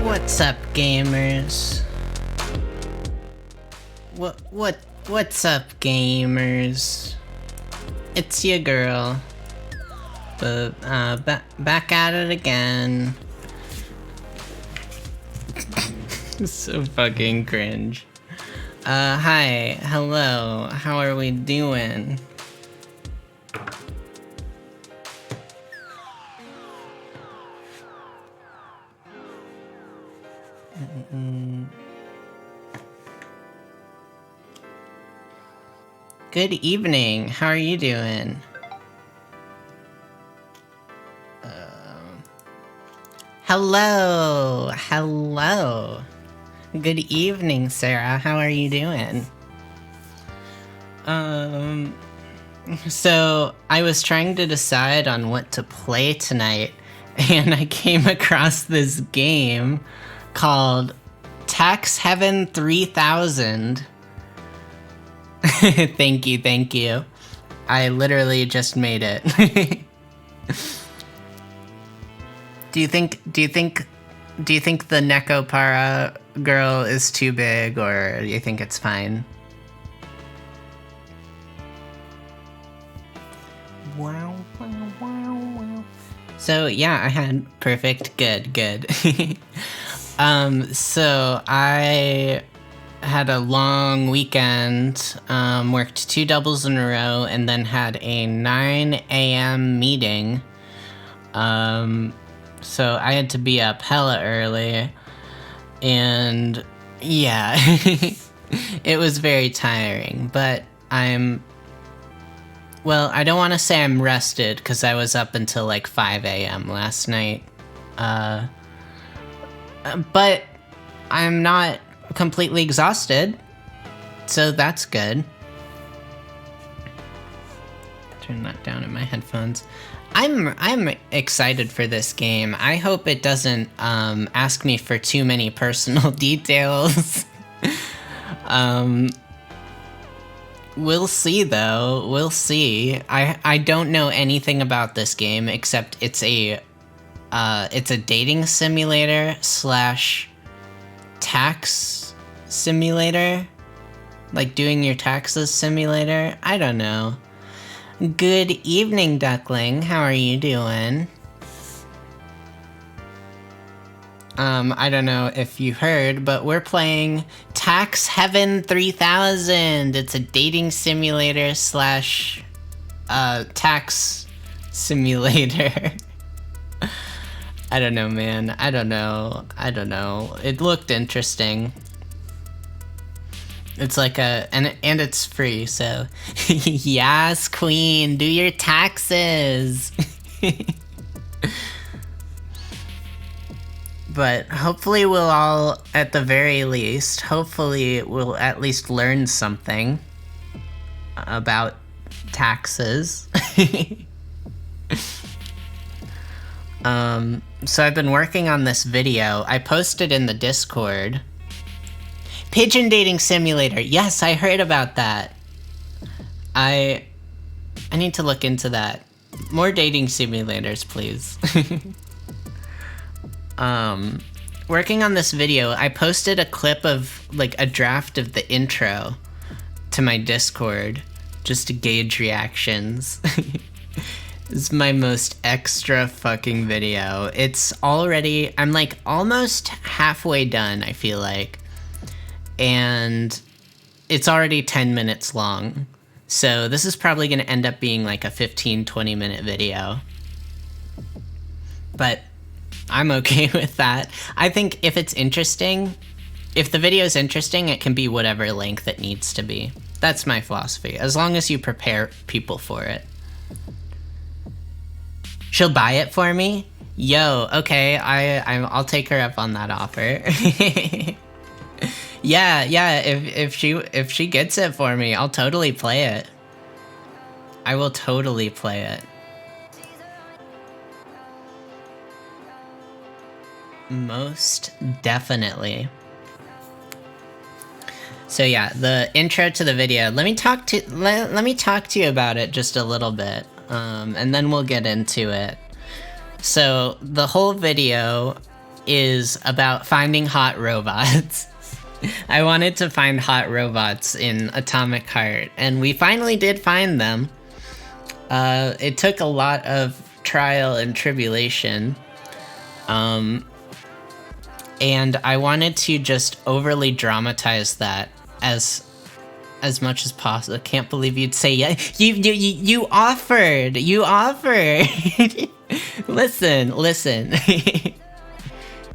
What's up, gamers? What's up, gamers? It's your girl. But, back at it again. So fucking cringe. Hi, hello, how are we doing? Good evening, how are you doing? Hello! Hello! Good evening, Sarah. How are you doing? So I was trying to decide on what to play tonight, and I came across this game called Tax Heaven 3000. Thank you. I literally just made it. Do you think the Nekopara girl is too big, or do you think it's fine? Wow. So yeah, I had perfect, good. So I had a long weekend, worked 2 doubles in a row, and then had a 9 a.m. meeting. So I had to be up hella early, and yeah, it was very tiring, but I don't want to say I'm rested, because I was up until like 5 a.m. last night, but I'm not completely exhausted, so that's good. Turn that down in my headphones. I'm excited for this game. I hope it doesn't ask me for too many personal details. We'll see though. We'll see. I don't know anything about this game except it's a dating simulator / tax simulator, like doing your taxes simulator. I don't know. Good evening, Duckling. How are you doing? I don't know if you heard, but we're playing Tax Heaven 3000. It's a dating simulator / tax simulator. I don't know, man. I don't know. It looked interesting. It's like and it's free, so yes, queen, do your taxes. But hopefully we'll all, at the very least, we'll at least learn something about taxes. So I've been working on this video. I posted in the Discord. Pigeon dating simulator. Yes, I heard about that. I need to look into that. More dating simulators, please. Working on this video, I posted a clip of, like, a draft of the intro to my Discord, just to gauge reactions. This is my most extra fucking video. It's already, I'm like almost halfway done, I feel like. And it's already 10 minutes long. So this is probably gonna end up being like a 15-20 minute video. But I'm okay with that. I think if it's interesting, if the video is interesting, it can be whatever length it needs to be. That's my philosophy, as long as you prepare people for it. She'll buy it for me? Yo, okay, I'll take her up on that offer. Yeah, if she gets it for me, I'll totally play it. I will totally play it. Most definitely. So yeah, the intro to the video. Let me talk to you about it just a little bit, and then we'll get into it. So the whole video is about finding hot robots. I wanted to find hot robots in Atomic Heart, and we finally did find them. It took a lot of trial and tribulation. And I wanted to just overly dramatize that as much as possible. I can't believe you'd say yeah. You offered. Listen.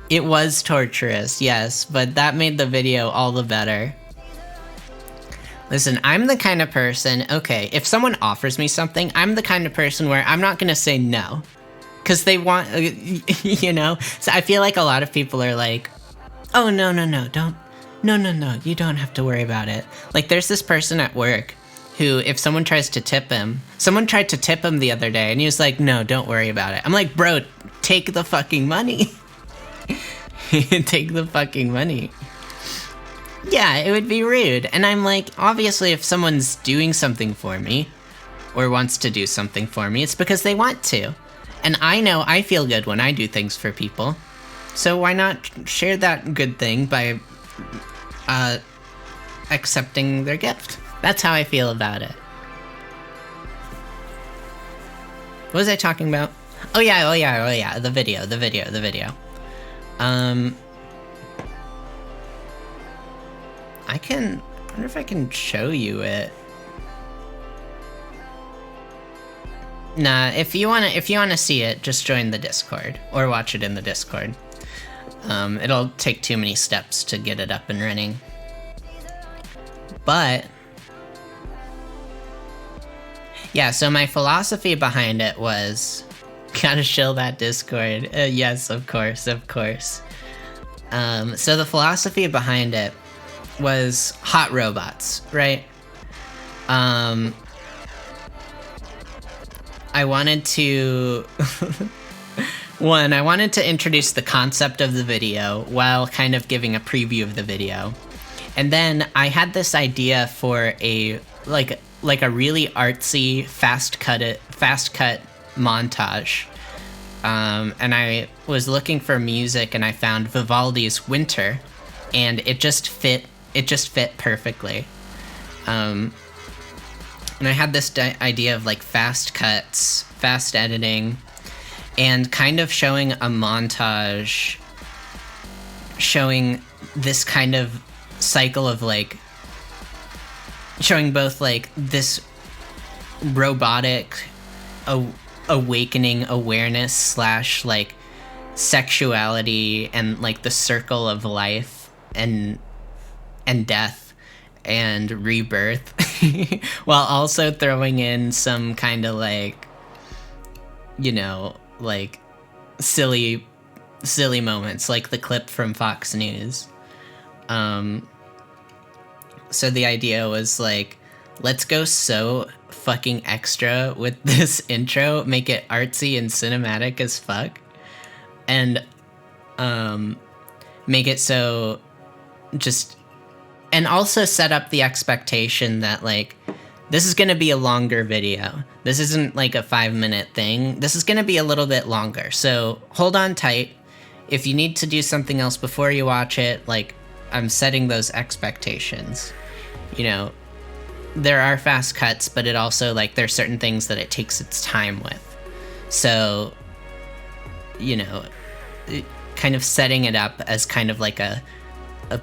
It was torturous, yes, but that made the video all the better. Listen, I'm the kind of person, okay, if someone offers me something, I'm the kind of person where I'm not gonna say no. because they want, you know. So I feel like a lot of people are like, oh no, you don't have to worry about it. Like there's this person at work who, if someone tries to tip him, someone tried to tip him the other day, and he was like, no, don't worry about it. I'm like, bro, take the fucking money. Take the fucking money. Yeah, it would be rude. And I'm like, obviously, if someone's doing something for me, or wants to do something for me, it's because they want to. And I know I feel good when I do things for people. So why not share that good thing by accepting their gift? That's how I feel about it. What was I talking about? Oh yeah, the video. I wonder if I can show you it. Nah, if you wanna see it, just join the Discord or watch it in the Discord. It'll take too many steps to get it up and running. But yeah, so my philosophy behind it was, gotta shill that Discord. Yes, of course. So the philosophy behind it was hot robots, right? I wanted to I wanted to introduce the concept of the video while kind of giving a preview of the video. And then I had this idea for a like a really artsy fast cut montage. And I was looking for music and I found Vivaldi's Winter, and it just fit perfectly. And I had this idea of like fast cuts, fast editing, and kind of showing a montage showing this kind of cycle of like showing both like this robotic awakening awareness / like sexuality and like the circle of life and death and rebirth while also throwing in some kind of like, you know, like silly moments like the clip from Fox News. So the idea was like, let's go so fucking extra with this intro, make it artsy and cinematic as fuck, and make it so just, and also set up the expectation that like this is going to be a longer video. This isn't like a 5-minute thing. This is going to be a little bit longer. So hold on tight. If you need to do something else before you watch it, like I'm setting those expectations. You know, there are fast cuts, but it also like there's certain things that it takes its time with. So, you know, kind of setting it up as kind of like a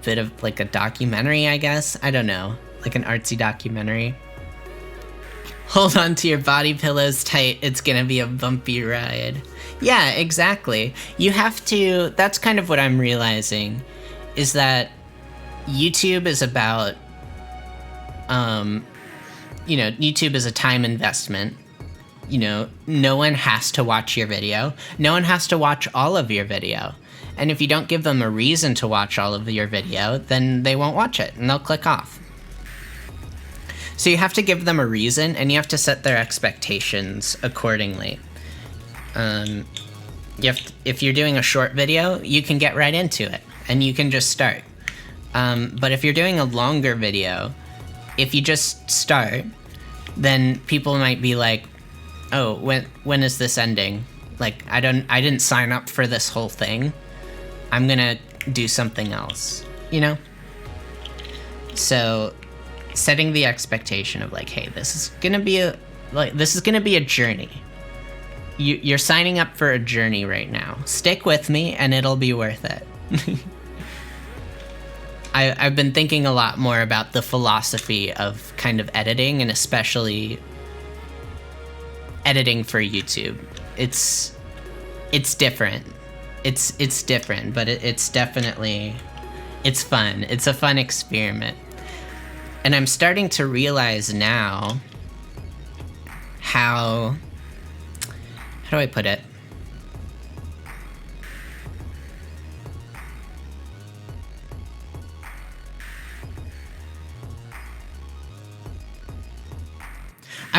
bit of like a documentary, I guess. I don't know, like an artsy documentary. Hold on to your body pillows tight. It's gonna be a bumpy ride. Yeah, exactly. You have to, that's kind of what I'm realizing, is that YouTube is about, you know, YouTube is a time investment. You know, no one has to watch your video. No one has to watch all of your video. And if you don't give them a reason to watch all of your video, then they won't watch it and they'll click off. So you have to give them a reason, and you have to set their expectations accordingly. If you're doing a short video, you can get right into it and you can just start. But if you're doing a longer video, if you just start, then people might be like, oh, when is this ending? Like, I didn't sign up for this whole thing. I'm gonna do something else, you know? So setting the expectation of like, hey, this is gonna be a journey. You're signing up for a journey right now. Stick with me and it'll be worth it. I've been thinking a lot more about the philosophy of kind of editing, and especially editing for YouTube. It's different. It's different, but it's definitely, it's fun. It's a fun experiment. And I'm starting to realize now how do I put it?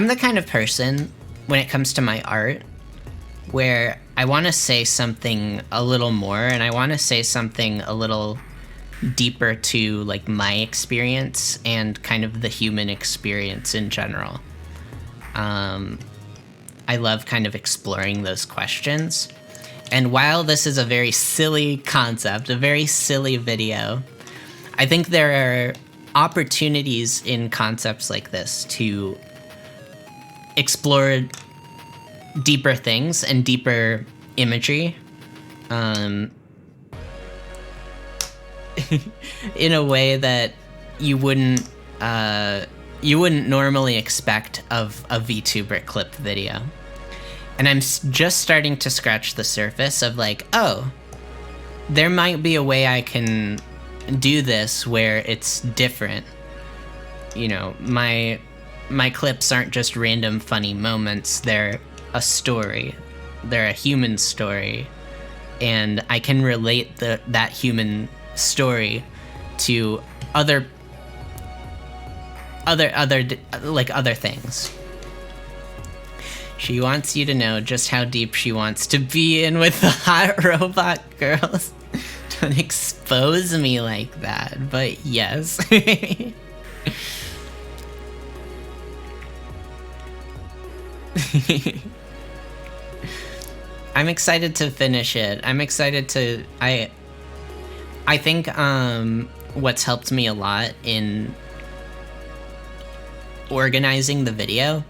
I'm the kind of person, when it comes to my art, where I want to say something a little more, and I want to say something a little deeper to like my experience and kind of the human experience in general. I love kind of exploring those questions. And while this is a very silly concept, a very silly video, I think there are opportunities in concepts like this to explore deeper things and deeper imagery in a way that you wouldn't normally expect of a VTuber clip video. And I'm just starting to scratch the surface of like, oh, there might be a way I can do this where it's different. You know, my clips aren't just random funny moments, they're a story. They're a human story. And I can relate that human story to other things. She wants you to know just how deep she wants to be in with the hot robot girls. Don't expose me like that, but yes. I'm excited to finish it. I'm excited to... I think what's helped me a lot in organizing the video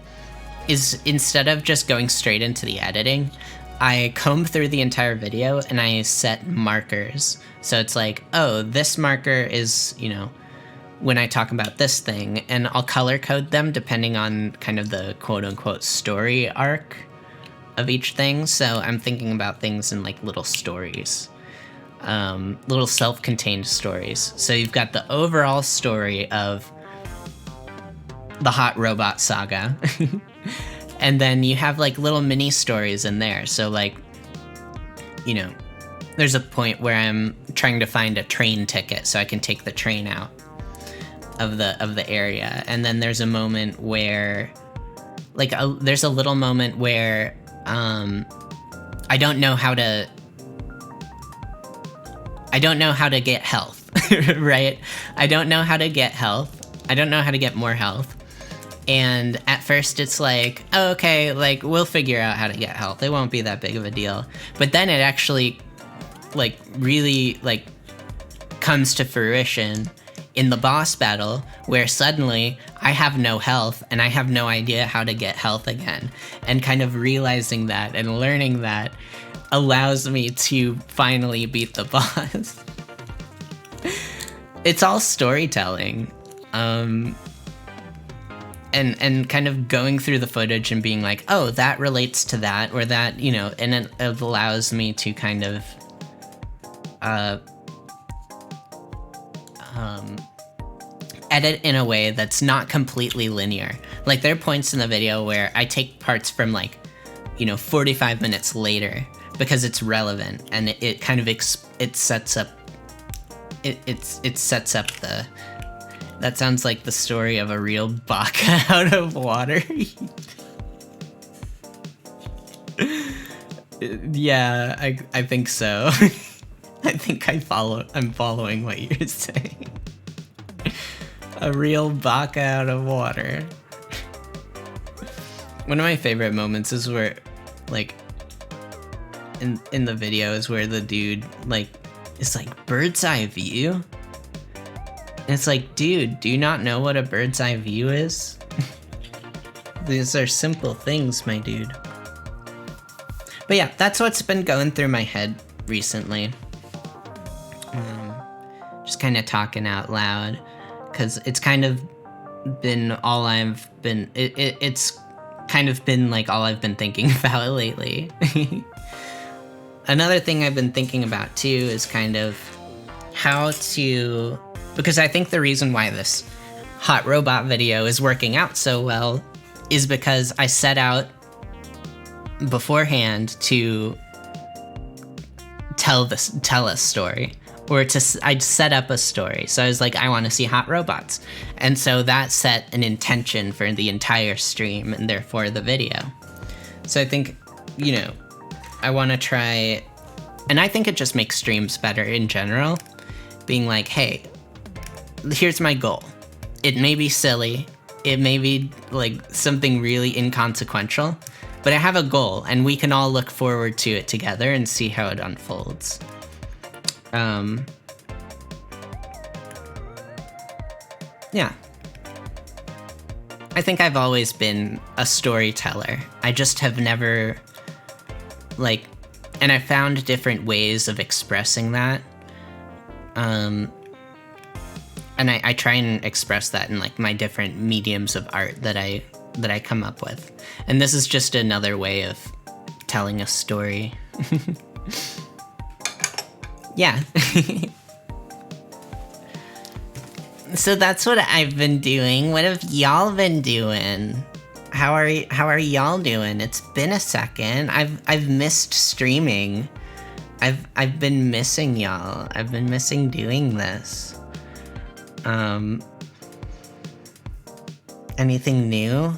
is instead of just going straight into the editing, I comb through the entire video and I set markers. So it's like, oh, this marker is, you know, when I talk about this thing, and I'll color code them depending on kind of the quote-unquote story arc of each thing. So I'm thinking about things in like little stories, little self-contained stories. So you've got the overall story of the Hot Robot Saga, and then you have like little mini stories in there. So like, you know, there's a point where I'm trying to find a train ticket so I can take the train out of the area, and then there's a moment where like there's a little moment where I don't know how to get health. Right? I don't know how to get health. I don't know how to get more health. And at first it's like, oh, okay, like we'll figure out how to get health. It won't be that big of a deal. But then it actually like really like comes to fruition in the boss battle, where suddenly I have no health and I have no idea how to get health again. And kind of realizing that and learning that allows me to finally beat the boss. It's all storytelling. And kind of going through the footage and being like, oh, that relates to that, or that, you know, and it allows me to kind of edit in a way that's not completely linear. Like there are points in the video where I take parts from like, you know, 45 minutes later because it's relevant, and it kind of it sets up the... That sounds like the story of a real baka out of water. Yeah, I think so. I think I'm following what you're saying. A real baka out of water. One of my favorite moments is where, like, in the video is where the dude, like, is like, bird's eye view? And it's like, dude, do you not know what a bird's eye view is? These are simple things, my dude. But yeah, that's what's been going through my head recently. Just kind of talking out loud, because it's kind of been all I've been... It's kind of been like all I've been thinking about lately. Another thing I've been thinking about too is kind of how to... Because I think the reason why this hot robot video is working out so well is because I set out beforehand to tell a story, or I'd set up a story. So I was like, I want to see hot robots. And so that set an intention for the entire stream and therefore the video. So I think, you know, I want to try, and I think it just makes streams better in general, being like, hey, here's my goal. It may be silly. It may be like something really inconsequential, but I have a goal and we can all look forward to it together and see how it unfolds. Yeah. I think I've always been a storyteller. I just have never, like, and I found different ways of expressing that. And I try and express that in like my different mediums of art that I come up with. And this is just another way of telling a story. Yeah. So that's what I've been doing. What have y'all been doing? How are y'all doing? It's been a second. I've missed streaming. I've been missing y'all. I've been missing doing this. Anything new?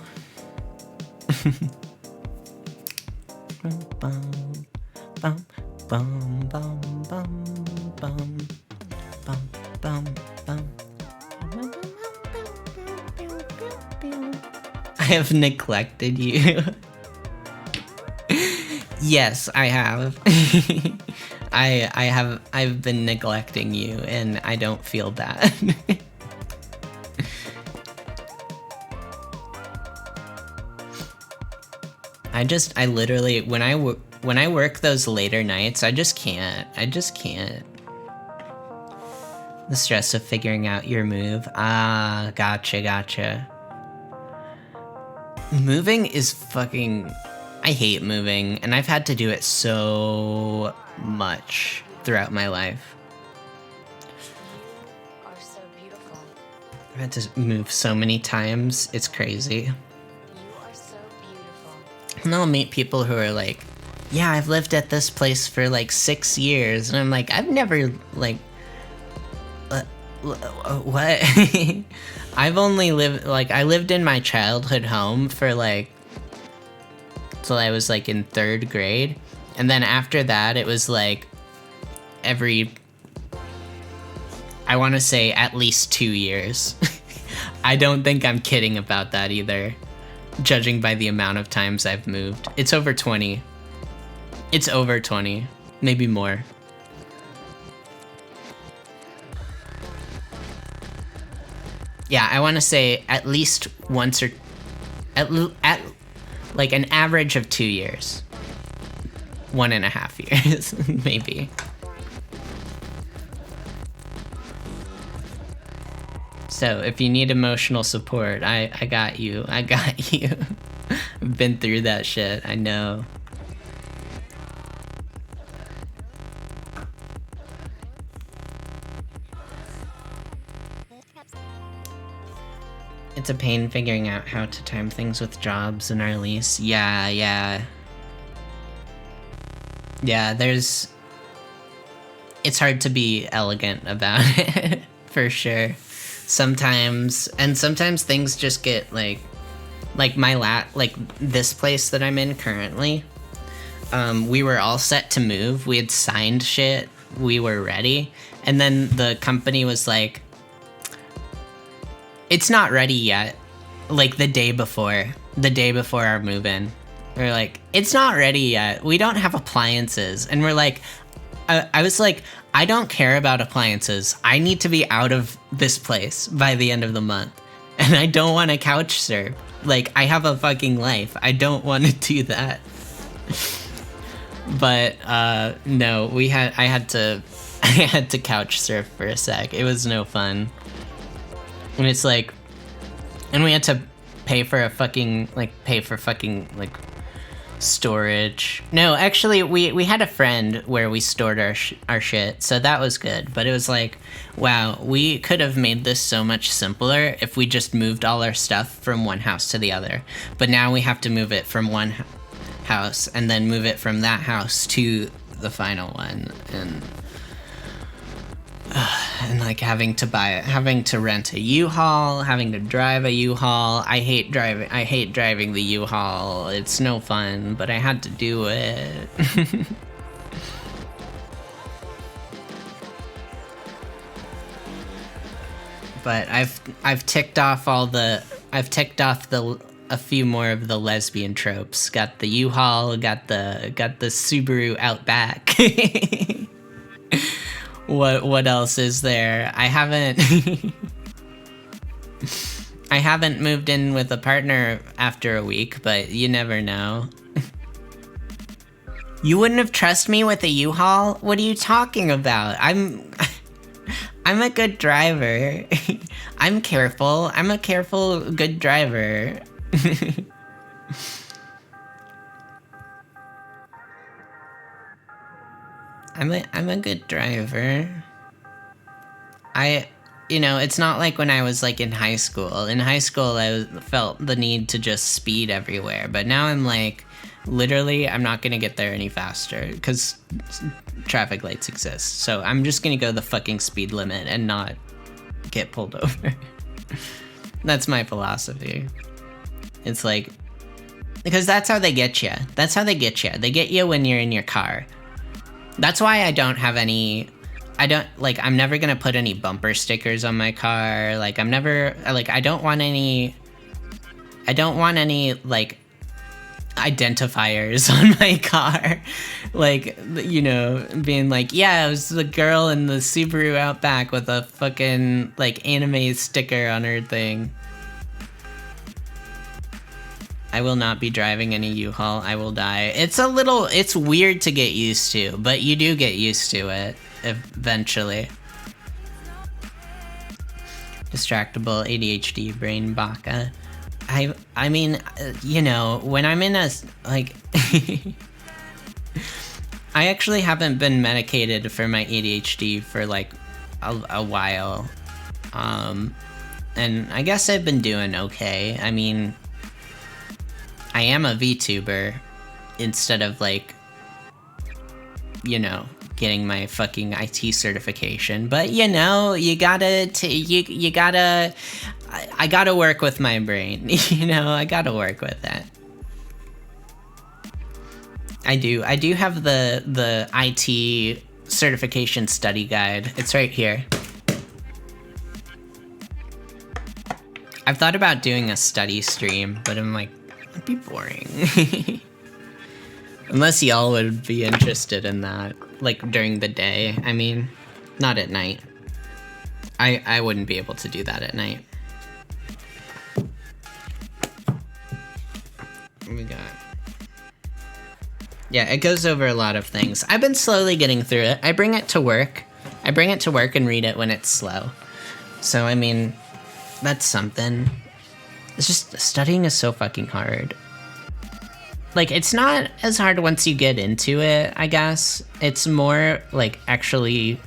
I have neglected you. Yes, I have. I've been neglecting you and I don't feel bad. I literally, when I work those later nights, I just can't. The stress of figuring out your move. Ah, gotcha. Moving is fucking, I hate moving, and I've had to do it so much throughout my life. Are so beautiful. I've had to move so many times, it's crazy. You are so beautiful. And I'll meet people who are like, yeah, I've lived at this place for like 6 years, and I'm like, I've never, like, what? I've only lived, like, I lived in my childhood home for like, till I was like in 3rd grade. And then after that, it was like every, I want to say at least 2 years. I don't think I'm kidding about that either, judging by the amount of times I've moved. It's over 20. It's over 20, maybe more. Yeah, I want to say at least once or at like an average of 2 years. 1.5 years, maybe. So if you need emotional support, I got you. I've been through that shit, I know. It's a pain figuring out how to time things with jobs and our lease. Yeah, it's hard to be elegant about it, for sure. Sometimes things just get like this place that I'm in currently. We were all set to move. We had signed shit. We were ready. And then the company was like, it's not ready yet. Like the day before our move-in. They're like, it's not ready yet. We don't have appliances. And we're like, I was like, I don't care about appliances. I need to be out of this place by the end of the month. And I don't want to couch surf. Like, I have a fucking life. I don't want to do that. But, no, I had to couch surf for a sec. It was no fun. And it's like, and we had to pay for fucking storage. No, actually, we had a friend where we stored our shit, so that was good. But it was like, wow, we could have made this so much simpler if we just moved all our stuff from one house to the other. But now we have to move it from one house and then move it from that house to the final one. And And like having to rent a U-Haul, having to drive a U-Haul. I hate driving the U-Haul. It's no fun, but I had to do it. But I've ticked off a few more of the lesbian tropes. Got the U-Haul, got the Subaru Outback. What else is there? I haven't moved in with a partner after a week, but you never know. You wouldn't have trusted me with a U-Haul? What are you talking about? I'm a good driver. I'm careful. I'm a careful, good driver. I'm a good driver. It's not like when I was like in high school. In high school, felt the need to just speed everywhere. But now I'm like, literally, I'm not gonna get there any faster because traffic lights exist. So I'm just gonna go the fucking speed limit and not get pulled over. That's my philosophy. It's like, because that's how they get you. That's how they get you. They get you when you're in your car. That's why I'm never gonna put any bumper stickers on my car. Like, I don't want any, like, identifiers on my car. Like, being like, yeah, it was the girl in the Subaru Outback with a fucking, like, anime sticker on her thing. I will not be driving any U-Haul. I will die. It's weird to get used to, but you do get used to it eventually. Distractible ADHD brain baka. I mean, when I'm in a, like, I actually haven't been medicated for my ADHD for, like, a while. And I guess I've been doing okay. I mean, I am a VTuber instead of, like, getting my fucking IT certification. But, you gotta, I gotta work with my brain. I gotta work with that. I do have the IT certification study guide. It's right here. I've thought about doing a study stream, but I'm like, it'd be boring. Unless y'all would be interested in that, like, during the day. I mean, not at night. I wouldn't be able to do that at night. What we got? Yeah, it goes over a lot of things. I've been slowly getting through it. I bring it to work and read it when it's slow. So, I mean, that's something. It's just, studying is so fucking hard. Like, it's not as hard once you get into it, I guess. It's more, like, actually,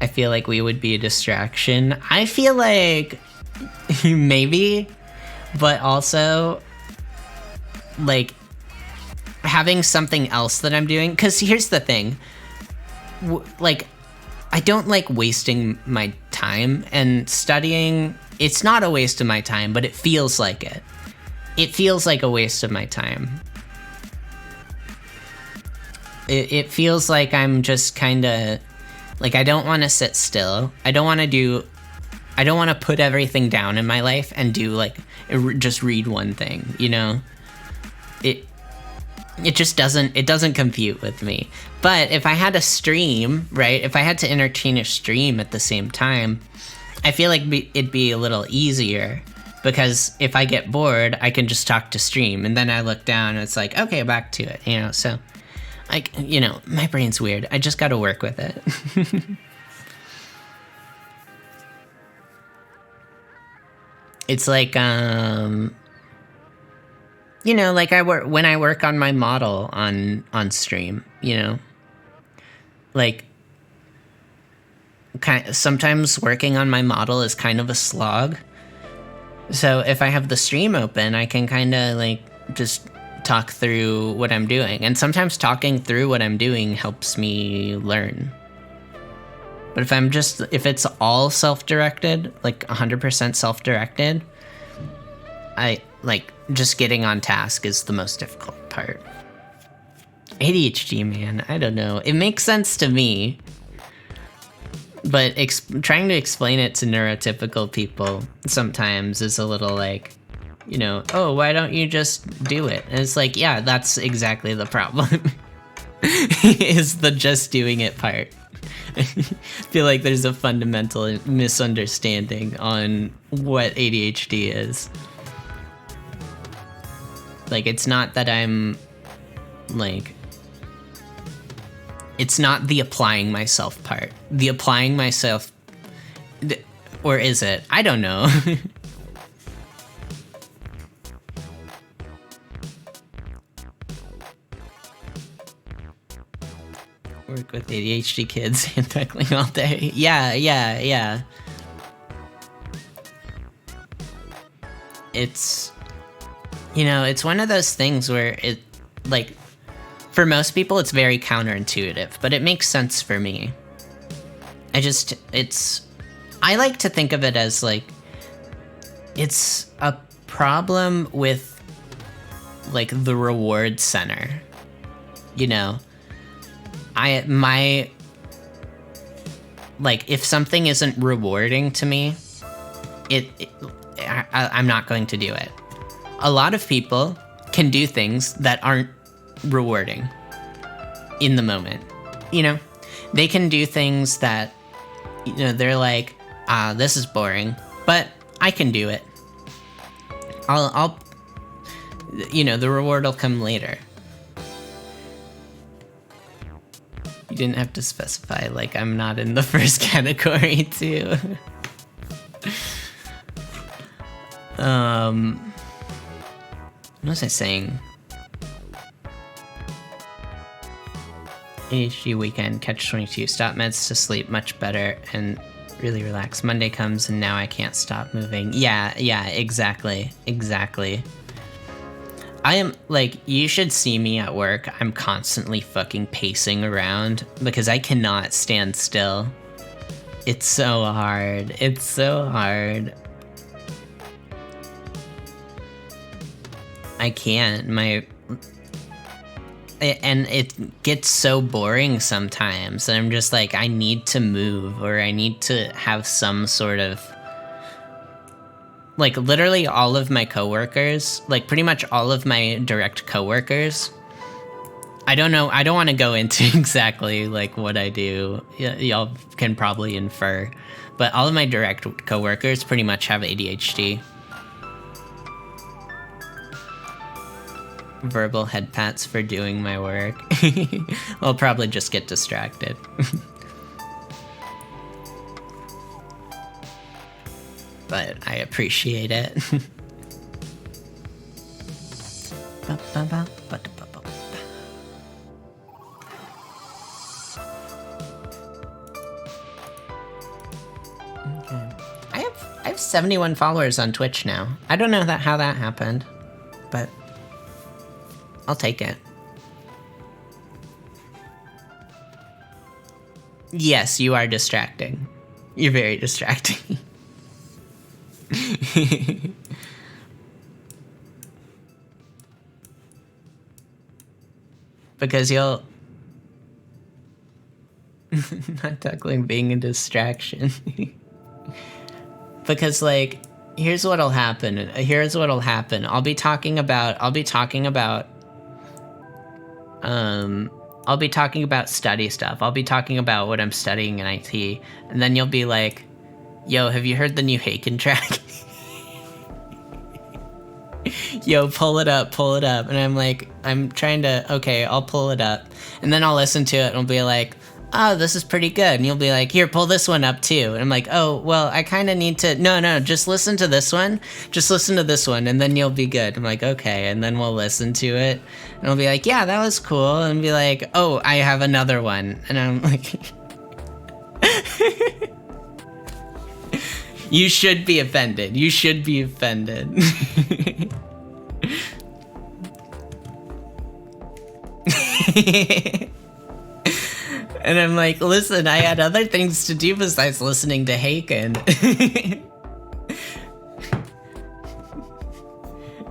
I feel like we would be a distraction. I feel like maybe, but also, like, having something else that I'm doing, because here's the thing, like, I don't like wasting my time, and studying, it's not a waste of my time, but it feels like it. It feels like a waste of my time. It feels like I'm just kind of, like, I don't want to sit still. I don't want to put everything down in my life and do, like, just read one thing, It just doesn't compute with me. But if I had a stream, right? If I had to entertain a stream at the same time, I feel like it'd be a little easier, because if I get bored, I can just talk to stream, and then I look down and it's like, okay, back to it, so, like, my brain's weird. I just gotta work with it. It's like, like when I work on my model on stream, like, sometimes working on my model is kind of a slog. So if I have the stream open, I can kind of, like, just talk through what I'm doing. And sometimes talking through what I'm doing helps me learn. But if it's all self-directed, like 100% self-directed, I like just getting on task is the most difficult part. ADHD, man, I don't know. It makes sense to me, but trying to explain it to neurotypical people sometimes is a little like, you know, oh, why don't you just do it? And it's like, yeah, that's exactly the problem. Is the just doing it part. I feel like there's a fundamental misunderstanding on what ADHD is. Like, it's not that I'm, like... It's not the applying myself part. The applying myself... Or is it? I don't know. Work with ADHD kids and tackling all day. Yeah. It's, you know, it's one of those things where it, like, for most people it's very counterintuitive, but it makes sense for me. I like to think of it as, like, it's a problem with, like, the reward center, you know? Like, if something isn't rewarding to me, I'm not going to do it. A lot of people can do things that aren't rewarding in the moment. You know, they can do things that, you know, they're like, this is boring, but I can do it. I'll, you know, the reward will come later. You didn't have to specify, like, I'm not in the first category, too. What was I saying? ADHD weekend, catch 22, stop meds to sleep much better and really relax. Monday comes and now I can't stop moving. Yeah, exactly. I am, like, you should see me at work. I'm constantly fucking pacing around because I cannot stand still. It's so hard. I can't. And it gets so boring sometimes, and I'm just like, I need to move, or I need to have some sort of... Like, literally all of my coworkers, like, pretty much all of my direct coworkers, I don't want to go into exactly, like, what I do. Y'all can probably infer. But all of my direct coworkers pretty much have ADHD. Verbal head pats for doing my work. I'll probably just get distracted. But I appreciate it. Okay. I have 71 followers on Twitch now. I don't know how that happened, but I'll take it. Yes, you are distracting. You're very distracting. Because you'll... Not tackling being a distraction. Because, like, here's what'll happen. I'll be talking about study stuff. I'll be talking about what I'm studying in IT. And then you'll be like, yo, have you heard the new Haken track? Yo, pull it up. And I'm like, okay, I'll pull it up. And then I'll listen to it and I'll be like, oh, this is pretty good. And you'll be like, here, pull this one up too. And I'm like, oh, well, I kind of need to, no, just listen to this one. And then you'll be good. I'm like, okay. And then we'll listen to it. And I'll be like, yeah, that was cool. And be like, oh, I have another one. And I'm like... You should be offended. And I'm like, listen, I had other things to do besides listening to Haken.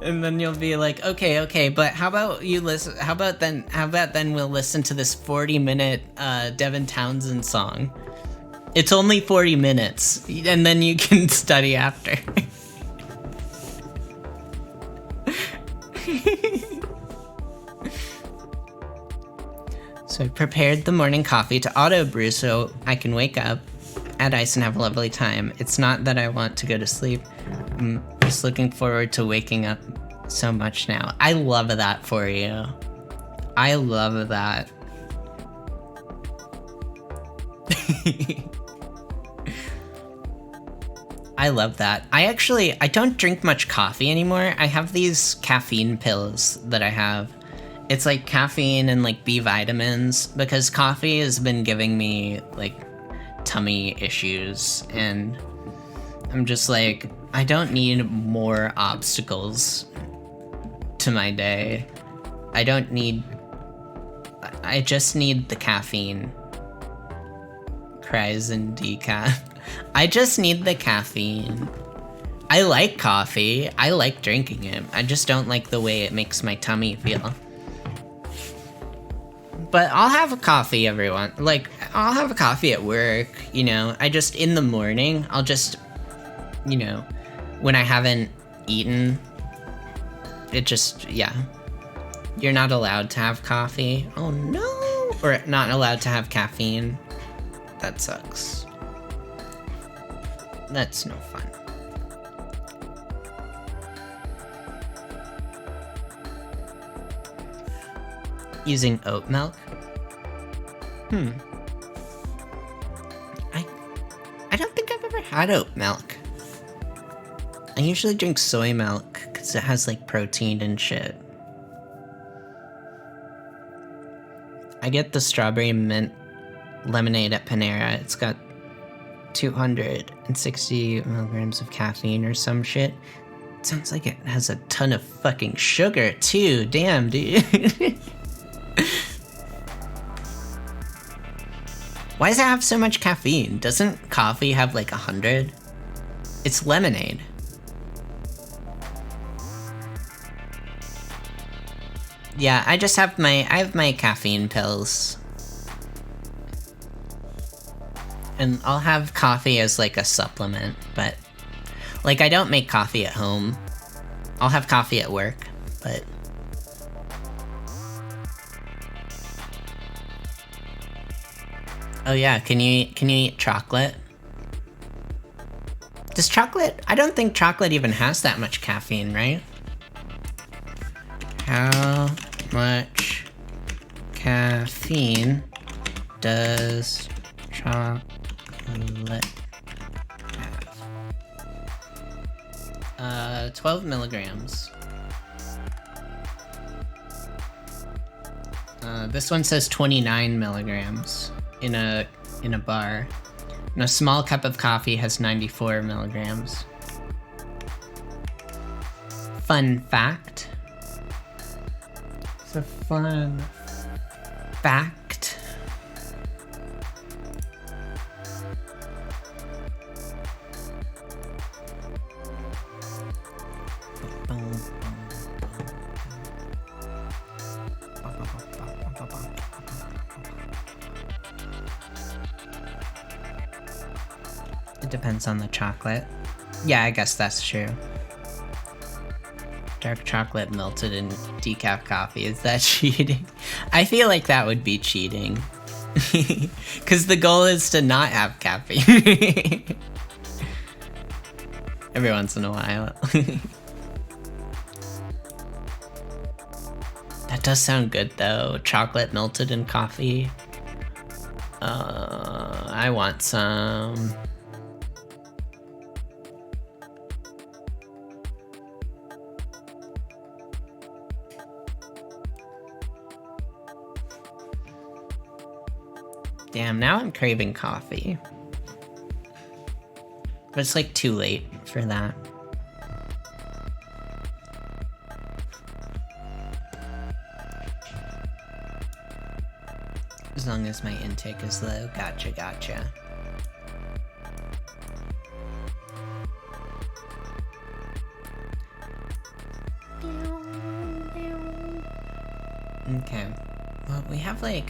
And then you'll be like, okay, but how about you listen? How about then we'll listen to this 40-minute Devin Townsend song. It's only 40 minutes, and then you can study after. So I prepared the morning coffee to auto brew so I can wake up, add ice, and have a lovely time. It's not that I want to go to sleep. I'm just looking forward to waking up so much now. I love that for you. I love that. I love that. I don't drink much coffee anymore. I have these caffeine pills that I have. It's like caffeine and like B vitamins because coffee has been giving me like tummy issues, and I'm just like, I don't need more obstacles to my day. I just need the caffeine. Cries and decaf. I just need the caffeine. I like coffee. I like drinking it. I just don't like the way it makes my tummy feel. But I'll have a coffee, everyone. Like, I'll have a coffee at work, you know. I just, in the morning, I'll just, you know, when I haven't eaten, it just, yeah. You're not allowed to have coffee. Oh no! Or not allowed to have caffeine. That sucks. That's no fun. Using oat milk? I don't think I've ever had oat milk. I usually drink soy milk because it has like protein and shit. I get the strawberry mint lemonade at Panera. It's got 260 milligrams of caffeine or some shit. It sounds like it has a ton of fucking sugar too. Damn, dude. Why does it have so much caffeine? Doesn't coffee have like 100? It's lemonade. Yeah, I have my caffeine pills. And I'll have coffee as like a supplement, but like I don't make coffee at home. I'll have coffee at work, but oh yeah, can you eat chocolate? Does chocolate? I don't think chocolate even has that much caffeine, right? How much caffeine does chocolate have? 12 milligrams. This one says 29 milligrams in a bar. And a small cup of coffee has 94 milligrams. Fun fact. It's a fun fact. It depends on the chocolate. Yeah, I guess that's true. Dark chocolate melted in decaf coffee. Is that cheating? I feel like that would be cheating. Because the goal is to not have caffeine. Every once in a while. That does sound good though. Chocolate melted in coffee. I want some. Damn, now I'm craving coffee. But it's like too late for that. As long as my intake is low. Gotcha, gotcha. Okay. Well, we have like...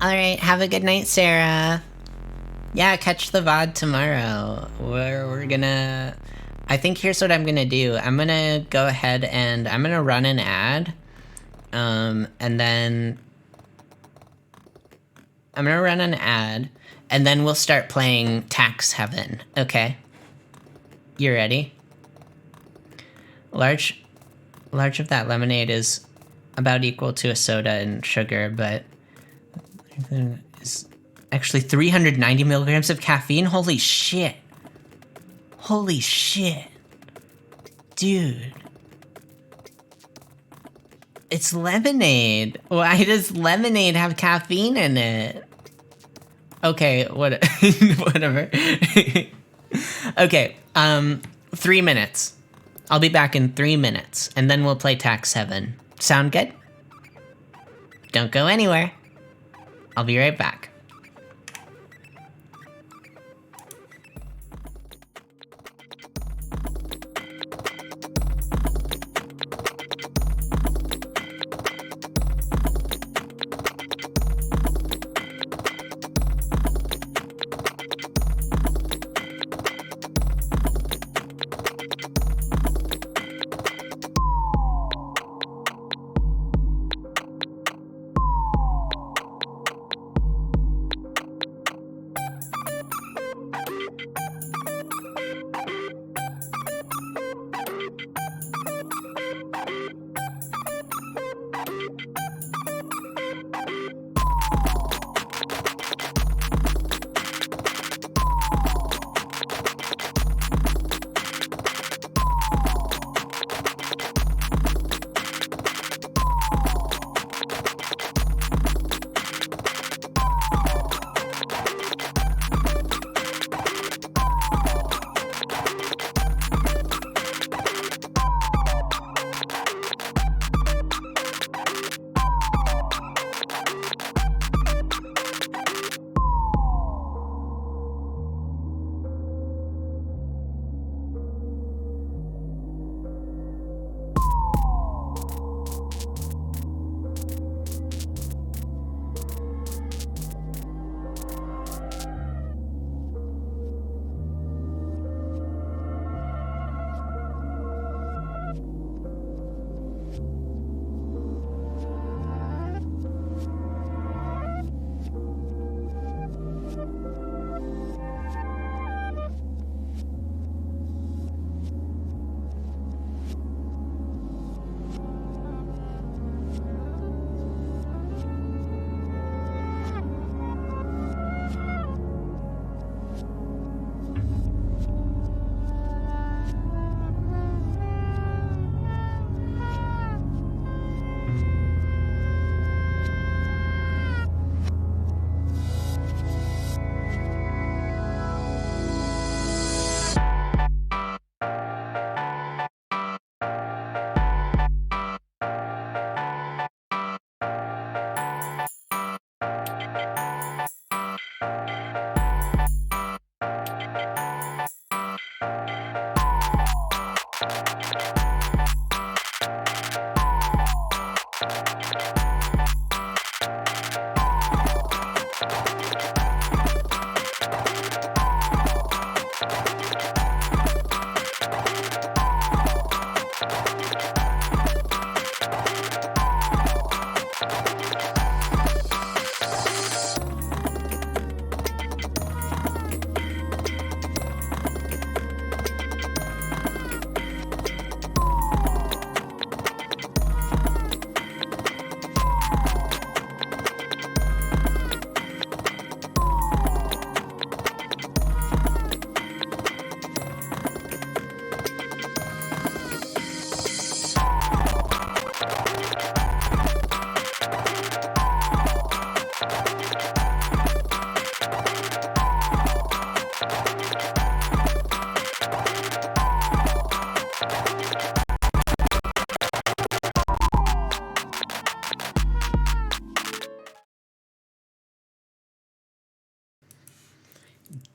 Alright, have a good night, Sarah. Yeah, catch the VOD tomorrow. We're gonna... I think here's what I'm gonna do. I'm gonna go ahead and I'm gonna run an ad. And then... I'm gonna run an ad, and then we'll start playing Tax Heaven, okay? You ready? Large of that lemonade is about equal to a soda in sugar, but it's actually 390 milligrams of caffeine. Holy shit. Holy shit. Dude. It's lemonade. Why does lemonade have caffeine in it? Okay, whatever. Okay, 3 minutes. I'll be back in 3 minutes, and then we'll play Tax Heaven. Sound good? Don't go anywhere. I'll be right back.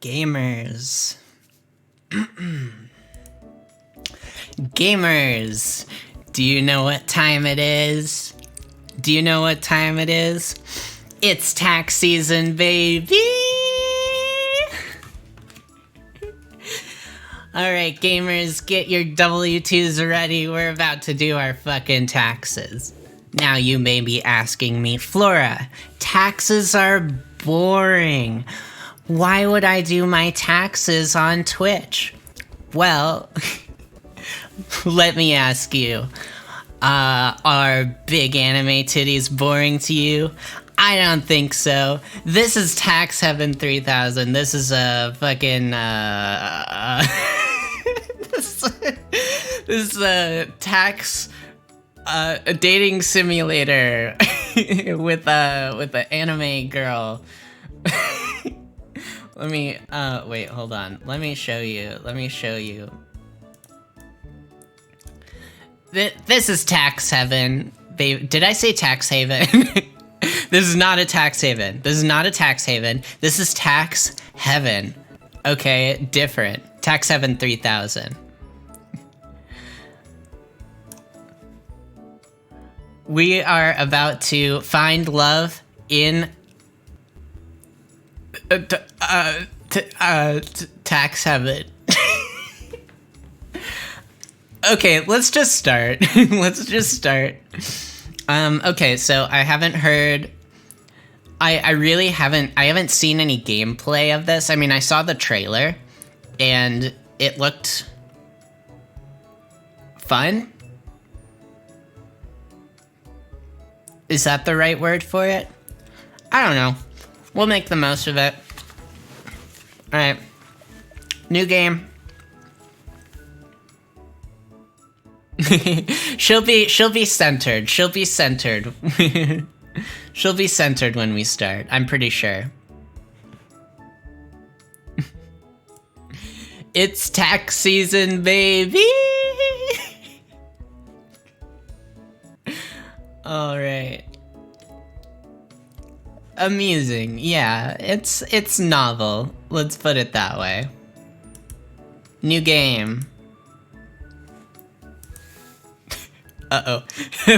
Gamers. Gamers, do you know what time it is? Do you know what time it is? It's tax season, baby! Alright, gamers, get your W-2s ready. We're about to do our fucking taxes. Now you may be asking me, Flora, taxes are boring. Why would I do my taxes on Twitch? Well, let me ask you, are big anime titties boring to you? I don't think so. This is Tax Heaven 3000. This is a fucking, this is a tax, a dating simulator with a anime girl. Let me, wait, hold on. Let me show you. This is Tax Heaven. Did I say Tax Haven? This is not a tax haven. This is not a tax haven. This is Tax Heaven. Okay, different. Tax Heaven 3000. We are about to find love in Tax Heaven. Okay, let's just start. Okay, so I haven't heard... I really haven't... I haven't seen any gameplay of this. I mean, I saw the trailer, and it looked... fun? Is that the right word for it? I don't know. We'll make the most of it. Alright. New game. She'll be centered. She'll be centered. She'll be centered when we start, I'm pretty sure. It's tax season, baby! Alright. Amusing, yeah. It's novel. Let's put it that way. New game. Uh-oh.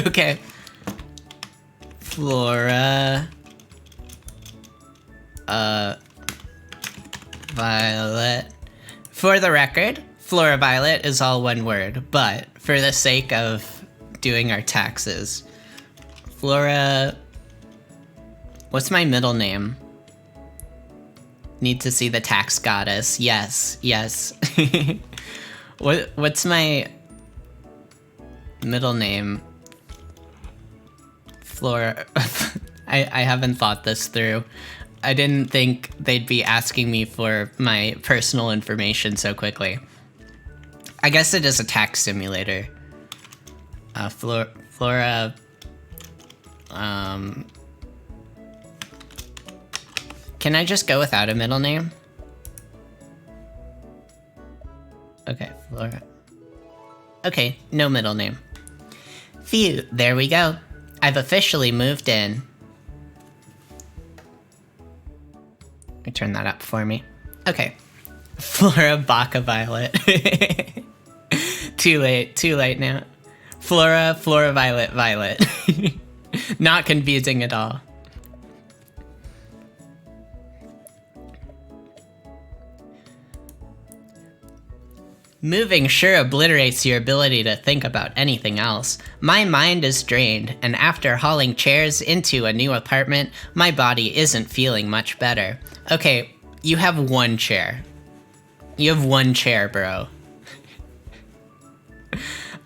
Okay. Flora. Violet. For the record, Flora Violet is all one word, but for the sake of doing our taxes, Flora... What's my middle name? Need to see the tax goddess. Yes, yes. What's my... middle name? Flora. I haven't thought this through. I didn't think they'd be asking me for my personal information so quickly. I guess it is a tax simulator. Flora. Can I just go without a middle name? Okay, Flora. Okay, no middle name. Phew, there we go. I've officially moved in. Let me turn that up for me. Okay. Flora Baka Violet. Too late now. Flora Violet. Not confusing at all. Moving sure obliterates your ability to think about anything else. My mind is drained, and after hauling chairs into a new apartment, my body isn't feeling much better. Okay, you have one chair. You have one chair, bro.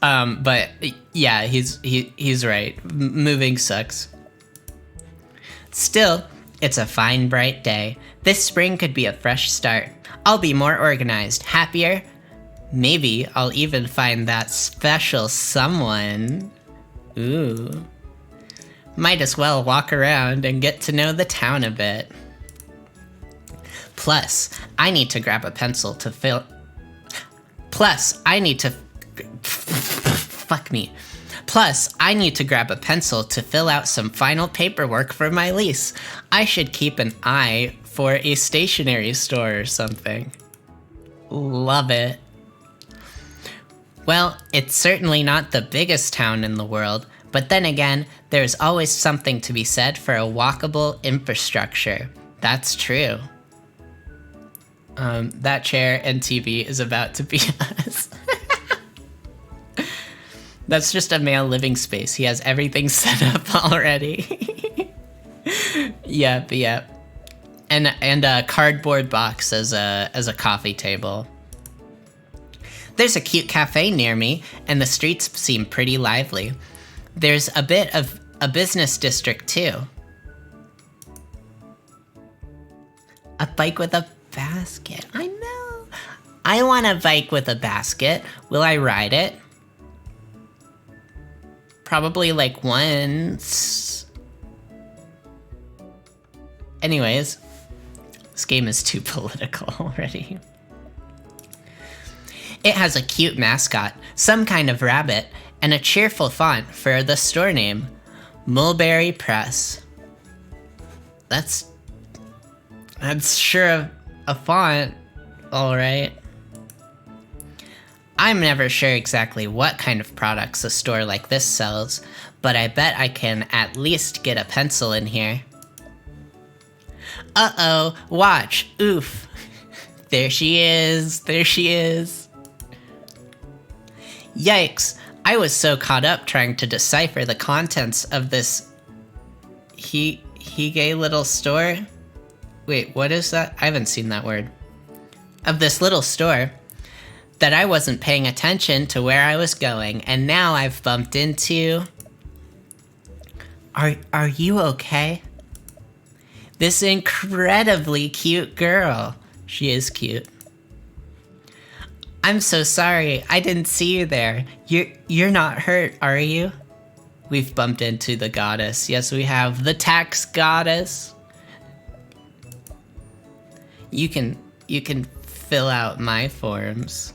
But yeah, he's right. Moving sucks. Still, it's a fine, bright day. This spring could be a fresh start. I'll be more organized, happier. Maybe I'll even find that special someone. Ooh. Might as well walk around and get to know the town a bit. Plus, I need to grab a pencil to fill... Plus, I need to... Fuck me. Plus, I need to grab a pencil to fill out some final paperwork for my lease. I should keep an eye for a stationery store or something. Love it. Well, it's certainly not the biggest town in the world, but then again, there's always something to be said for a walkable infrastructure. That's true. That chair and TV is about to be us. That's just a male living space. He has everything set up already. Yep. And a cardboard box as a coffee table. There's a cute cafe near me, and the streets seem pretty lively. There's a bit of a business district too. A bike with a basket. I know. I want a bike with a basket. Will I ride it? Probably like once. Anyways, this game is too political already. It has a cute mascot, some kind of rabbit, and a cheerful font for the store name, Mulberry Press. That's sure a font, alright. I'm never sure exactly what kind of products a store like this sells, but I bet I can at least get a pencil in here. Uh-oh, watch, oof. There she is. Yikes, I was so caught up trying to decipher the contents of this Hygge little store. Wait, what is that? I haven't seen that word. Of this little store, that I wasn't paying attention to where I was going, and now I've bumped into... Are you okay? This incredibly cute girl. She is cute. I'm so sorry, I didn't see you there. You're not hurt, are you? We've bumped into the goddess. Yes, we have. The tax goddess. You can fill out my forms.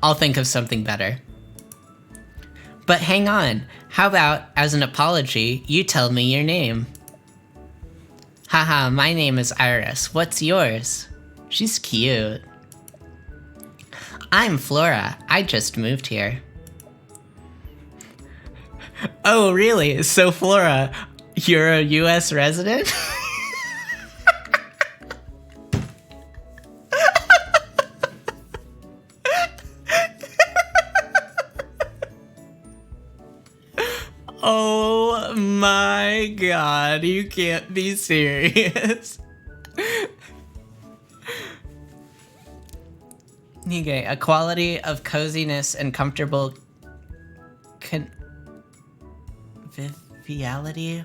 I'll think of something better. But hang on, how about, as an apology, you tell me your name? Haha, my name is Iris. What's yours? She's cute. I'm Flora. I just moved here. Oh, really? So, Flora, you're a US resident? Oh my god, you can't be serious. Hygge, a quality of coziness and comfortable conviviality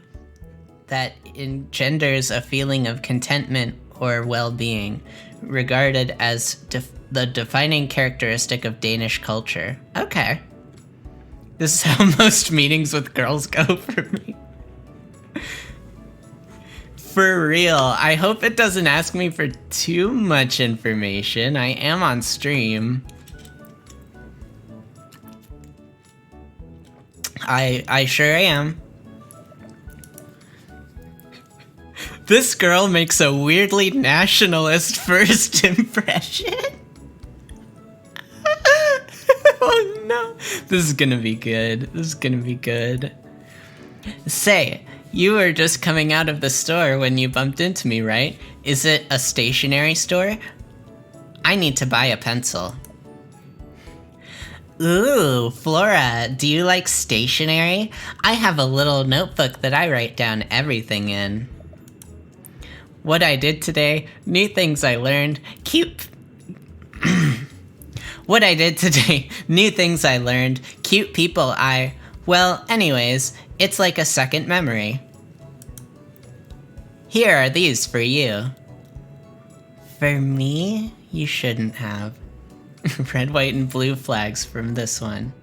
that engenders a feeling of contentment or well-being, regarded as the defining characteristic of Danish culture. Okay. This is how most meetings with girls go for me. For real, I hope it doesn't ask me for too much information. I am on stream. I sure am. This girl makes a weirdly nationalist first impression. Oh no. This is gonna be good. Say, you were just coming out of the store when you bumped into me, right? Is it a stationery store? I need to buy a pencil. Ooh, Flora, do you like stationery? I have a little notebook that I write down everything in. What I did today, new things I learned, cute... What I did today, new things I learned, cute people Well, anyways, it's like a second memory. Here are these for you. For me? You shouldn't have. Red, white, and blue flags from this one.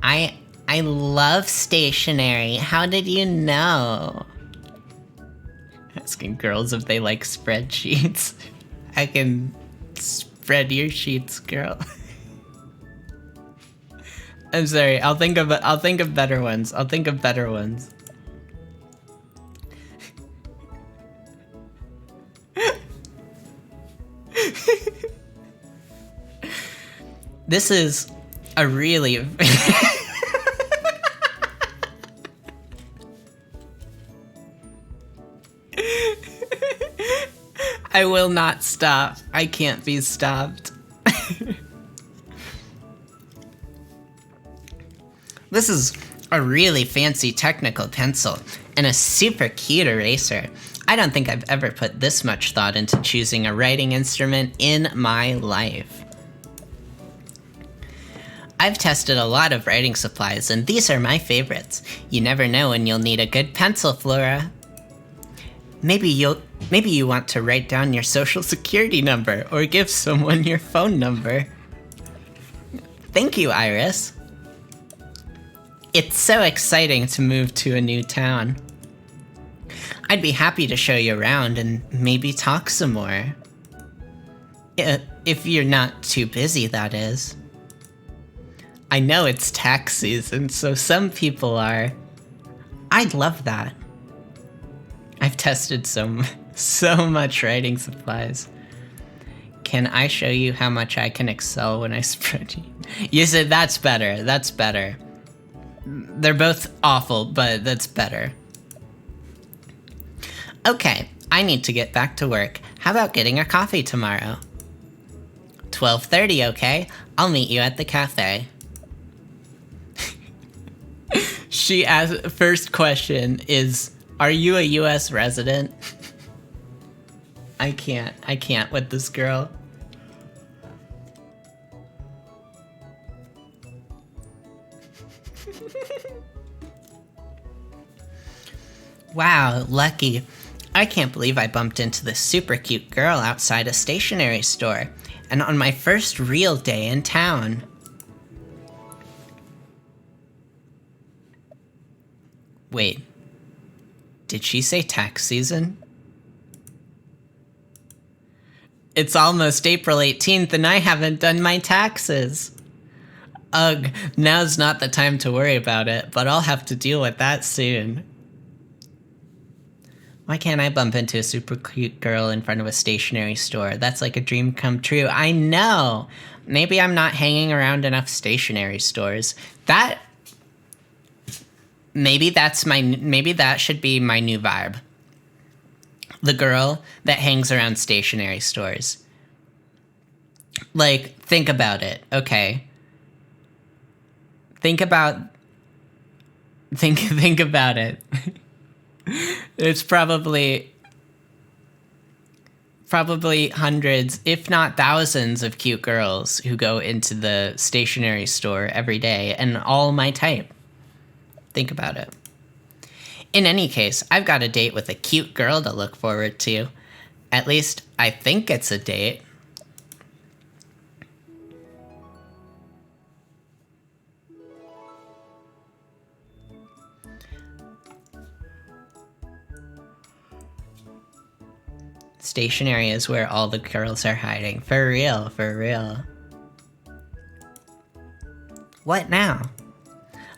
I love stationery. How did you know? Asking girls if they like spreadsheets. I can spread your sheets, girl. I'm sorry. I'll think of better ones. This is a really... I will not stop. I can't be stopped. This is a really fancy technical pencil and a super cute eraser. I don't think I've ever put this much thought into choosing a writing instrument in my life. I've tested a lot of writing supplies, and these are my favorites. You never know when you'll need a good pencil, Flora. Maybe you want to write down your social security number or give someone your phone number. Thank you, Iris. It's so exciting to move to a new town. I'd be happy to show you around and maybe talk some more. If you're not too busy, that is. I know it's tax season, so some people are. I'd love that. I've tested so much writing supplies. Can I show you how much I can excel when I spread you? You said that's better. That's better. They're both awful, but that's better. Okay, I need to get back to work. How about getting a coffee tomorrow? 12:30, okay? I'll meet you at the cafe. She asked, first question is, are you a US resident? I can't with this girl. Wow, lucky. I can't believe I bumped into this super cute girl outside a stationery store, and on my first real day in town. Wait, did she say tax season? It's almost April 18th and I haven't done my taxes. Ugh, now's not the time to worry about it, but I'll have to deal with that soon. Why can't I bump into a super cute girl in front of a stationery store? That's like a dream come true. I know! Maybe I'm not hanging around enough stationery stores. Maybe that should be my new vibe. The girl that hangs around stationery stores. Like, think about it, okay? Think about it. It's probably hundreds, if not thousands, of cute girls who go into the stationery store every day, and all my type. Think about it. In any case, I've got a date with a cute girl to look forward to. At least, I think it's a date. Stationery is where all the girls are hiding. For real, for real. What now?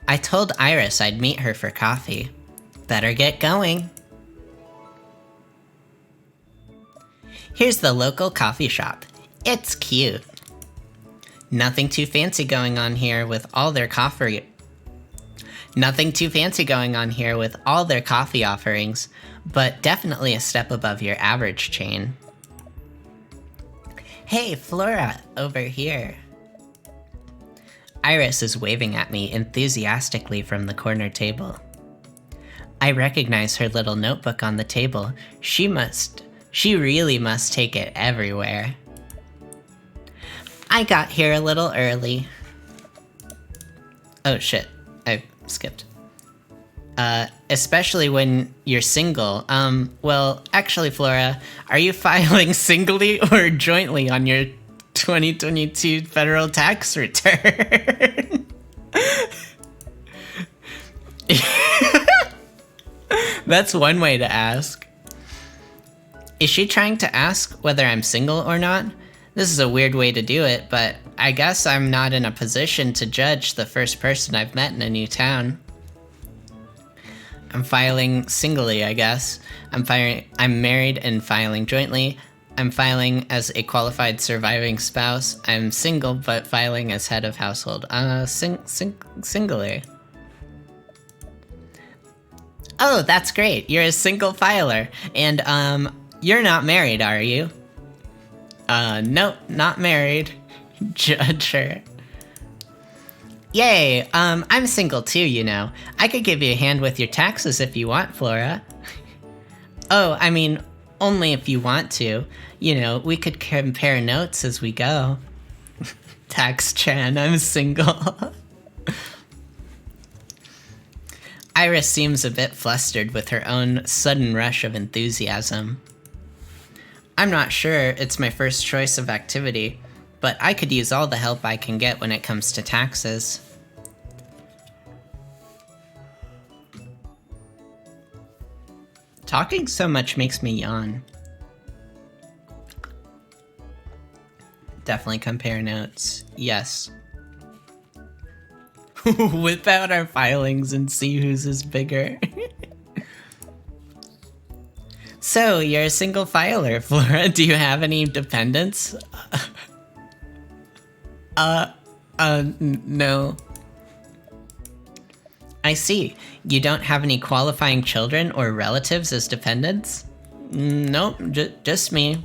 I told Iris I'd meet her for coffee. Better get going. Here's the local coffee shop. It's cute. Nothing too fancy going on here with all their coffee offerings, but definitely a step above your average chain. Hey, Flora, over here. Iris is waving at me enthusiastically from the corner table. I recognize her little notebook on the table. She really must take it everywhere. I got here a little early. Oh shit, I skipped. Especially when you're single. Well, actually, Flora, are you filing singly or jointly on your 2022 federal tax return? That's one way to ask. Is she trying to ask whether I'm single or not? This is a weird way to do it, but I guess I'm not in a position to judge the first person I've met in a new town. I'm filing singly, I guess. I'm married and filing jointly. I'm filing as a qualified surviving spouse. I'm single, but filing as head of household. Singular. Oh, that's great. You're a single filer. And, you're not married, are you? Nope, not married. Judge her. Yay, I'm single too, you know. I could give you a hand with your taxes if you want, Flora. Oh, I mean, only if you want to. You know, we could compare notes as we go. Tax Chan, I'm single. Iris seems a bit flustered with her own sudden rush of enthusiasm. I'm not sure it's my first choice of activity, but I could use all the help I can get when it comes to taxes. Talking so much makes me yawn. Definitely compare notes. Yes. Whip out our filings and see whose is bigger. So, you're a single filer, Flora. Do you have any dependents? No. I see. You don't have any qualifying children or relatives as dependents? Nope, just me.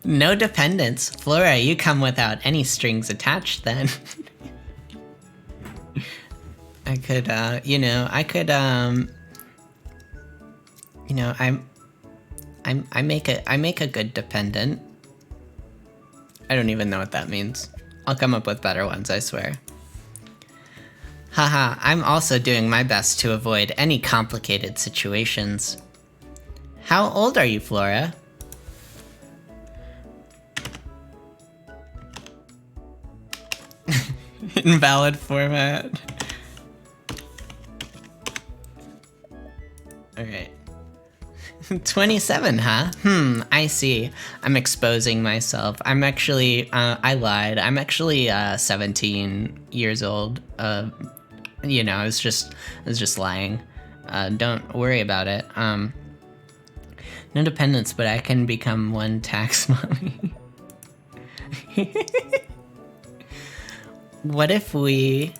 No dependents. Flora, you come without any strings attached then. I could, I make a good dependent. I don't even know what that means. I'll come up with better ones, I swear. Haha, I'm also doing my best to avoid any complicated situations. How old are you, Flora? Invalid format. Alright. 27, huh? I see. I'm exposing myself. I'm actually, I lied. I'm actually, 17 years old. You know, I was just lying. Don't worry about it. No dependents, but I can become one tax mommy. What if we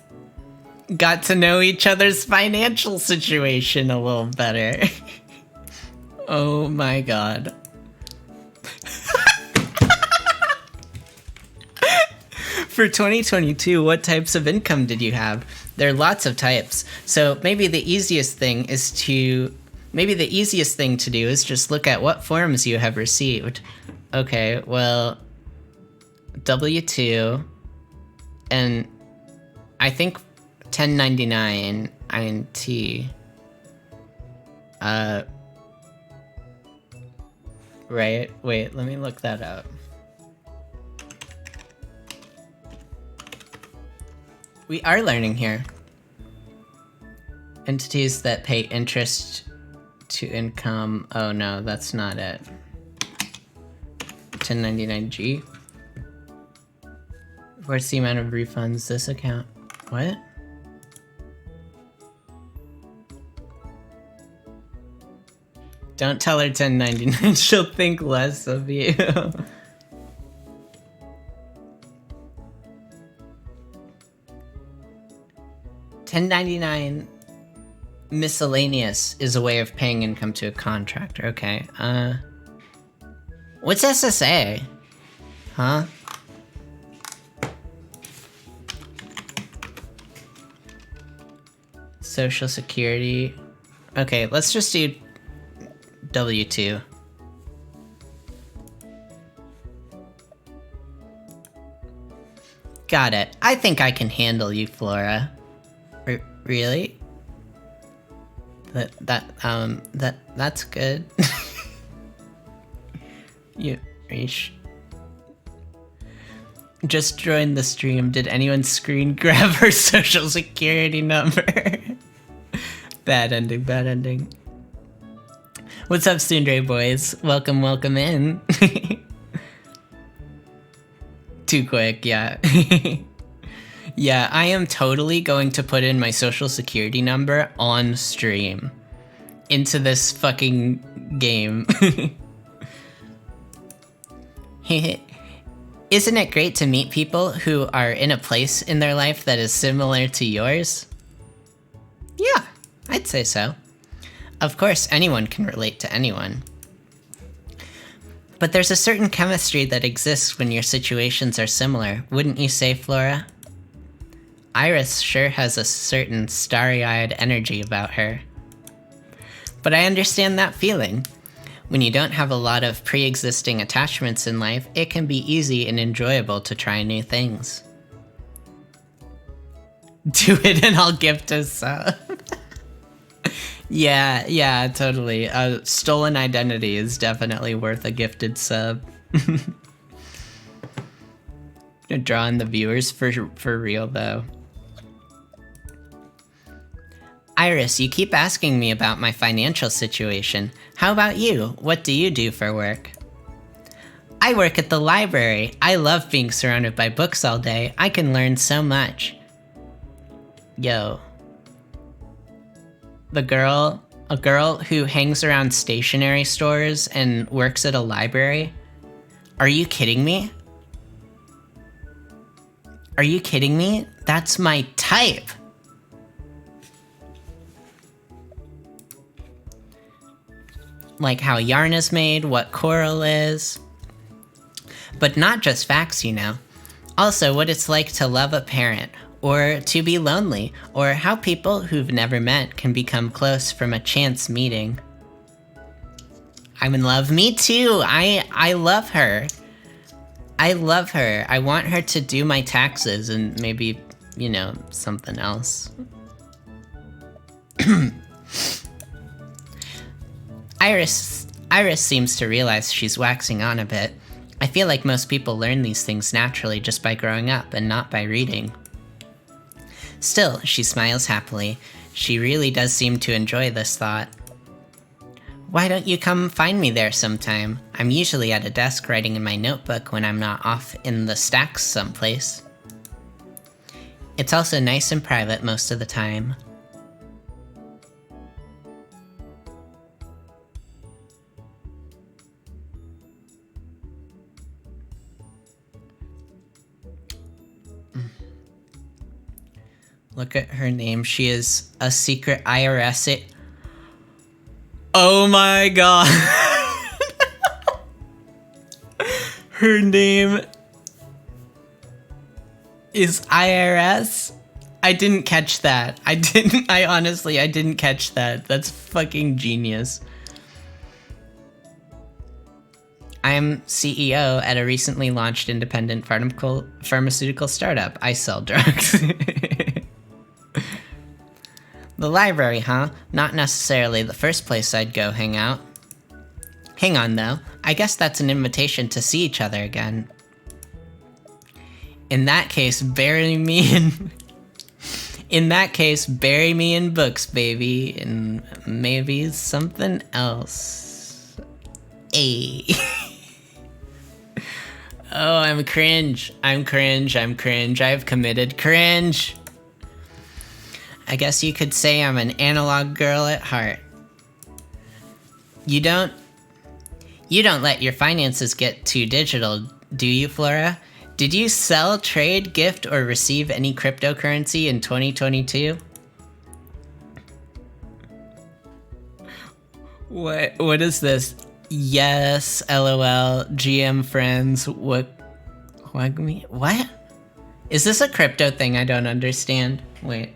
got to know each other's financial situation a little better? Oh my god. For 2022, what types of income did you have? There are lots of types. So maybe the easiest thing to do is just look at what forms you have received. Okay, well, W-2 and I think 1099 INT. Right? Wait, let me look that up. We are learning here. Entities that pay interest to income. Oh no, that's not it. 1099G. What's the amount of refunds this account? What? Don't tell her 1099, she'll think less of you. 1099 miscellaneous is a way of paying income to a contractor. Okay. What's SSA? Huh? Social Security. Okay, let's just do W-2. Got it. I think I can handle you, Flora. Really? That's good. You just joined the stream. Did anyone screen grab her social security number? Bad ending, bad ending. What's up, Tsundere boys? Welcome, welcome in. Too quick, yeah. Yeah, I am totally going to put in my social security number on stream into this fucking game. Isn't it great to meet people who are in a place in their life that is similar to yours? Yeah, I'd say so. Of course, anyone can relate to anyone. But there's a certain chemistry that exists when your situations are similar, wouldn't you say, Flora? Iris sure has a certain starry-eyed energy about her. But I understand that feeling. When you don't have a lot of pre-existing attachments in life, it can be easy and enjoyable to try new things. Do it and I'll gift a sub. Yeah, totally. Stolen identity is definitely worth a gifted sub. Drawing the viewers for real, though. Iris, you keep asking me about my financial situation. How about you? What do you do for work? I work at the library. I love being surrounded by books all day. I can learn so much. Yo. A girl who hangs around stationery stores and works at a library? Are you kidding me? Are you kidding me? That's my type. Like how yarn is made, what coral is. But not just facts, you know. Also, what it's like to love a parent, or to be lonely, or how people who've never met can become close from a chance meeting. I'm in love. Me too. I love her. I love her. I want her to do my taxes and maybe, you know, something else. Iris seems to realize she's waxing on a bit. I feel like most people learn these things naturally just by growing up and not by reading. Still, she smiles happily. She really does seem to enjoy this thought. Why don't you come find me there sometime? I'm usually at a desk writing in my notebook when I'm not off in the stacks someplace. It's also nice and private most of the time. Look at her name. She is a secret IRS. Oh my god. Her name is IRS? I didn't catch that. I didn't catch that. That's fucking genius. I am CEO at a recently launched independent pharmaceutical startup. I sell drugs. The library, huh? Not necessarily the first place I'd go hang out. Hang on, though. I guess that's an invitation to see each other again. In that case, bury me in books, baby, and maybe something else. Ayy. Oh, I'm cringe. I've committed cringe. I guess you could say I'm an analog girl at heart. You don't let your finances get too digital, do you, Flora? Did you sell, trade, gift, or receive any cryptocurrency in 2022? What is this? Yes, LOL, GM friends, what? Is this a crypto thing I don't understand? Wait.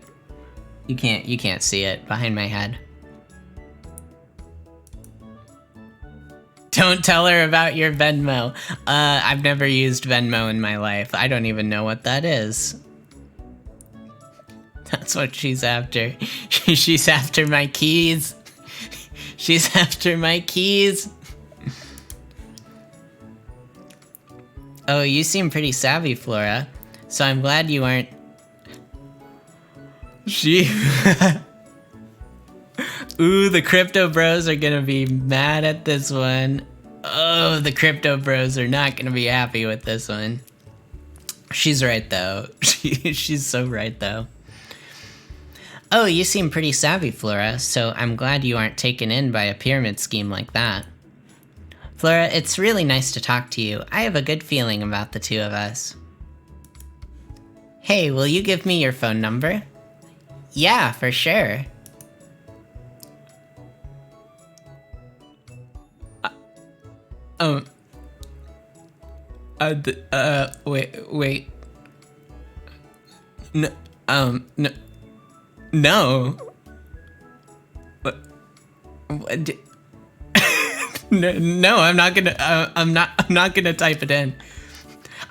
You can't see it behind my head. Don't tell her about your Venmo. I've never used Venmo in my life. I don't even know what that is. That's what she's after. She's after my keys. She's after my keys. Oh, you seem pretty savvy, Flora. So I'm glad you aren't... Ooh, the crypto bros are gonna be mad at this one. Oh, the crypto bros are not gonna be happy with this one. She's right, though. She's so right, though. Oh, you seem pretty savvy, Flora, so I'm glad you aren't taken in by a pyramid scheme like that. Flora, it's really nice to talk to you. I have a good feeling about the two of us. Hey, will you give me your phone number? Yeah, for sure. Wait. No. What? No, I'm not gonna type it in.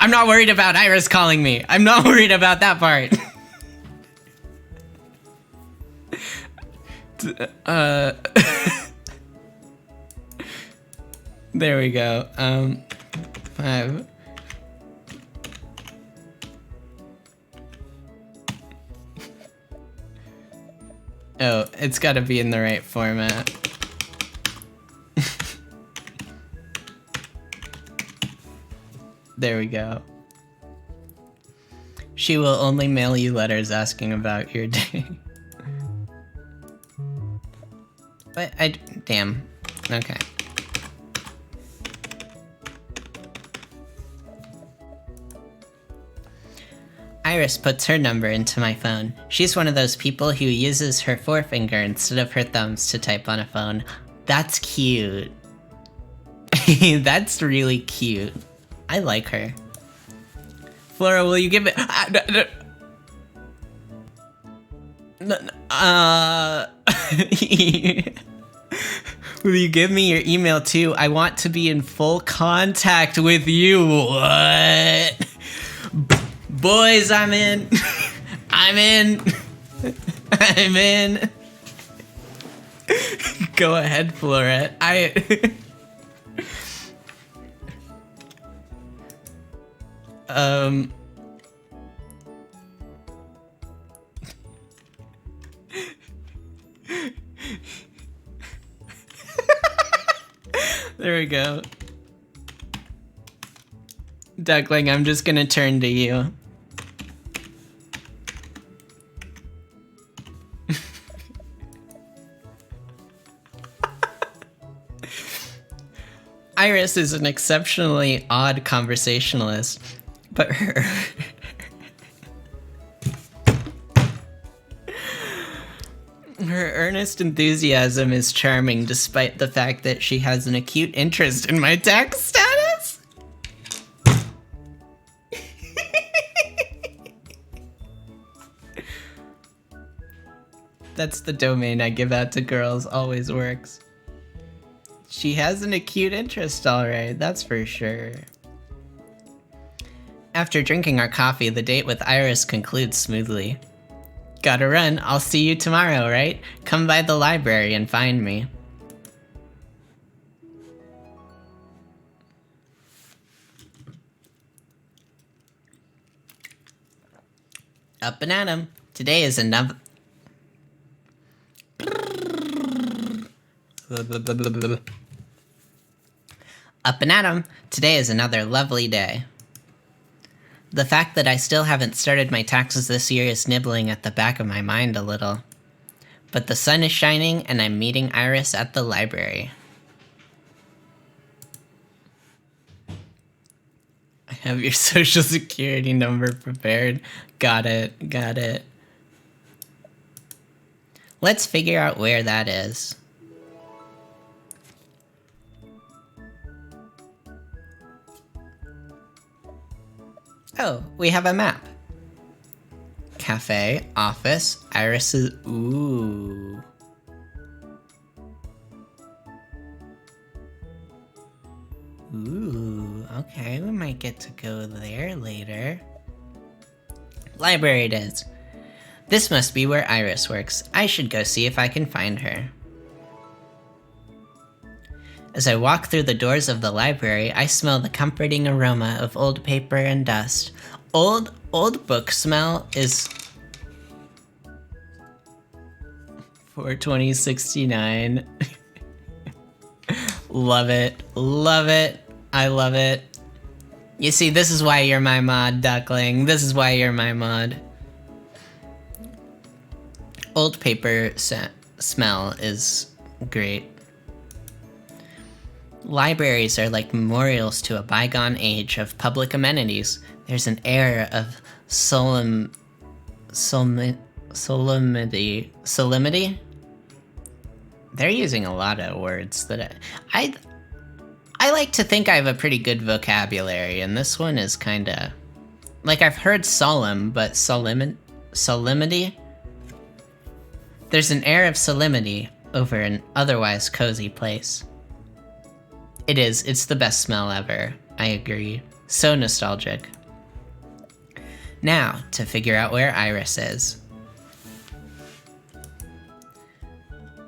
I'm not worried about Iris calling me. I'm not worried about that part. There we go. 5. Oh, it's gotta be in the right format. There we go. She will only mail you letters asking about your day. But damn. Okay. Iris puts her number into my phone. She's one of those people who uses her forefinger instead of her thumbs to type on a phone. That's cute. That's really cute. I like her. Flora, will you give it? Will you give me your email too? I want to be in full contact with you. What? Boys, I'm in. I'm in. I'm in. Go ahead, Flora. There we go. Duckling, I'm just gonna turn to you. Iris is an exceptionally odd conversationalist, but her earnest enthusiasm is charming despite the fact that she has an acute interest in my tax status. That's the domain I give out to girls, always works. She has an acute interest, alright, that's for sure. After drinking our coffee, the date with Iris concludes smoothly. Gotta run, I'll see you tomorrow, right? Come by the library and find me. Up and at 'em. Today is another... Up and at 'em. Today is another lovely day. The fact that I still haven't started my taxes this year is nibbling at the back of my mind a little. But the sun is shining and I'm meeting Iris at the library. I have your social security number prepared. Got it, got it. Let's figure out where that is. Oh, we have a map. Cafe, office, Iris's... Ooh. Ooh, okay, we might get to go there later. Library it is. This must be where Iris works. I should go see if I can find her. As I walk through the doors of the library, I smell the comforting aroma of old paper and dust. Old book smell is... $420.69. Love it. Love it. I love it. You see, this is why you're my mod, Duckling. This is why you're my mod. Old paper smell is great. Libraries are like memorials to a bygone age of public amenities. There's an air of solemnity. They're using a lot of words that I like to think I have a pretty good vocabulary, and this one is kind of like I've heard solemn, but solemnity. There's an air of solemnity over an otherwise cozy place. It is. It's the best smell ever. I agree. So nostalgic. Now, to figure out where Iris is.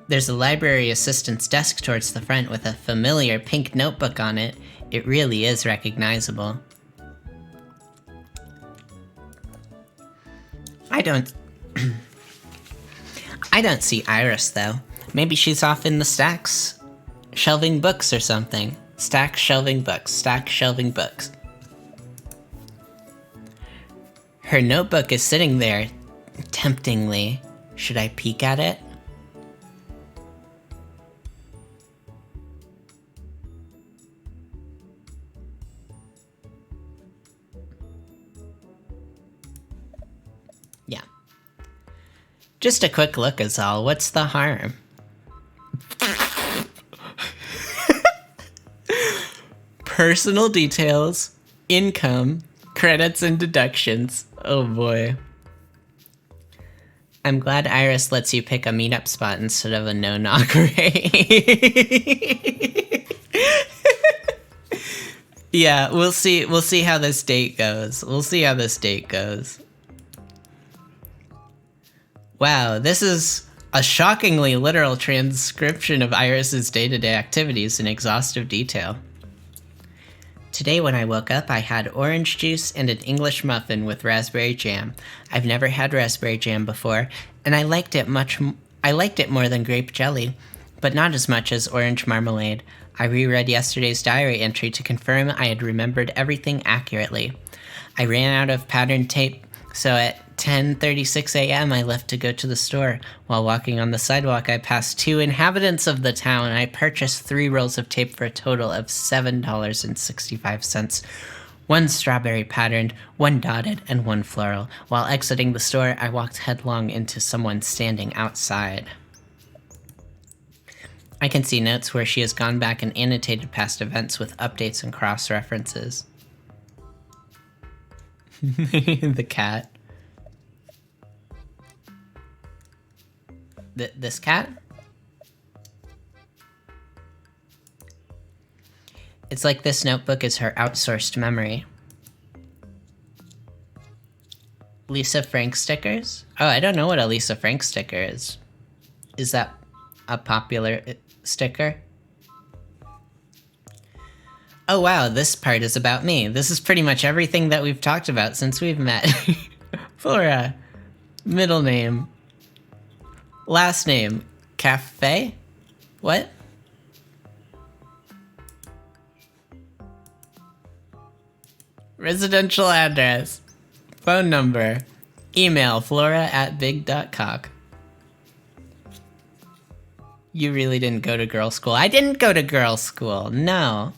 There's a library assistant's desk towards the front with a familiar pink notebook on it. It really is recognizable. I don't see Iris, though. Maybe she's off in the stacks, shelving books or something. Stack shelving books. Her notebook is sitting there, temptingly. Should I peek at it? Yeah. Just a quick look is all. What's the harm? Personal details, income, credits, and deductions. Oh boy. I'm glad Iris lets you pick a meetup spot instead of a no-knock rate. Yeah, we'll see how this date goes. Wow, this is a shockingly literal transcription of Iris's day-to-day activities in exhaustive detail. Today when I woke up, I had orange juice and an English muffin with raspberry jam. I've never had raspberry jam before, and I liked it more than grape jelly, but not as much as orange marmalade. I reread yesterday's diary entry to confirm I had remembered everything accurately. I ran out of patterned tape, so at 10:36 a.m. I left to go to the store. While walking on the sidewalk, I passed 2 inhabitants of the town. I purchased 3 rolls of tape for a total of $7.65. 1 strawberry patterned, 1 dotted, and 1 floral. While exiting the store, I walked headlong into someone standing outside. I can see notes where she has gone back and annotated past events with updates and cross-references. The cat. This cat? It's like this notebook is her outsourced memory. Lisa Frank stickers? Oh, I don't know what a Lisa Frank sticker is. Is that a popular sticker? Oh wow, this part is about me. This is pretty much everything that we've talked about since we've met. Flora. Middle name. Last name. Cafe? What? Residential address. Phone number. Email flora@big.cock. You really didn't go to girls' school. I didn't go to girls' school, no.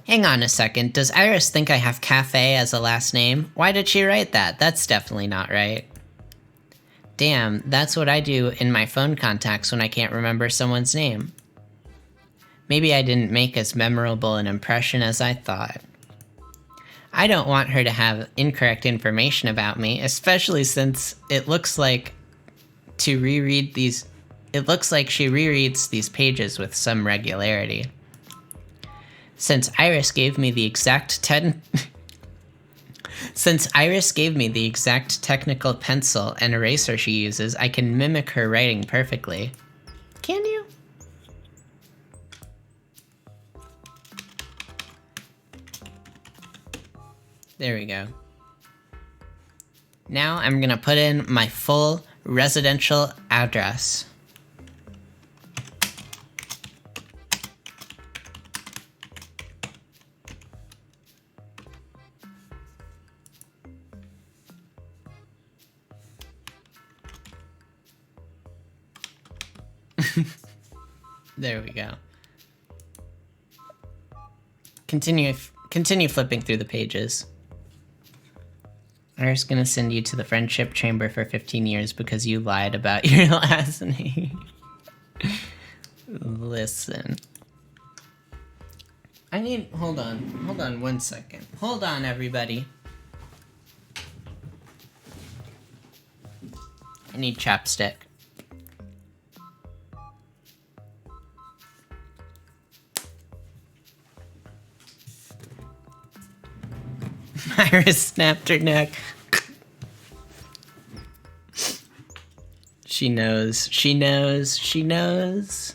Hang on a second, does Iris think I have cafe as a last name? Why did she write that? That's definitely not right. Damn, that's what I do in my phone contacts when I can't remember someone's name. Maybe I didn't make as memorable an impression as I thought. I don't want her to have incorrect information about me, especially since it looks like she rereads these pages with some regularity. Since Iris gave me the exact technical pencil and eraser she uses, I can mimic her writing perfectly. Can you? There we go. Now I'm gonna put in my full residential address. There we go. Continue flipping through the pages. Iris gonna send you to the friendship chamber for 15 years because you lied about your last name. Listen. Hold on 1 second. Hold on, everybody. I need chapstick. Iris snapped her neck. She knows. She knows. She knows.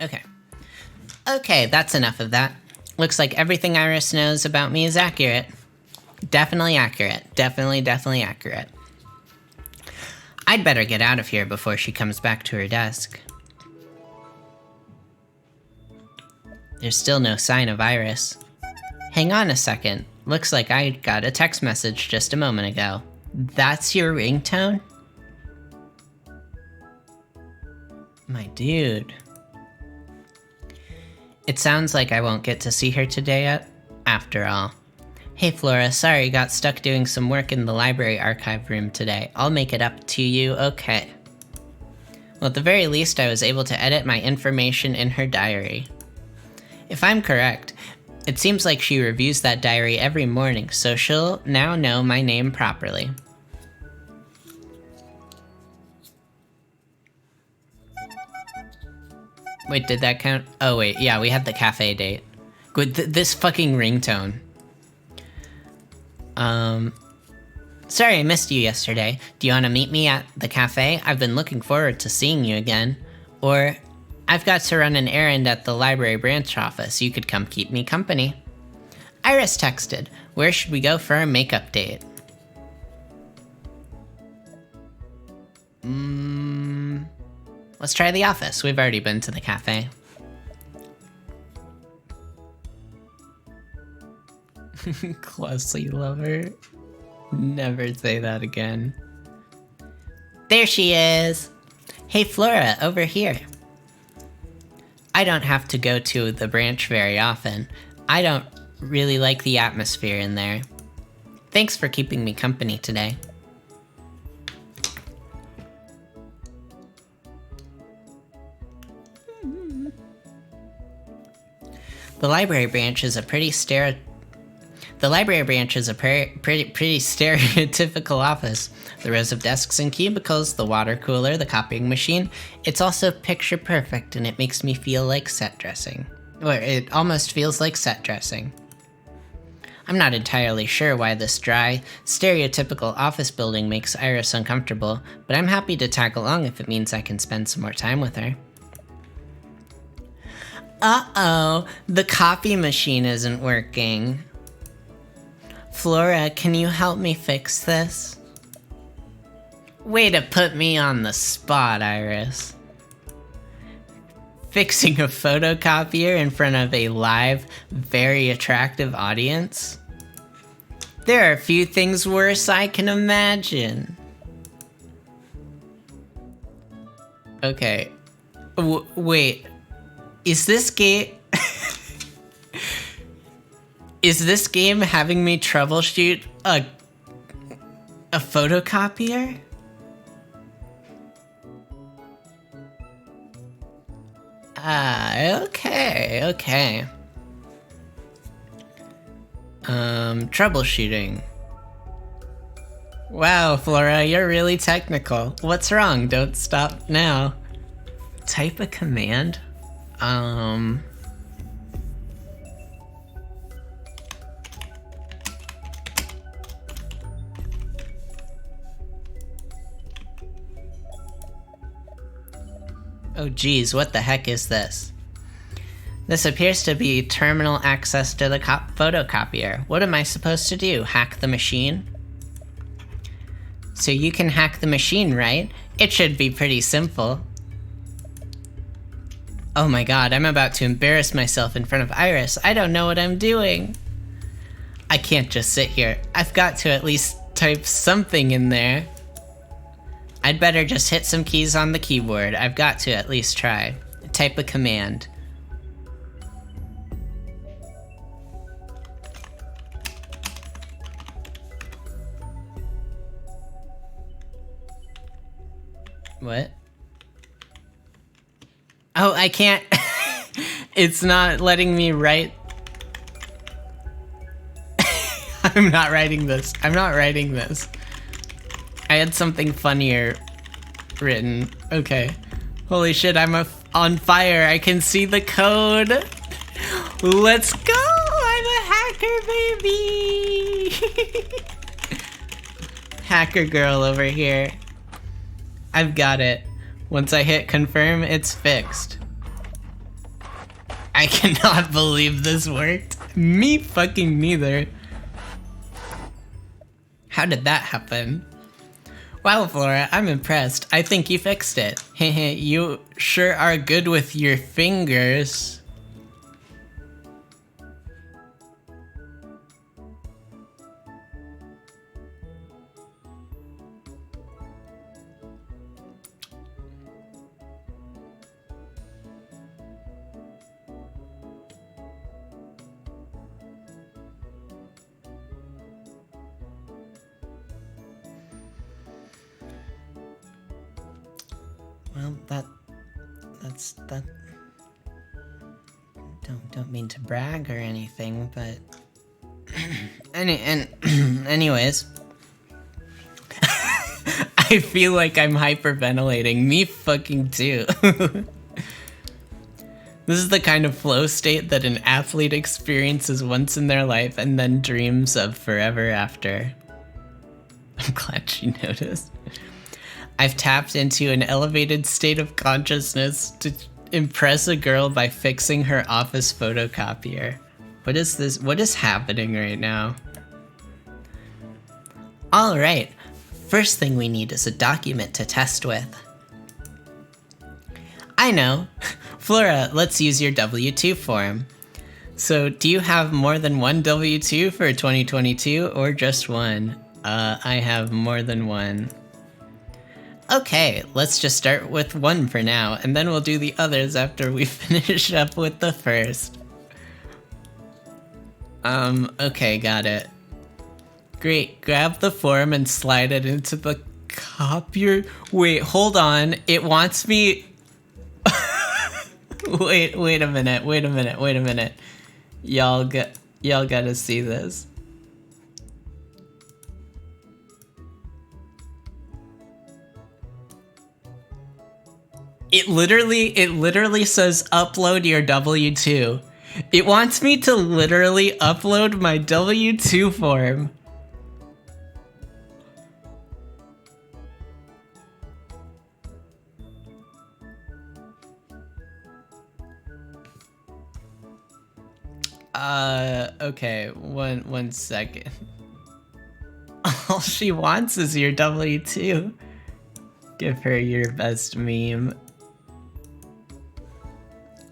Okay. Okay, that's enough of that. Looks like everything Iris knows about me is accurate. Definitely accurate. Definitely accurate. I'd better get out of here before she comes back to her desk. There's still no sign of Iris. Hang on a second. Looks like I got a text message just a moment ago. That's your ringtone? My dude. It sounds like I won't get to see her today after all. Hey Flora, sorry, got stuck doing some work in the library archive room today. I'll make it up to you, okay. Well, at the very least, I was able to edit my information in her diary. If I'm correct, it seems like she reviews that diary every morning, so she'll now know my name properly. Wait, did that count? Oh wait, yeah, we had the cafe date. Good, this fucking ringtone. Sorry I missed you yesterday. Do you want to meet me at the cafe? I've been looking forward to seeing you again. Or, I've got to run an errand at the library branch office. You could come keep me company. Iris texted. Where should we go for a makeup date? Let's try the office. We've already been to the cafe. Closely lover. Never say that again. There she is. Hey Flora, over here. I don't have to go to the branch very often. I don't really like the atmosphere in there. Thanks for keeping me company today. The library branch is a pretty stereotypical office. The rows of desks and cubicles, the water cooler, the copying machine. It's also picture perfect and it makes me feel like set dressing. Or it almost feels like set dressing. I'm not entirely sure why this dry, stereotypical office building makes Iris uncomfortable, but I'm happy to tag along if it means I can spend some more time with her. Uh-oh, the copy machine isn't working. Flora, can you help me fix this? Way to put me on the spot, Iris. Fixing a photocopier in front of a live, very attractive audience? There are few things worse I can imagine. Okay. Wait. Is this game... Is this game having me troubleshoot a photocopier? Okay. Troubleshooting. Wow, Flora, you're really technical. What's wrong? Don't stop now. Type a command? Oh geez, what the heck is this? This appears to be terminal access to the photocopier. What am I supposed to do? Hack the machine? So you can hack the machine, right? It should be pretty simple. Oh my god, I'm about to embarrass myself in front of Iris. I don't know what I'm doing. I can't just sit here. I've got to at least type something in there. I'd better just hit some keys on the keyboard. I've got to at least try. Type a command. What? Oh, I can't. It's not letting me write. I'm not writing this. I'm not writing this. I had something funnier written. Okay. Holy shit, I'm on fire. I can see the code. Let's go. I'm a hacker, baby. Hacker girl over here. I've got it. Once I hit confirm, it's fixed. I cannot believe this worked. Me fucking neither. How did that happen? Wow, Flora, I'm impressed. I think you fixed it. Hehe, you sure are good with your fingers. Well, that's that. Don't mean to brag or anything, but anyways, I feel like I'm hyperventilating. Me fucking too. This is the kind of flow state that an athlete experiences once in their life and then dreams of forever after. I'm glad she noticed. I've tapped into an elevated state of consciousness to impress a girl by fixing her office photocopier. What is this? What is happening right now? Alright, first thing we need is a document to test with. I know. Flora, let's use your W-2 form. So, do you have more than one W-2 for 2022 or just one? I have more than one. Okay, let's just start with one for now, and then we'll do the others after we finish up with the first. Okay, got it. Great, grab the form and slide it into the copier. Wait, hold on, it wants me... wait a minute. Y'all gotta see this. It literally says upload your W-2. It wants me to literally upload my W-2 form. Okay, one second. All she wants is your W-2. Give her your best meme.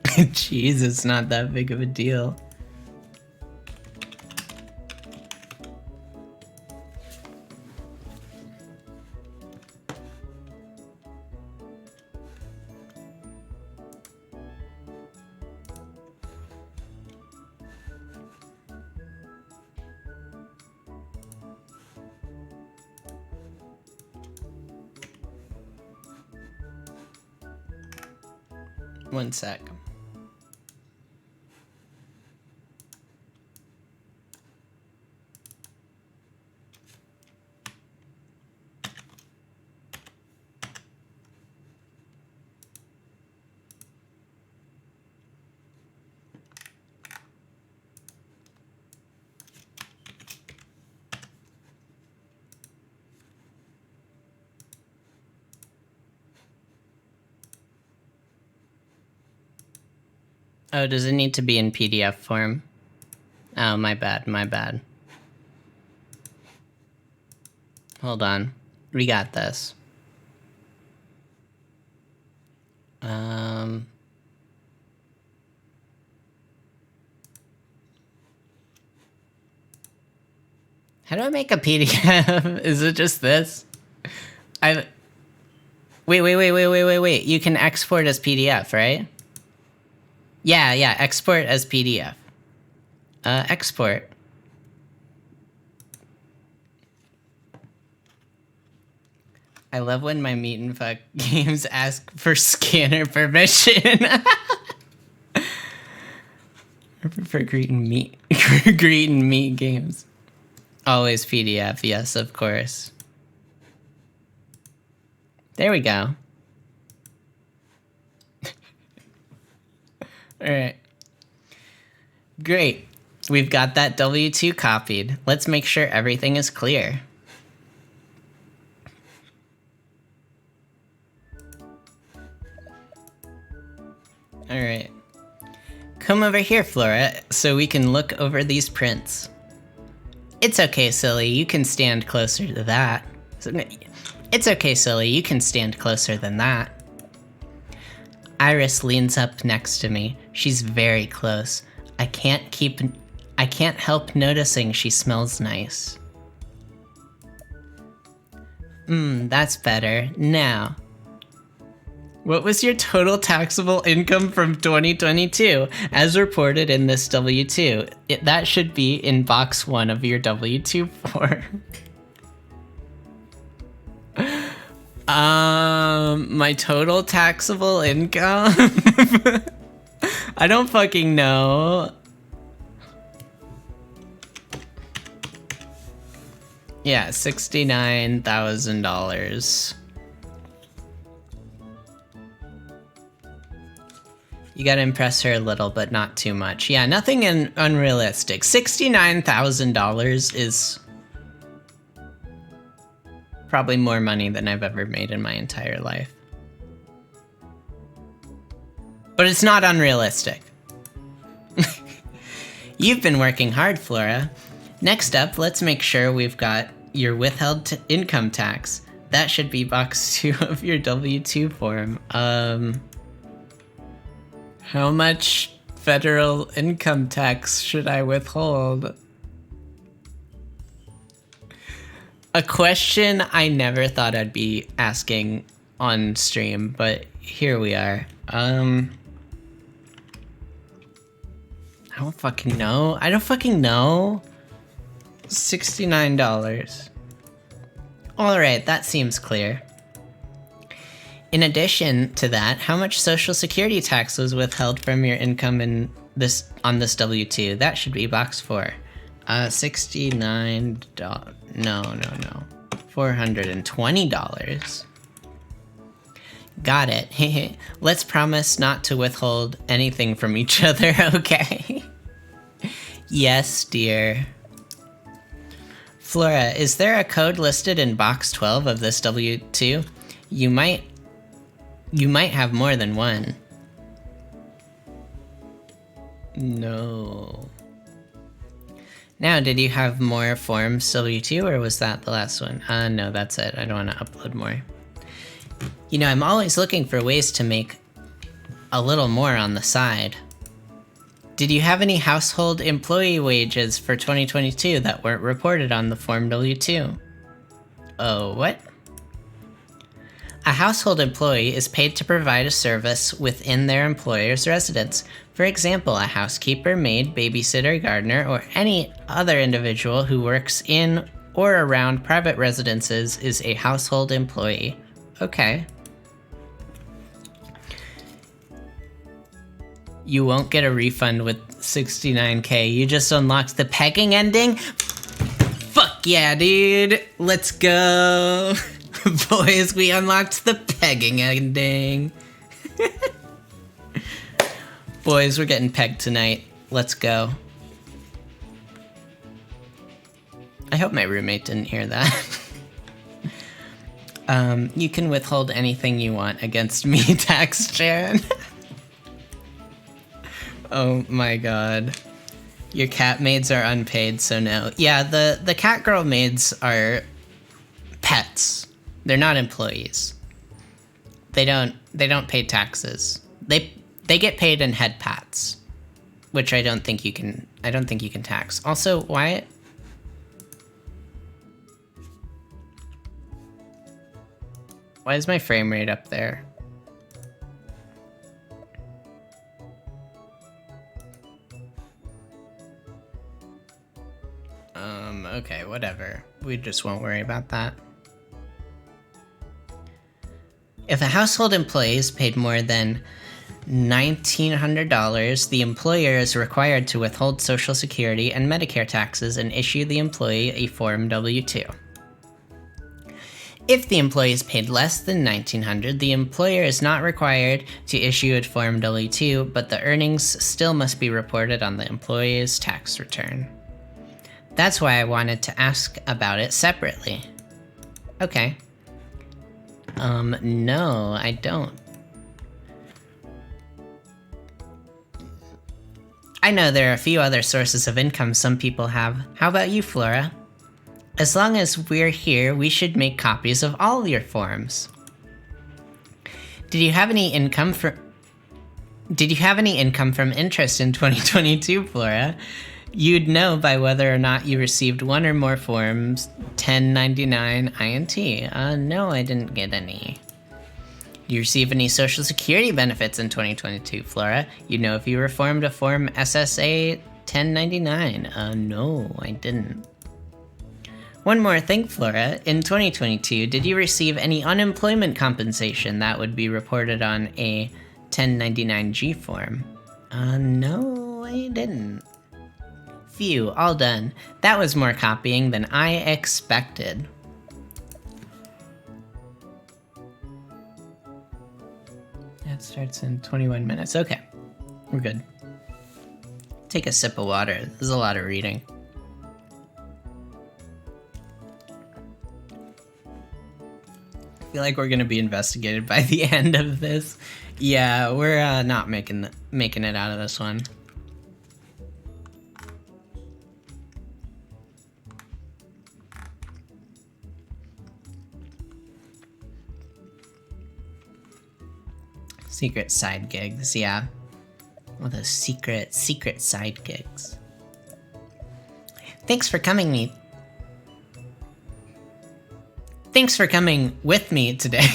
Jeez, it's not that big of a deal. One sec. Oh, does it need to be in PDF form? Oh, my bad. Hold on. We got this. How do I make a PDF? Is it just this? Wait. You can export as PDF, right? Yeah, export as PDF. Export. I love when my meet and fuck games ask for scanner permission. I prefer greet and meet games. Always PDF, yes, of course. There we go. All right. Great. We've got that W2 copied. Let's make sure everything is clear. All right. Come over here, Flora, so we can look over these prints. It's okay, silly. You can stand closer to that. It's okay, silly. You can stand closer than that. Iris leans up next to me. She's very close. I can't help noticing she smells nice. That's better. Now, what was your total taxable income from 2022 as reported in this W2? That should be in box 1 of your W2 form. My total taxable income? I don't fucking know. Yeah, $69,000. You gotta impress her a little, but not too much. Yeah, nothing unrealistic. $69,000 is probably more money than I've ever made in my entire life. But it's not unrealistic. You've been working hard, Flora. Next up, let's make sure we've got your withheld income tax. That should be box 2 of your W2 form. How much federal income tax should I withhold? A question I never thought I'd be asking on stream, but here we are. I don't fucking know. $69. Alright, that seems clear. In addition to that, how much Social Security tax was withheld from your income on this W2? That should be box 4. $69. No. $420. Got it. Let's promise not to withhold anything from each other, okay? Yes, dear. Flora, is there a code listed in box 12 of this W2? You might have more than one. No. Now, did you have more forms W2 or was that the last one? No, that's it. I don't want to upload more. You know, I'm always looking for ways to make a little more on the side. Did you have any household employee wages for 2022 that weren't reported on the Form W2? Oh, what? A household employee is paid to provide a service within their employer's residence. For example, a housekeeper, maid, babysitter, gardener, or any other individual who works in or around private residences is a household employee. Okay. You won't get a refund with 69K. You just unlocked the pegging ending? Fuck yeah, dude. Let's go. Boys, we unlocked the pegging ending. Boys, we're getting pegged tonight. Let's go. I hope my roommate didn't hear that. You can withhold anything you want against me, Tax Chan. Oh my god. Your cat maids are unpaid, so no. Yeah, the cat girl maids are pets. They're not employees. They don't pay taxes. They get paid in head pats, which I don't think you can tax. Also, why Why is my frame rate up there? Okay, whatever. We just won't worry about that. If a household employee is paid more than $1,900, the employer is required to withhold Social Security and Medicare taxes and issue the employee a Form W-2. If the employee is paid less than $1,900, the employer is not required to issue a Form W-2, but the earnings still must be reported on the employee's tax return. That's why I wanted to ask about it separately. Okay. No, I don't. I know there are a few other sources of income some people have. How about you, Flora? As long as we're here, we should make copies of all your forms. Did you have any income from interest in 2022, Flora? You'd know by whether or not you received one or more forms 1099 INT. No, I didn't get any. Do you receive any Social Security benefits in 2022, Flora? You'd know if you reformed a Form SSA 1099. No, I didn't. One more thing, Flora. In 2022, did you receive any unemployment compensation that would be reported on a 1099-G form? No, I didn't. Phew, all done. That was more copying than I expected. That starts in 21 minutes. Okay, we're good. Take a sip of water. There's a lot of reading. I feel like we're gonna be investigated by the end of this. Yeah, we're not making it out of this one. Secret side gigs, yeah. All those secret side gigs. Thanks for coming with me today.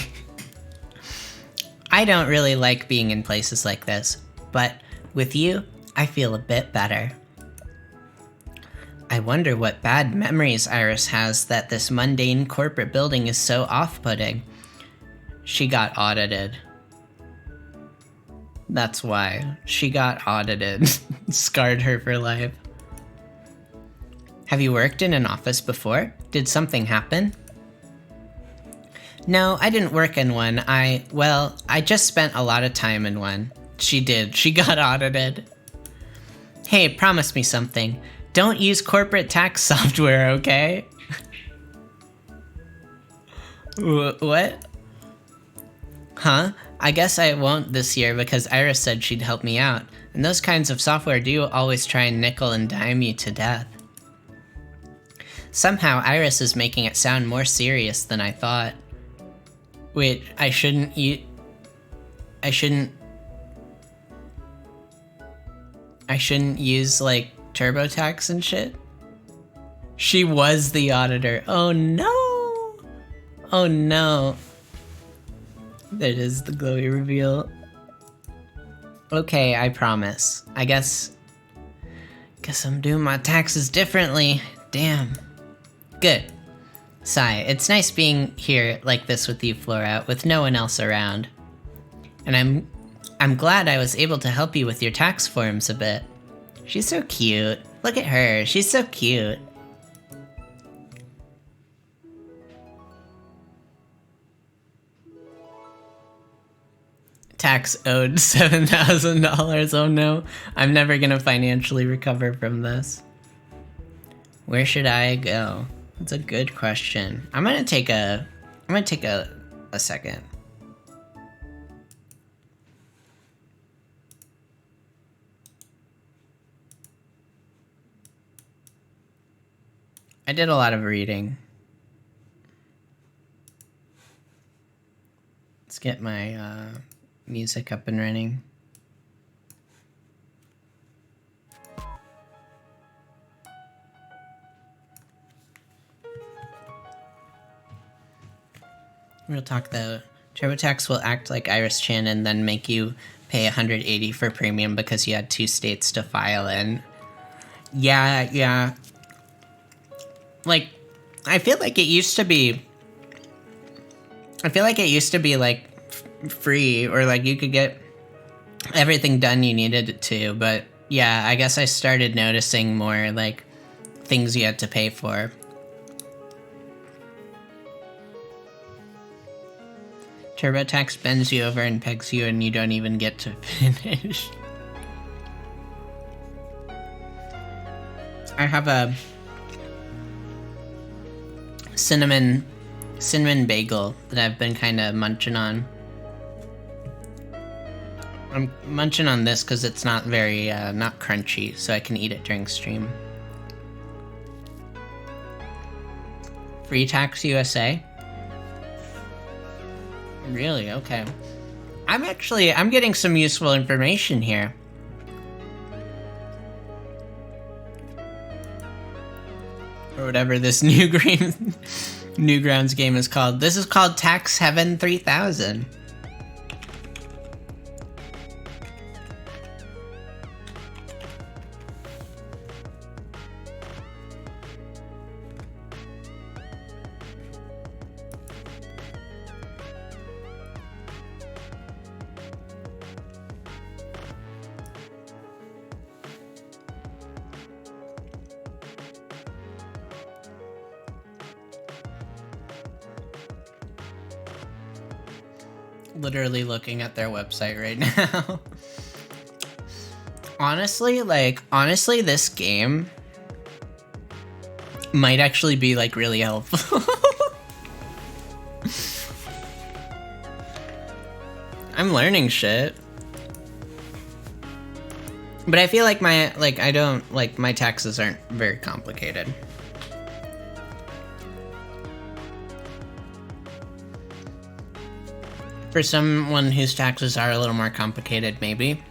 I don't really like being in places like this, but with you, I feel a bit better. I wonder what bad memories Iris has that this mundane corporate building is so off-putting. She got audited. That's why. She got audited. Scarred her for life. Have you worked in an office before? Did something happen? No, I didn't work in one. I just spent a lot of time in one. She did. She got audited. Hey, promise me something. Don't use corporate tax software, okay? What? Huh? I guess I won't this year because Iris said she'd help me out, and those kinds of software do always try and nickel and dime you to death. Somehow Iris is making it sound more serious than I thought. Wait, I shouldn't use like TurboTax and shit? She was the auditor. Oh no! Oh no. There it is, the glowy reveal. Okay, I promise. I guess I'm doing my taxes differently. Damn. Good. Sigh, it's nice being here like this with you, Flora, with no one else around. And I'm glad I was able to help you with your tax forms a bit. She's so cute. Look at her, she's so cute. Tax owed $7,000. Oh no, I'm never gonna financially recover from this. Where should I go? That's a good question. I'm gonna take a second. I did a lot of reading. Let's get my music up and running. Real talk though, TurboTax will act like Iris Chan and then make you pay 180 for premium because you had 2 states to file in. Yeah. Like, I feel like it used to be like free, or like you could get everything done you needed it to, but yeah, I guess I started noticing more like things you had to pay for. TurboTax bends you over and pegs you and you don't even get to finish. I have a cinnamon bagel that I've been kind of munching on. I'm munching on this because it's not very, not crunchy, so I can eat it during stream. Free Tax USA? Really? Okay. I'm getting some useful information here. Or whatever this Newgrounds game is called. This is called Tax Heaven 3000. Literally looking at their website right now. Honestly, this game might actually be like really helpful. I'm learning shit. But I feel like my taxes aren't very complicated. For someone whose taxes are a little more complicated, maybe.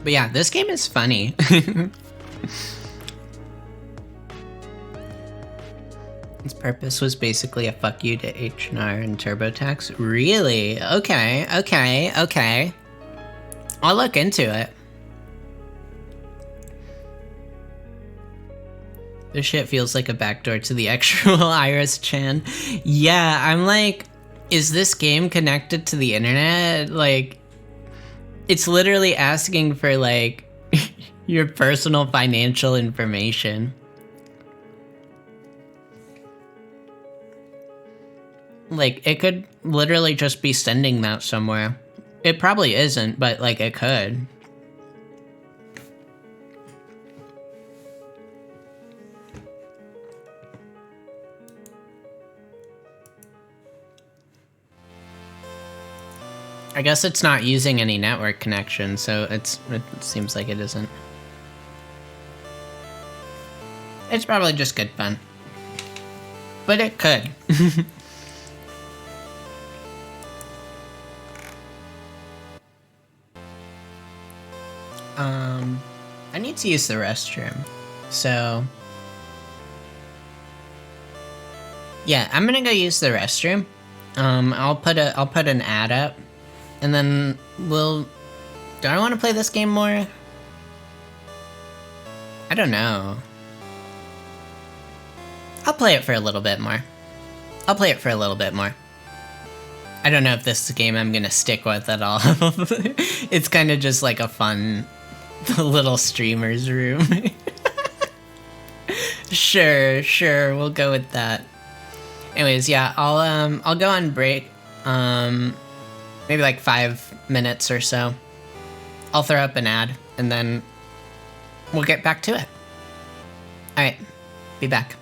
But yeah, this game is funny. Its purpose was basically a fuck you to H&R and TurboTax. Really? Okay. I'll look into it. This shit feels like a backdoor to the actual Iris Chan. Yeah, I'm like, is this game connected to the internet? Like, it's literally asking for, like, your personal financial information. Like, it could literally just be sending that somewhere. It probably isn't, but, like, it could. I guess it's not using any network connection, so it seems like it isn't. It's probably just good fun. But it could. I need to use the restroom, so... Yeah, I'm gonna go use the restroom. I'll put an ad up. And then do I want to play this game more? I don't know. I'll play it for a little bit more. I don't know if this is a game I'm gonna stick with at all. It's kind of just like a fun little streamer's room. Sure, we'll go with that. Anyways, yeah, I'll go on break. Maybe like 5 minutes or so. I'll throw up an ad, and then we'll get back to it. Alright, be back.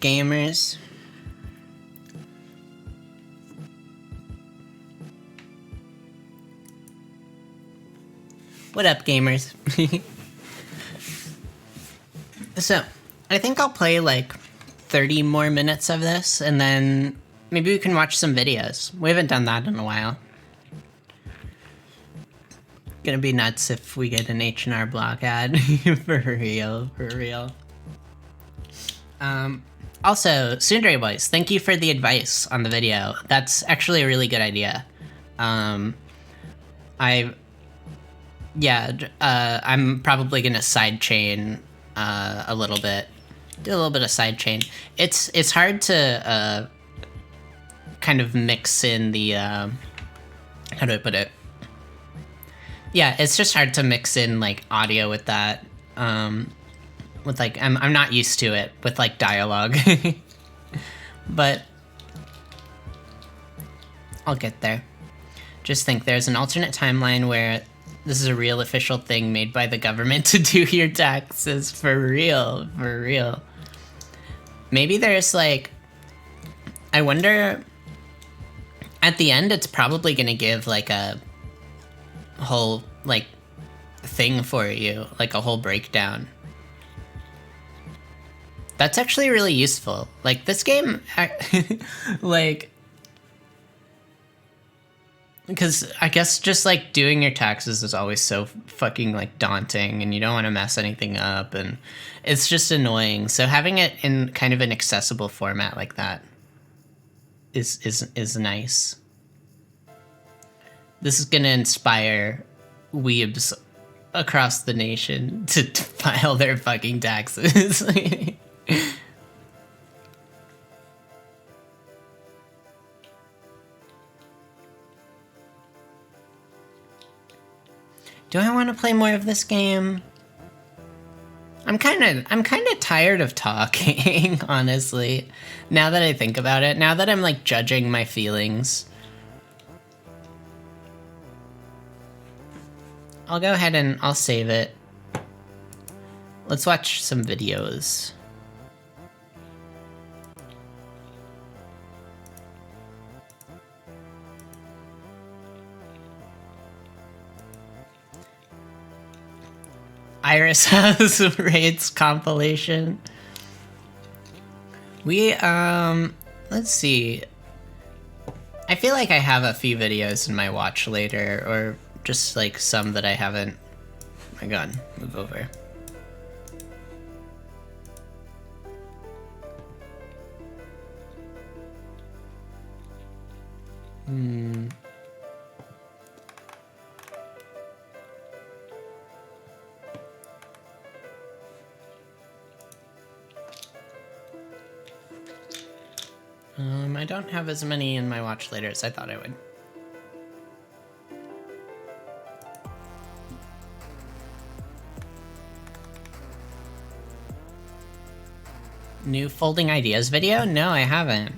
gamers? What up, gamers? So, I think I'll play like 30 more minutes of this, and then maybe we can watch some videos. We haven't done that in a while. Gonna be nuts if we get an H&R Block ad. For real, for real. Also, Tsundere Boys, thank you for the advice on the video. That's actually a really good idea. I'm probably gonna sidechain a little bit. Do a little bit of sidechain. It's hard to kind of mix in the how do I put it? Yeah, it's just hard to mix in like audio with that. With like I'm not used to it with like dialogue. But I'll get there. Just think there's an alternate timeline where this is a real official thing made by the government to do your taxes. For real, for real. Maybe there's like, I wonder, at the end it's probably gonna give like a whole like thing for you, like a whole breakdown. That's actually really useful. Like this game, like, because I guess just like doing your taxes is always so fucking like daunting, and you don't want to mess anything up, and it's just annoying. So having it in kind of an accessible format like that is nice. This is gonna inspire weebs across the nation to file their fucking taxes. Do I want to play more of this game? I'm kind of tired of talking, honestly. Now that I think about it, now that I'm like judging my feelings. I'll go ahead and I'll save it. Let's watch some videos. Iris House Raids compilation. We, let's see. I feel like I have a few videos in my watch later, or just like some that I haven't. Oh my god, move over. I don't have as many in my watch later as I thought I would. New Folding Ideas video? No, I haven't.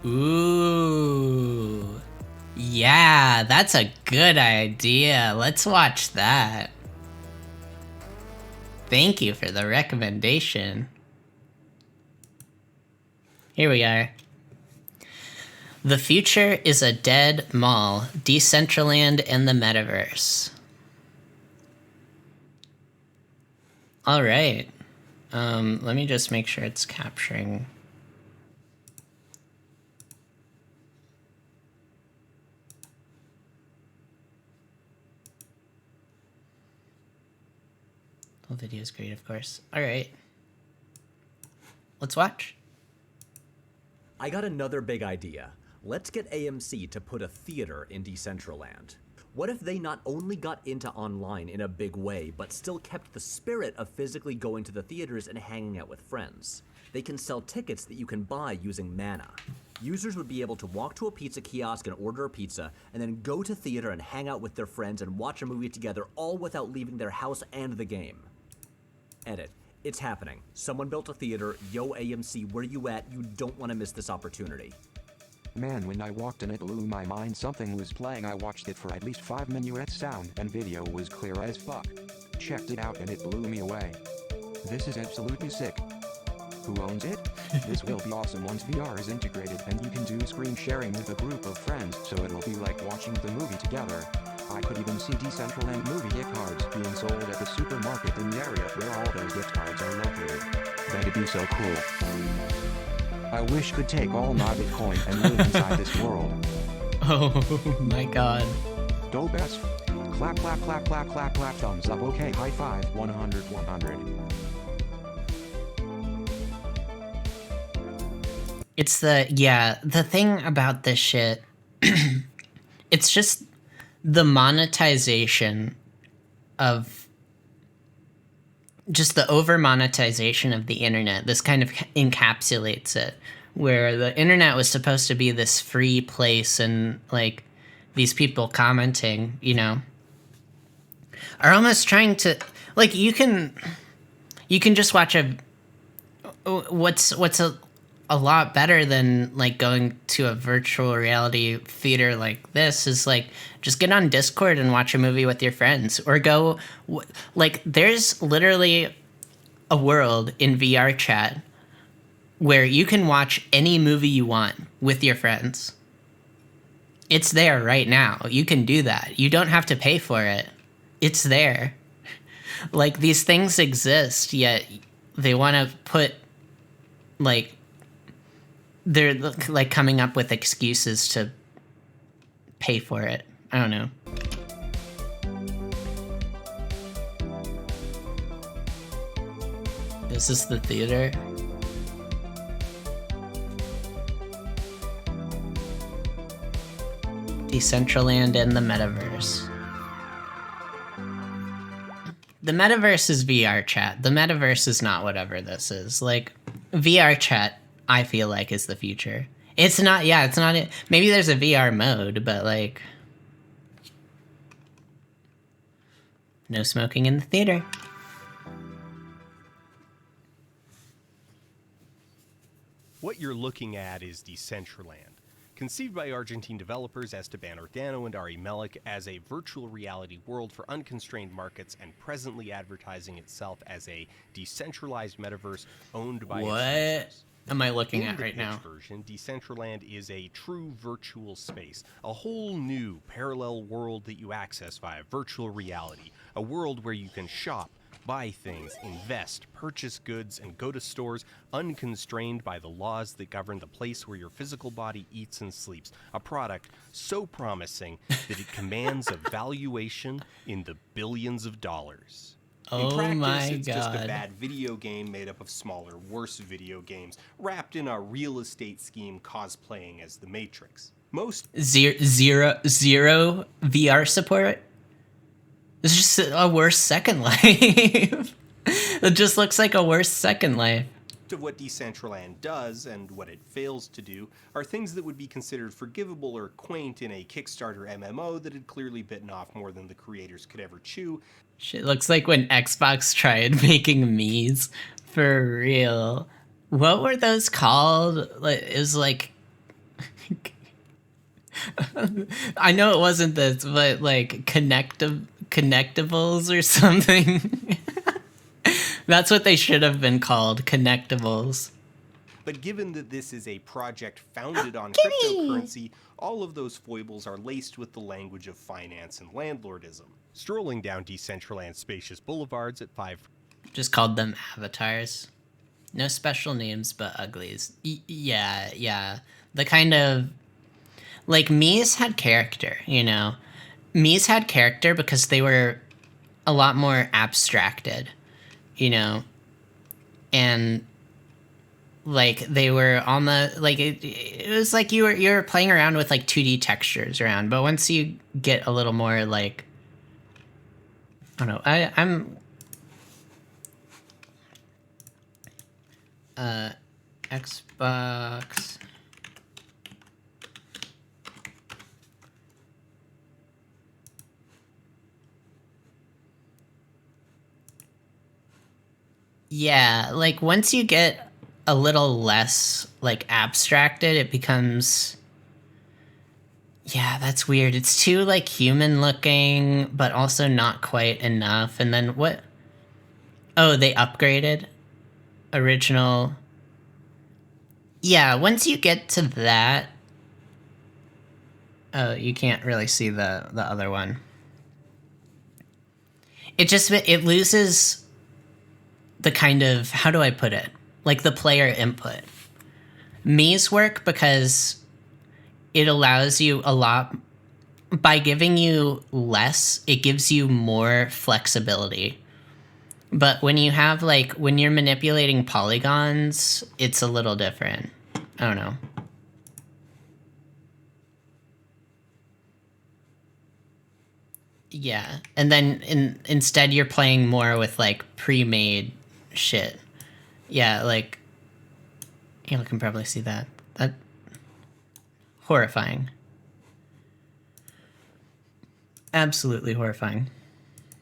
Ooh. Yeah, that's a good idea. Let's watch that. Thank you for the recommendation. Here we are. The future is a dead mall, Decentraland and the metaverse. All right. Let me just make sure it's capturing. The video is great, of course. All right. Let's watch. I got another big idea. Let's get AMC to put a theater in Decentraland. What if they not only got into online in a big way, but still kept the spirit of physically going to the theaters and hanging out with friends? They can sell tickets that you can buy using Mana. Users would be able to walk to a pizza kiosk and order a pizza, and then go to theater and hang out with their friends and watch a movie together, all without leaving their house and the game. Edit. It's happening. Someone built a theater. Yo, AMC, where you at? You don't want to miss this opportunity. Man, when I walked in it blew my mind. Something was playing. I watched it for at least 5 minutes. Sound and video was clear as fuck. Checked it out and it blew me away. This is absolutely sick. Who owns it? This will be awesome once VR is integrated and you can do screen sharing with a group of friends, so it'll be like watching the movie together. I could even see Decentraland movie gift cards being sold at the supermarket in the area where all those gift cards are located. That'd be so cool. I wish could take all my Bitcoin and live inside this world. Oh my god. Dope ass. Clap, clap, clap, clap, clap, clap, thumbs up. Okay, high five. 100, 100. It's the thing about this shit, it's just the monetization of, just the over monetization of the internet. This kind of encapsulates it, where the internet was supposed to be this free place, and like these people commenting, you know, are almost trying to, like, you can just watch what's a lot better than like going to a virtual reality theater like this is like just get on Discord and watch a movie with your friends, or go like there's literally a world in VR chat where you can watch any movie you want with your friends. It's there right now. You can do that. You don't have to pay for it. It's there. Like, these things exist, yet they want to put, like, they're like coming up with excuses to pay for it. I don't know. This is the theater. Decentraland and the metaverse. The metaverse is VR chat. The metaverse is not whatever this is. Like, VR chat, I feel like, is the future. It's not, yeah, it's not it. Maybe there's a VR mode, but like, no smoking in the theater. What you're looking at is Decentraland. Conceived by Argentine developers Esteban Ordano and Ari Melik as a virtual reality world for unconstrained markets, and presently advertising itself as a decentralized metaverse owned by its What users. am I looking In at the right pitch now? version, Decentraland is a true virtual space, a whole new parallel world that you access via virtual reality, a world where you can shop, buy things, invest, purchase goods, and go to stores unconstrained by the laws that govern the place where your physical body eats and sleeps. A product so promising that it commands a valuation in the billions of dollars. In Oh practice, my it's just a God. bad video game made up of smaller, worse video games, wrapped in a real estate scheme cosplaying as the Matrix. Most Zero VR support? It's just a worse Second Life. It just looks like a worse Second Life. of what Decentraland does and what it fails to do are things that would be considered forgivable or quaint in a Kickstarter MMO that had clearly bitten off more than the creators could ever chew. Shit looks like when Xbox tried making Mii's. For real. What were those called? Like, it was like... I know it wasn't this, but like connectables or something. That's what they should have been called, connectables. But given that this is a project founded on cryptocurrency, all of those foibles are laced with the language of finance and landlordism. Strolling down Decentraland's spacious boulevards at 5... Just called them avatars. No special names, but uglies. Yeah. The kind of... Like, Mii's had character, you know? Mii's had character because they were a lot more abstracted, you know? And, like, they were on the... Like, it was like you were playing around with, like, 2D textures around. But once you get a little more, like... I don't know. I'm... Xbox... Yeah, like, once you get a little less, like, abstracted, it becomes Yeah, that's weird. It's too like human looking, but also not quite enough. And then what? Oh, they upgraded original. Yeah, once you get to that, oh, you can't really see the other one. It loses the kind of, how do I put it? Like the player input. Mii's work because it allows you a lot. By giving you less, it gives you more flexibility. But when you have like, when you're manipulating polygons, it's a little different. I don't know. Yeah, and then instead you're playing more with like pre-made shit. Yeah, like you can probably see that. That horrifying. Absolutely horrifying.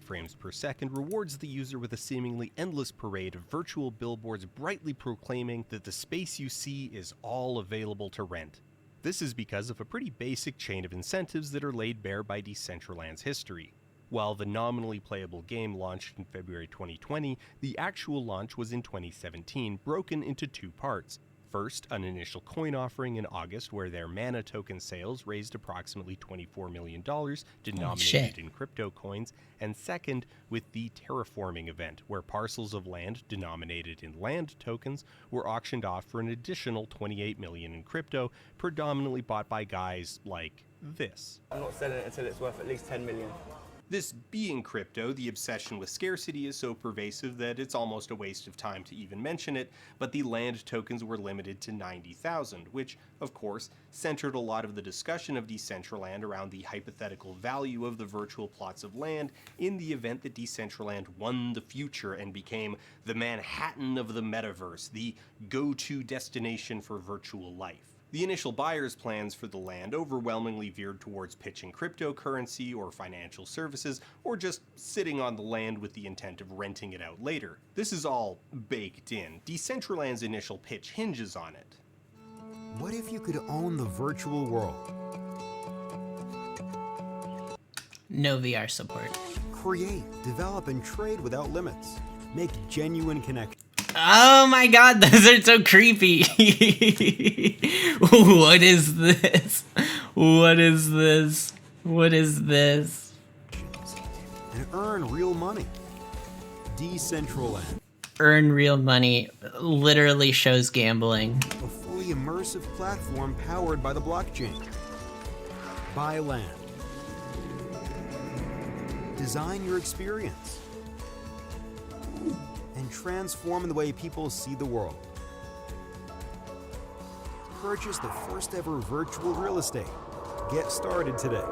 Frames per second rewards the user with a seemingly endless parade of virtual billboards brightly proclaiming that the space you see is all available to rent. This is because of a pretty basic chain of incentives that are laid bare by Decentraland's history. While the nominally playable game launched in February 2020, the actual launch was in 2017, broken into two parts. First, an initial coin offering in August where their mana token sales raised approximately $24 million denominated in crypto coins, and second, with the terraforming event where parcels of land denominated in land tokens were auctioned off for an additional $28 million in crypto, predominantly bought by guys like this. I'm not selling it until it's worth at least 10 million. This being crypto, the obsession with scarcity is so pervasive that it's almost a waste of time to even mention it, but the land tokens were limited to 90,000, which, of course, centered a lot of the discussion of Decentraland around the hypothetical value of the virtual plots of land in the event that Decentraland won the future and became the Manhattan of the metaverse, the go-to destination for virtual life. The initial buyers' plans for the land overwhelmingly veered towards pitching cryptocurrency or financial services, or just sitting on the land with the intent of renting it out later. This is all baked in. Decentraland's initial pitch hinges on it. What if you could own the virtual world? No VR support. Create, develop, and trade without limits. Make genuine connections. Oh my god, those are so creepy. What is this? What is this? What is this? And earn real money. Decentraland. Earn real money literally shows gambling. A fully immersive platform powered by the blockchain. Buy land. Design your experience. And transform the way people see the world. Purchase the first ever virtual real estate. Get started today.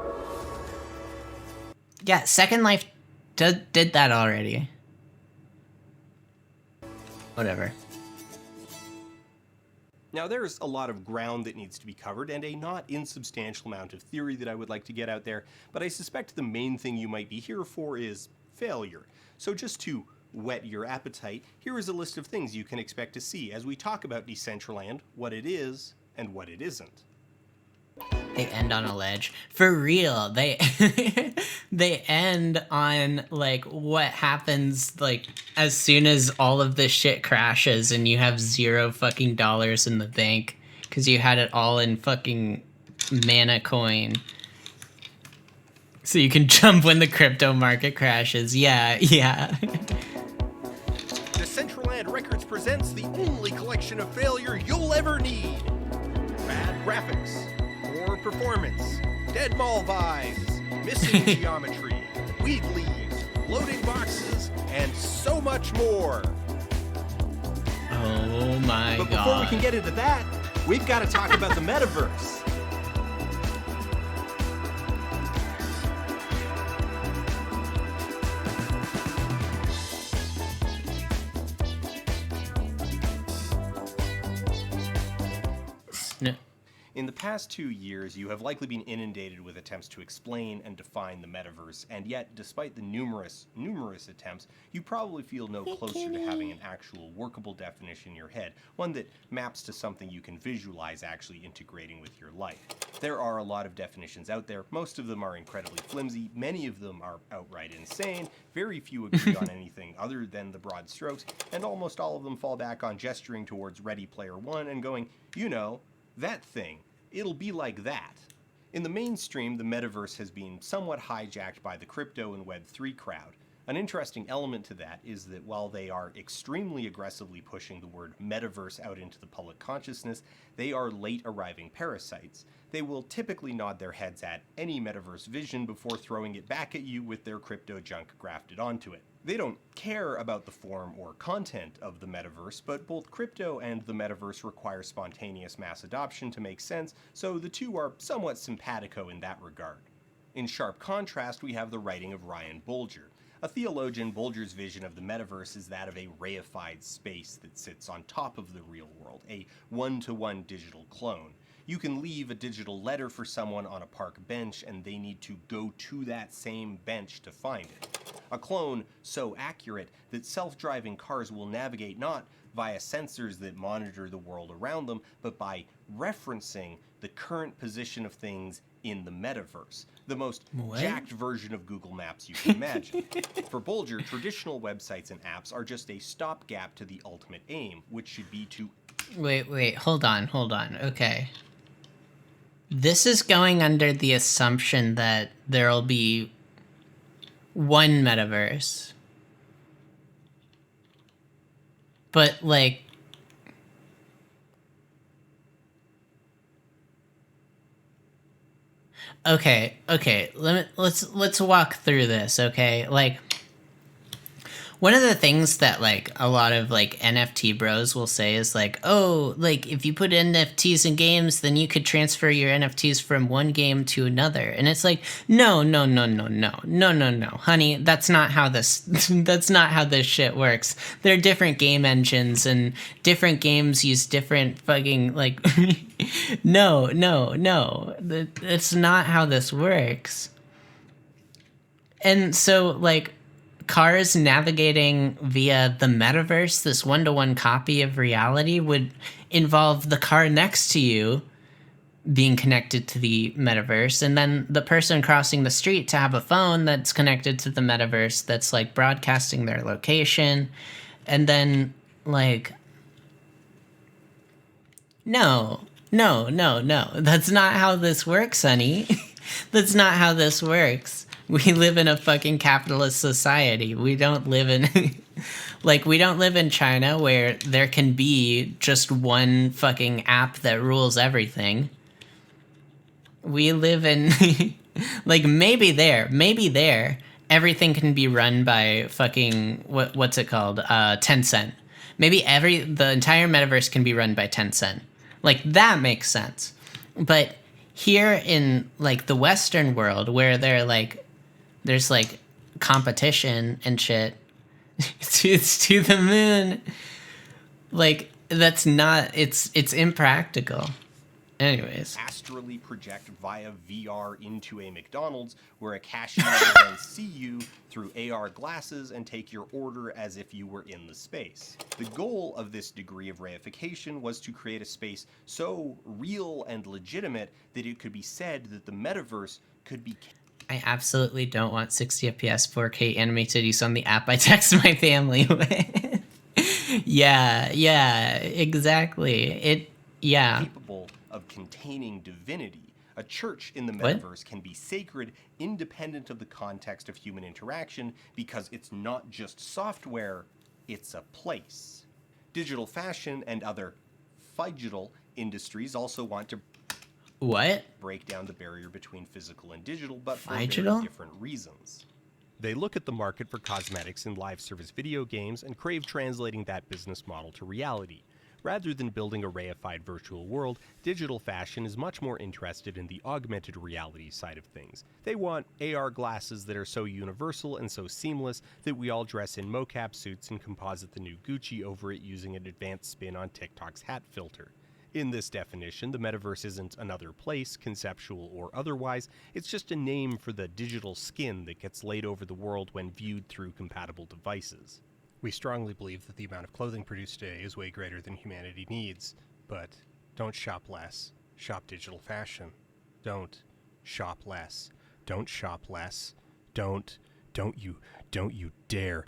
Yeah, Second Life did that already. Whatever. Now, there's a lot of ground that needs to be covered and a not insubstantial amount of theory that I would like to get out there, but I suspect the main thing you might be here for is failure. So just to whet your appetite, here is a list of things you can expect to see as we talk about Decentraland, what it is, and what it isn't. They end on a ledge. For real, they they end on like what happens like as soon as all of this shit crashes and you have $0 fucking dollars in the bank because you had it all in fucking mana coin. So you can jump when the crypto market crashes. Yeah. Decentraland Records presents the only collection of failure you'll ever need. Bad graphics, poor performance, dead mall vibes, missing geometry, weed leaves, loading boxes, and so much more. Oh my god. But before we can get into that, we've got to talk about the metaverse. In the past 2 years, you have likely been inundated with attempts to explain and define the metaverse, and yet, despite the numerous attempts, you probably feel no closer to having an actual workable definition in your head, one that maps to something you can visualize actually integrating with your life. There are a lot of definitions out there. Most of them are incredibly flimsy, many of them are outright insane, very few agree on anything other than the broad strokes, and almost all of them fall back on gesturing towards Ready Player One and going, you know, that thing. It'll be like that. In the mainstream, the metaverse has been somewhat hijacked by the crypto and Web3 crowd. An interesting element to that is that while they are extremely aggressively pushing the word metaverse out into the public consciousness, they are late arriving parasites. They will typically nod their heads at any metaverse vision before throwing it back at you with their crypto junk grafted onto it. They don't care about the form or content of the metaverse, but both crypto and the metaverse require spontaneous mass adoption to make sense, so the two are somewhat simpatico in that regard. In sharp contrast, we have the writing of Ryan Bolger. A theologian, Bolger's vision of the metaverse is that of a reified space that sits on top of the real world, a one-to-one digital clone. You can leave a digital letter for someone on a park bench and they need to go to that same bench to find it. A clone so accurate that self-driving cars will navigate not via sensors that monitor the world around them, but by referencing the current position of things in the metaverse, the most jacked version of Google Maps you can imagine. For Bolger, traditional websites and apps are just a stopgap to the ultimate aim, which should be to... Wait, hold on, okay. This is going under the assumption that there'll be one metaverse. But, like... Okay, let's walk through this, okay? Like, one of the things that, like, a lot of, like, NFT bros will say is, like, oh, like, if you put NFTs in games, then you could transfer your NFTs from one game to another. And it's like, no, honey, that's not how this, that's not how this shit works. There are different game engines, and different games use different fucking, like, no, that's not how this works. And so, like, cars navigating via the metaverse, this one-to-one copy of reality, would involve the car next to you being connected to the metaverse, and then the person crossing the street to have a phone that's connected to the metaverse that's, like, broadcasting their location. And then, like, no, that's not how this works, honey. That's not how this works. We live in a fucking capitalist society. We don't live in... like, we don't live in China where there can be just one fucking app that rules everything. We live in... like, maybe there, everything can be run by fucking... What's it called? Tencent. Maybe the entire metaverse can be run by Tencent. Like, that makes sense. But here in, like, the Western world, where there's, like, competition and shit, it's to the moon. Like, that's not... It's impractical. Anyways. Astrally project via VR into a McDonald's, where a cashier will then see you through AR glasses and take your order as if you were in the space. The goal of this degree of reification was to create a space so real and legitimate that it could be said that the metaverse could be... I absolutely don't want 60 FPS 4K animated use on the app I text my family with. Yeah, exactly. Capable of containing divinity. A church in the metaverse can be sacred, independent of the context of human interaction, because it's not just software, it's a place. Digital fashion and other phygital industries also want to break down the barrier between physical and digital, but for very different reasons. They look at the market for cosmetics and live service video games and crave translating that business model to reality. Rather than building a reified virtual world, Digital Fashion is much more interested in the augmented reality side of things. They want AR glasses that are so universal and so seamless that we all dress in mocap suits and composite the new Gucci over it using an advanced spin on TikTok's hat filter. In this definition, the metaverse isn't another place, conceptual or otherwise, it's just a name for the digital skin that gets laid over the world when viewed through compatible devices. We strongly believe that the amount of clothing produced today is way greater than humanity needs, but don't shop less, shop digital fashion. Don't shop less, don't shop less, don't you dare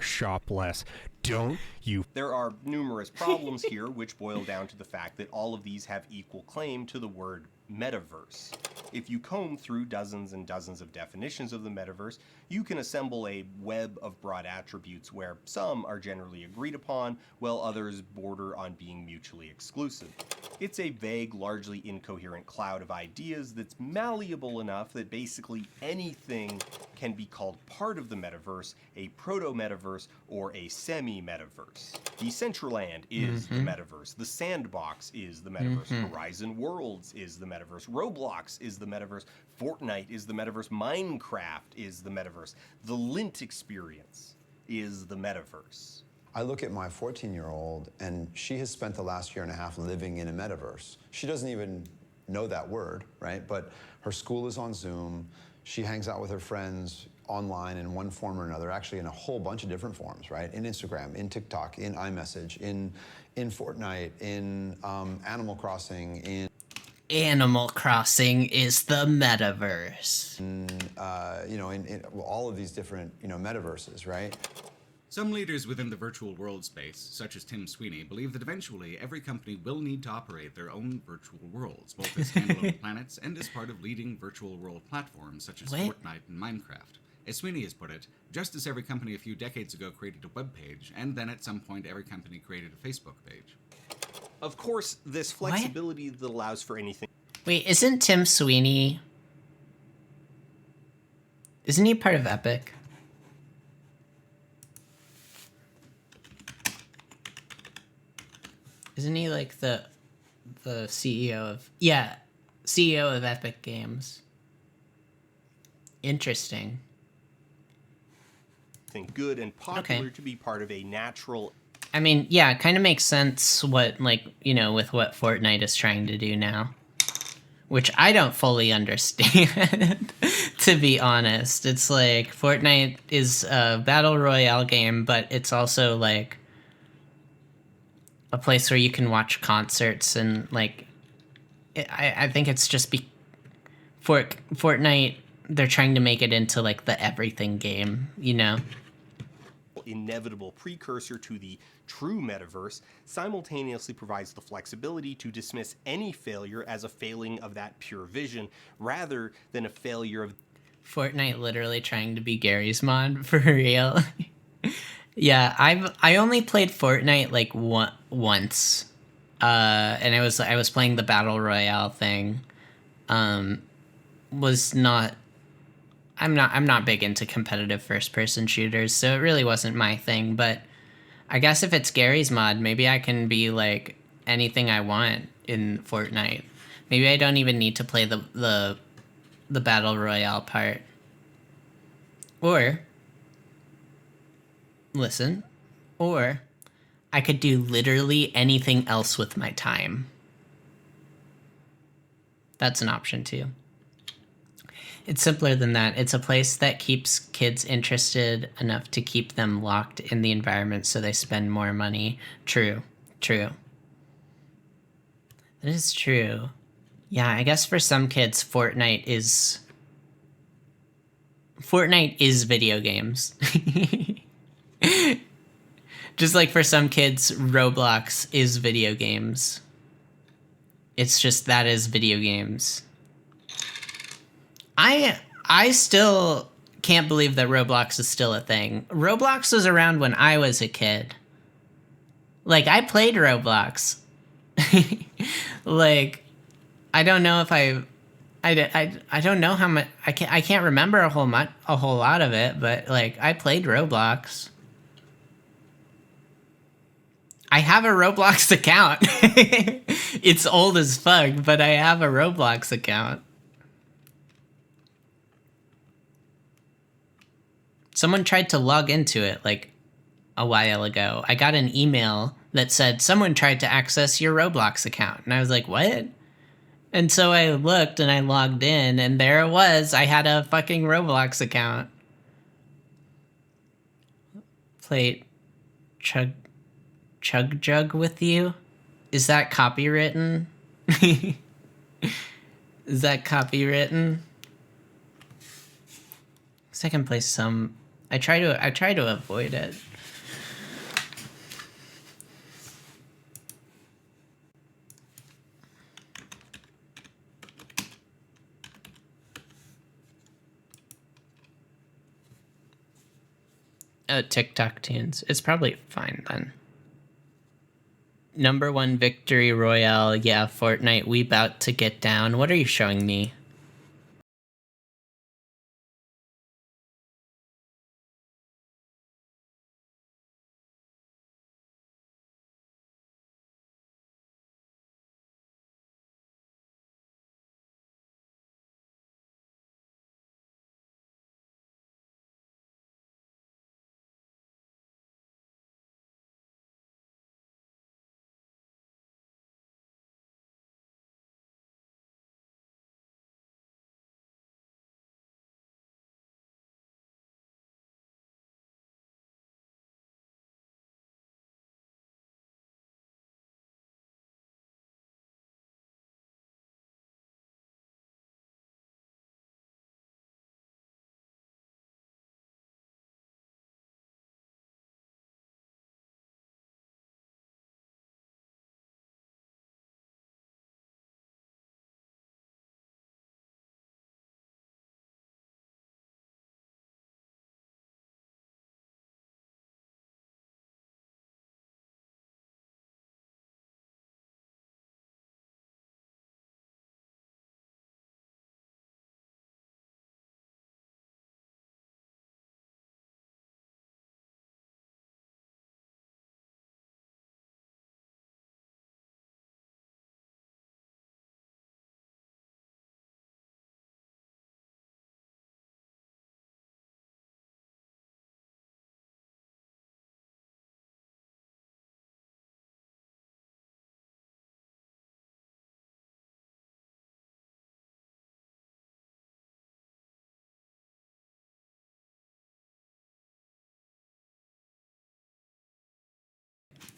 shop less. Don't you. There are numerous problems here, which boil down to the fact that all of these have equal claim to the word metaverse. If you comb through dozens and dozens of definitions of the metaverse, you can assemble a web of broad attributes where some are generally agreed upon, while others border on being mutually exclusive. It's a vague, largely incoherent cloud of ideas that's malleable enough that basically anything can be called part of the metaverse, a proto-metaverse, or a semi-metaverse. Decentraland is the metaverse. The Sandbox is the metaverse. Horizon Worlds is the metaverse. Roblox is the metaverse. Fortnite is the metaverse. Minecraft is the metaverse. The Lint experience is the metaverse. I look at my 14-year-old, and she has spent the last year and a half living in a metaverse. She doesn't even know that word, right? But her school is on Zoom. She hangs out with her friends online in one form or another, actually in a whole bunch of different forms, right? In Instagram, in TikTok, in iMessage, in Fortnite, in Animal Crossing, in... Animal Crossing is the metaverse. you know, in all of these different, you know, metaverses, right? Some leaders within the virtual world space, such as Tim Sweeney, believe that eventually every company will need to operate their own virtual worlds, both as standalone planets and as part of leading virtual world platforms such as Fortnite and Minecraft. As Sweeney has put it, just as every company a few decades ago created a web page, and then at some point every company created a Facebook page. Of course, this flexibility that allows for anything... Wait, isn't Tim Sweeney... Isn't he part of Epic? Isn't he like the CEO of... Yeah, CEO of Epic Games. Interesting. Think good and popular to be part of a natural... I mean, yeah, it kind of makes sense what, like, you know, with what Fortnite is trying to do now. Which I don't fully understand, to be honest. It's like, Fortnite is a battle royale game, but it's also, like, a place where you can watch concerts and, like, I think it's just Fortnite, they're trying to make it into, like, the everything game, you know? Inevitable precursor to the true metaverse simultaneously provides the flexibility to dismiss any failure as a failing of that pure vision rather than a failure of... Fortnite literally trying to be Gary's mod, for real. Yeah, I only played Fortnite like once, and I was playing the battle royale thing. I'm not big into competitive first person shooters, so it really wasn't my thing. But I guess if it's Gary's mod, maybe I can be like anything I want in Fortnite. Maybe I don't even need to play the battle royale part. Or listen, or I could do literally anything else with my time. That's an option too. It's simpler than that. It's a place that keeps kids interested enough to keep them locked in the environment so they spend more money. True. That is true. Yeah, I guess for some kids, Fortnite is video games. Just like for some kids, Roblox is video games. It's just that is video games. I still can't believe that Roblox is still a thing. Roblox was around when I was a kid. Like, I played Roblox. Like, I don't know if I don't know how much... I can't remember a whole lot of it, but, like, I played Roblox. I have a Roblox account. It's old as fuck, but I have a Roblox account. Someone tried to log into it, like, a while ago. I got an email that said, someone tried to access your Roblox account. And I was like, what? And so I looked and I logged in, and there it was. I had a fucking Roblox account. Played Chug Jug with you? Is that copywritten? Is that copywritten? So I can play some. I try to avoid it. TikTok tunes. It's probably fine then. Number 1 victory royale. Yeah, Fortnite. We bout to get down. What are you showing me?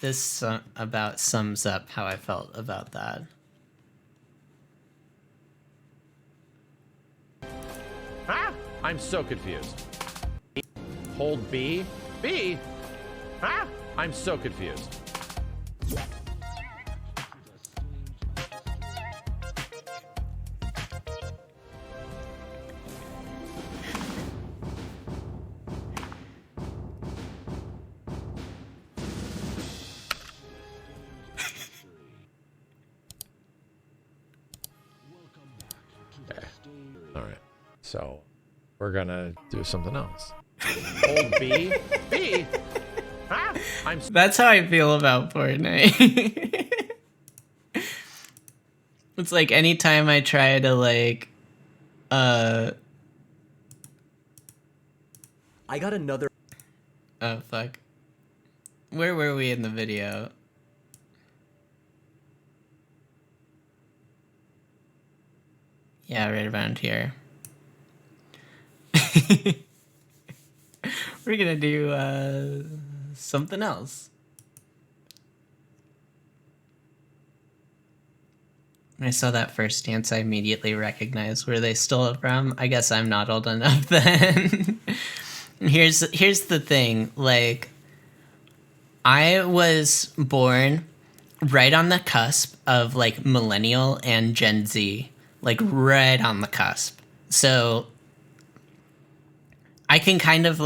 This about sums up how I felt about that. Ah! I'm so confused. Hold B? B? Ah! I'm so confused. So, we're gonna do something else. Hold B? B? Ah! That's how I feel about Fortnite. It's like anytime I try to like, I got another. Oh fuck. Where were we in the video? Yeah, right around here. We're gonna do something else. When I saw that first dance, I immediately recognized where they stole it from. I guess I'm not old enough then. Here's the thing, like, I was born right on the cusp of like millennial and Gen Z, like right on the cusp. So I can kind of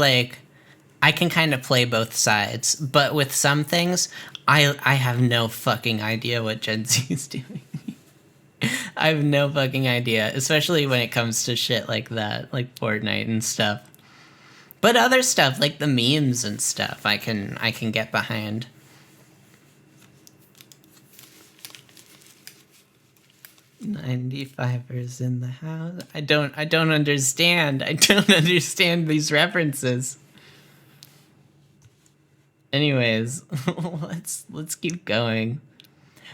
play both sides, but with some things, I have no fucking idea what Gen Z is doing. I have no fucking idea, especially when it comes to shit like that, like Fortnite and stuff. But other stuff, like the memes and stuff, I can get behind. $95ers in the house. I don't understand. I don't understand these references. Anyways, let's keep going.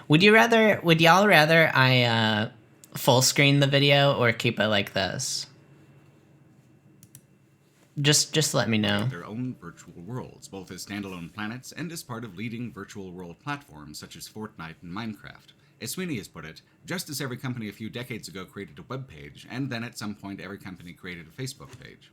Would y'all rather I full screen the video or keep it like this? Just let me know. Their own virtual worlds, both as standalone planets and as part of leading virtual world platforms such as Fortnite and Minecraft. As Sweeney has put it, just as every company a few decades ago created a web page, and then at some point every company created a Facebook page.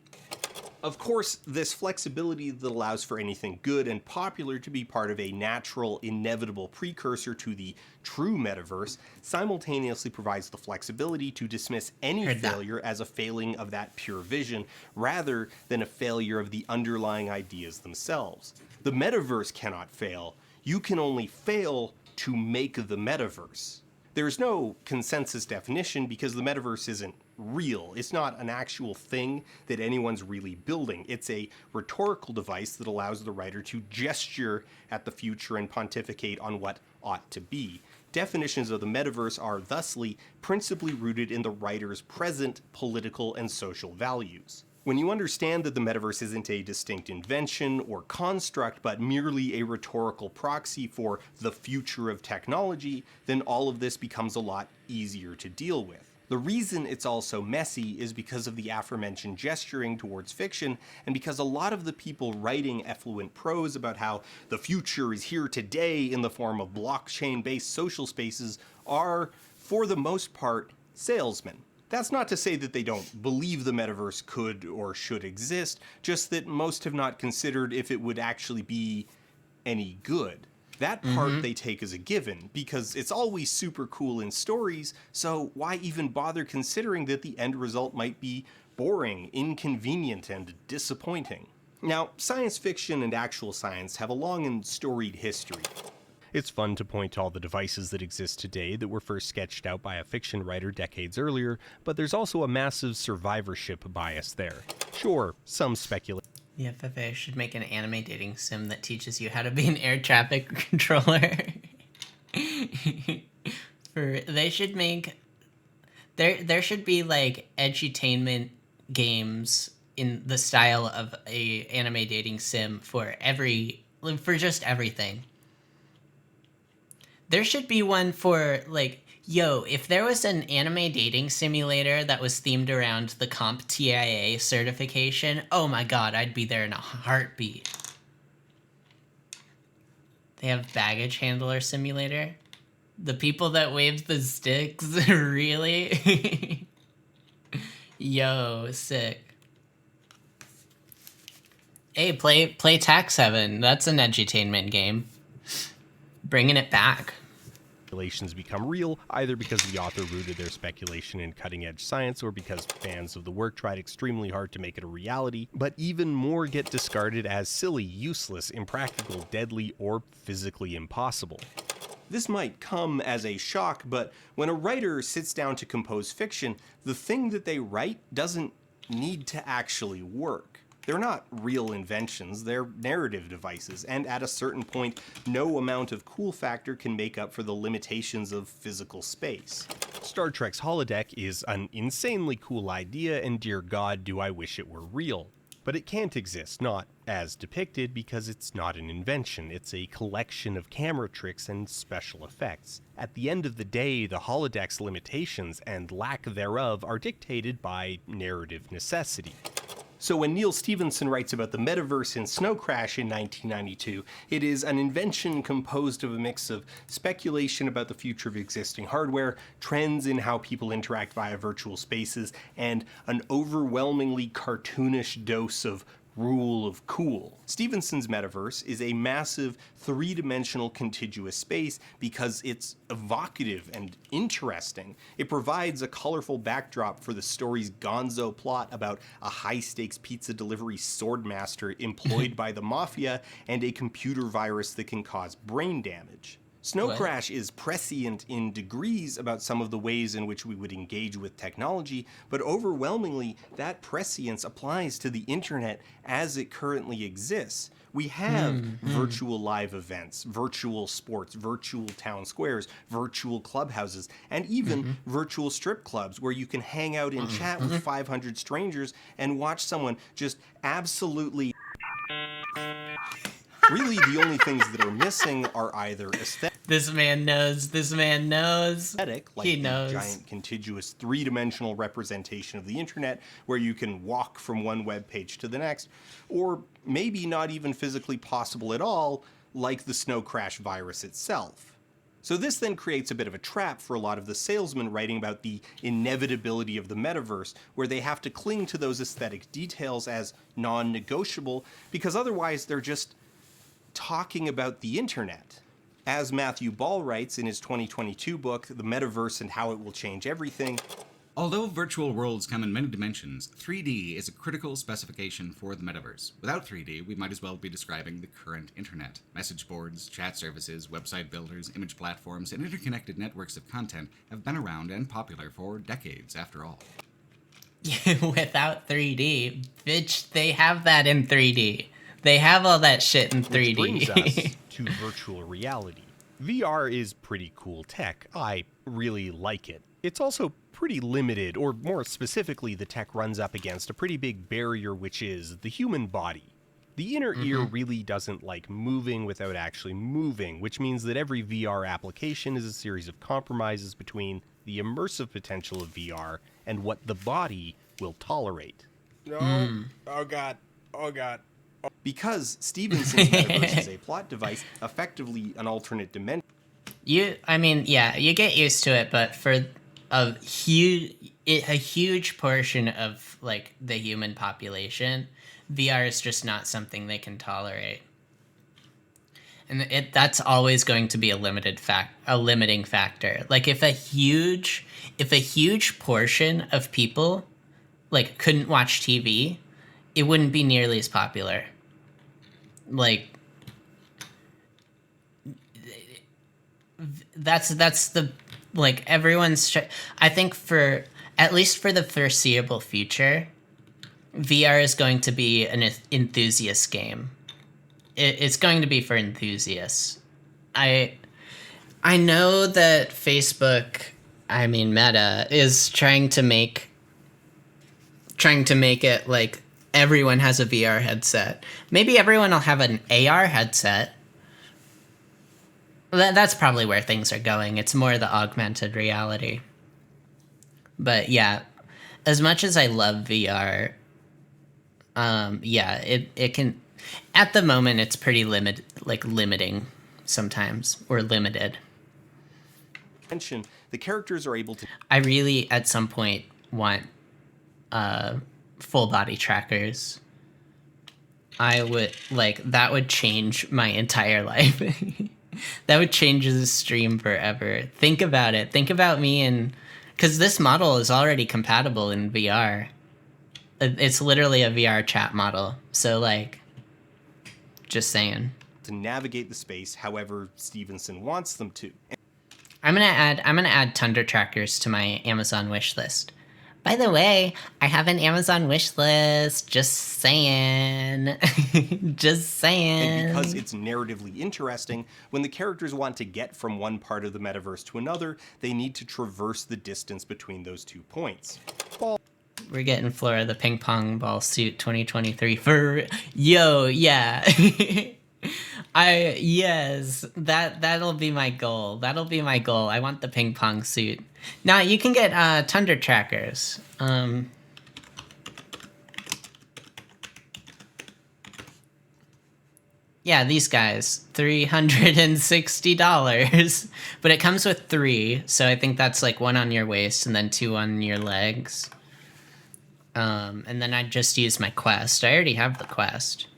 Of course, this flexibility that allows for anything good and popular to be part of a natural, inevitable precursor to the true metaverse simultaneously provides the flexibility to dismiss any failure as a failing of that pure vision, rather than a failure of the underlying ideas themselves. The metaverse cannot fail. You can only fail to make the metaverse. There's no consensus definition because the metaverse isn't real. It's not an actual thing that anyone's really building. It's a rhetorical device that allows the writer to gesture at the future and pontificate on what ought to be. Definitions of the metaverse are thusly principally rooted in the writer's present political and social values. When you understand that the metaverse isn't a distinct invention or construct, but merely a rhetorical proxy for the future of technology, then all of this becomes a lot easier to deal with. The reason it's all so messy is because of the aforementioned gesturing towards fiction, and because a lot of the people writing effluent prose about how the future is here today in the form of blockchain-based social spaces are, for the most part, salesmen. That's not to say that they don't believe the metaverse could or should exist, just that most have not considered if it would actually be any good. That part they take as a given, because it's always super cool in stories, so why even bother considering that the end result might be boring, inconvenient, and disappointing? Now, science fiction and actual science have a long and storied history. It's fun to point to all the devices that exist today that were first sketched out by a fiction writer decades earlier, but there's also a massive survivorship bias there. Sure, some speculation. The FFA should make an anime dating sim that teaches you how to be an air traffic controller. They should make... There should be, like, edutainment games in the style of a anime dating sim for just everything. There should be one for, like, yo, if there was an anime dating simulator that was themed around the CompTIA certification, oh my god, I'd be there in a heartbeat. They have baggage handler simulator? The people that wave the sticks? Really? Yo, sick. Hey, play Tax Heaven. That's an edutainment game. Bringing it back. Speculations become real, either because the author rooted their speculation in cutting-edge science or because fans of the work tried extremely hard to make it a reality, but even more get discarded as silly, useless, impractical, deadly, or physically impossible. This might come as a shock, but when a writer sits down to compose fiction, the thing that they write doesn't need to actually work. They're not real inventions, they're narrative devices, and at a certain point, no amount of cool factor can make up for the limitations of physical space. Star Trek's holodeck is an insanely cool idea, and dear God, do I wish it were real. But it can't exist, not as depicted, because it's not an invention, it's a collection of camera tricks and special effects. At the end of the day, the holodeck's limitations and lack thereof are dictated by narrative necessity. So when Neal Stephenson writes about the metaverse in Snow Crash in 1992, it is an invention composed of a mix of speculation about the future of existing hardware, trends in how people interact via virtual spaces, and an overwhelmingly cartoonish dose of rule of cool. Stevenson's metaverse is a massive three-dimensional contiguous space because it's evocative and interesting. It provides a colorful backdrop for the story's gonzo plot about a high-stakes pizza delivery swordmaster employed by the mafia and a computer virus that can cause brain damage. Snow Crash is prescient in degrees about some of the ways in which we would engage with technology, but overwhelmingly, that prescience applies to the internet as it currently exists. We have virtual live events, virtual sports, virtual town squares, virtual clubhouses, and even virtual strip clubs where you can hang out and chat with 500 strangers and watch someone just absolutely Really, the only things that are missing are either This man knows. This man knows. aesthetic, like He the knows. giant contiguous three-dimensional representation of the internet where you can walk from one web page to the next, or maybe not even physically possible at all, like the snow crash virus itself. So this then creates a bit of a trap for a lot of the salesmen writing about the inevitability of the metaverse, where they have to cling to those aesthetic details as non-negotiable, because otherwise they're just talking about the internet. As Matthew Ball writes in his 2022 book, The Metaverse and How It Will Change Everything, Although virtual worlds come in many dimensions, 3D is a critical specification for the metaverse. Without 3D, we might as well be describing the current internet. Message boards, chat services, website builders, image platforms, and interconnected networks of content have been around and popular for decades, after all. Without 3D, bitch, they have that in 3D. They have all that shit in 3D. which brings us to virtual reality. VR is pretty cool tech. I really like it. It's also pretty limited, or more specifically, the tech runs up against a pretty big barrier, which is the human body. The inner ear really doesn't like moving without actually moving, which means that every VR application is a series of compromises between the immersive potential of VR and what the body will tolerate. No. Oh god. Oh god. Because Stevenson's metaverse is a plot device, effectively an alternate dimension. I mean, yeah, you get used to it, but for a huge portion of like the human population, VR is just not something they can tolerate, and that's always going to be a limiting factor. Like if a huge portion of people like couldn't watch TV, it wouldn't be nearly as popular. Like that's the like everyone's I think for at least for the foreseeable future, VR is going to be an enthusiast game. It's going to be for enthusiasts. I know that Facebook, I mean Meta, is trying to make it like everyone has a VR headset. Maybe everyone will have an AR headset. That's probably where things are going. It's more the augmented reality. But yeah, as much as I love VR, yeah, it can, at the moment, it's pretty limiting sometimes, or limited. The characters are able to... I really, at some point, want full body trackers. I would, that would change my entire life. That would change the stream forever. Think about it. Think about me because this model is already compatible in VR. It's literally a VR chat model. So, just saying. To navigate the space however Stevenson wants them to. I'm gonna add Tundra trackers to my Amazon wish list. By the way, I have an Amazon wish list. Just saying. Just saying. And because it's narratively interesting, when the characters want to get from one part of the metaverse to another, they need to traverse the distance between those 2 points. We're getting Flora the ping pong ball suit 2023 for yeah. Yes, that'll be my goal. That'll be my goal. I want the ping pong suit. Now you can get Tundra trackers. Yeah, these guys, $360, but it comes with 3, so I think that's like 1 on your waist and then 2 on your legs. And then I just use my Quest. I already have the Quest.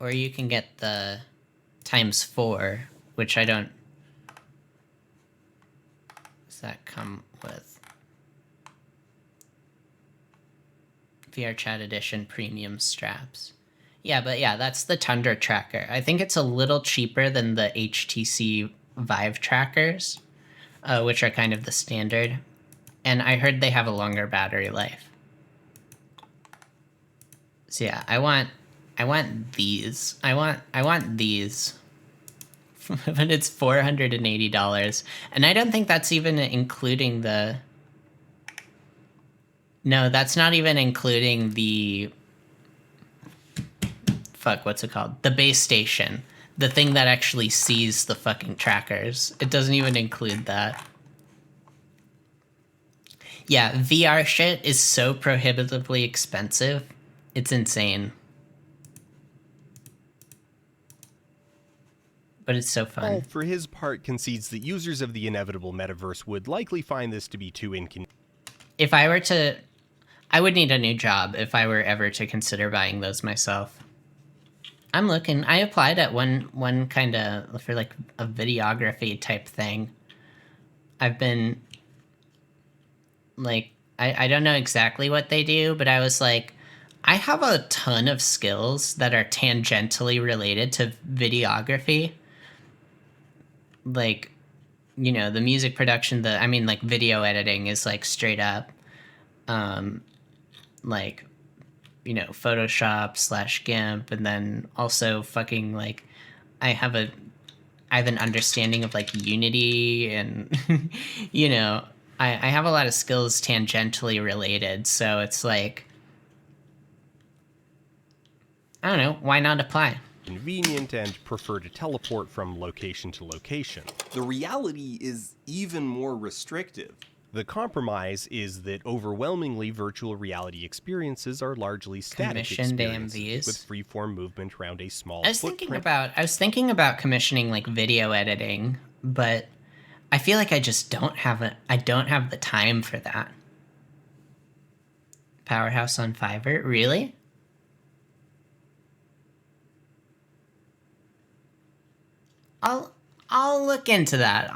Or you can get the ×4, which I don't... Does that come with? VR Chat Edition Premium Straps. Yeah, but yeah, that's the Tundra tracker. I think it's a little cheaper than the HTC Vive trackers, which are kind of the standard. And I heard they have a longer battery life. So yeah, I want these. I want these. But it's $480. And I don't think that's even including the... No, that's not even including the fuck, what's it called? The base station. The thing that actually sees the fucking trackers. It doesn't even include that. Yeah, VR shit is so prohibitively expensive. It's insane. But it's so fun. Paul, for his part, concedes that users of the inevitable metaverse would likely find this to be too inconvenient. If I were to... I would need a new job if I were ever to consider buying those myself. I'm looking. I applied at one kind of... for like a videography type thing. I've been... like... I don't know exactly what they do, but I was like... I have a ton of skills that are tangentially related to videography. Like, you know, the music production, like video editing is like straight up, like, you know, Photoshop / GIMP, and then also fucking like, I have an understanding of like Unity and, you know, I have a lot of skills tangentially related, so it's like, I don't know, why not apply? Convenient and prefer to teleport from location to location. The reality is even more restrictive. The compromise is that overwhelmingly virtual reality experiences are largely static Commissioned experiences AMVs. with freeform movement around a small I was thinking about commissioning like video editing, but I feel like I just don't have the time for that. Powerhouse on Fiverr, really? I'll look into that.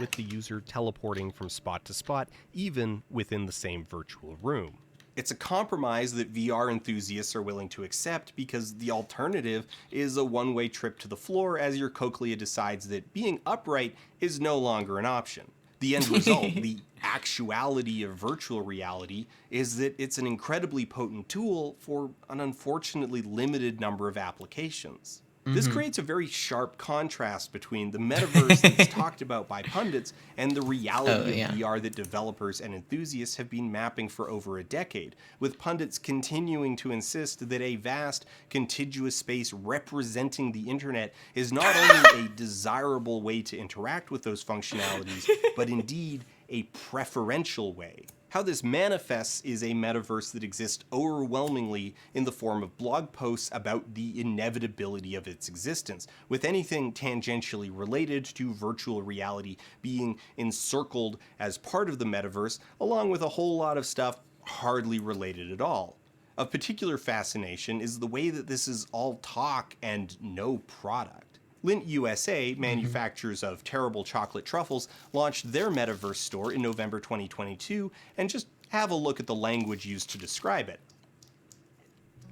With the user teleporting from spot to spot, even within the same virtual room. It's a compromise that VR enthusiasts are willing to accept because the alternative is a one-way trip to the floor as your cochlea decides that being upright is no longer an option. The end result, the actuality of virtual reality, is that it's an incredibly potent tool for an unfortunately limited number of applications. This creates a very sharp contrast between the metaverse that's talked about by pundits and the reality of VR that developers and enthusiasts have been mapping for over a decade, with pundits continuing to insist that a vast, contiguous space representing the internet is not only a desirable way to interact with those functionalities, but indeed a preferential way. How this manifests is a metaverse that exists overwhelmingly in the form of blog posts about the inevitability of its existence, with anything tangentially related to virtual reality being encircled as part of the metaverse, along with a whole lot of stuff hardly related at all. Of particular fascination is the way that this is all talk and no product. Lindt USA, manufacturers of terrible chocolate truffles, launched their metaverse store in November 2022, and just have a look at the language used to describe it.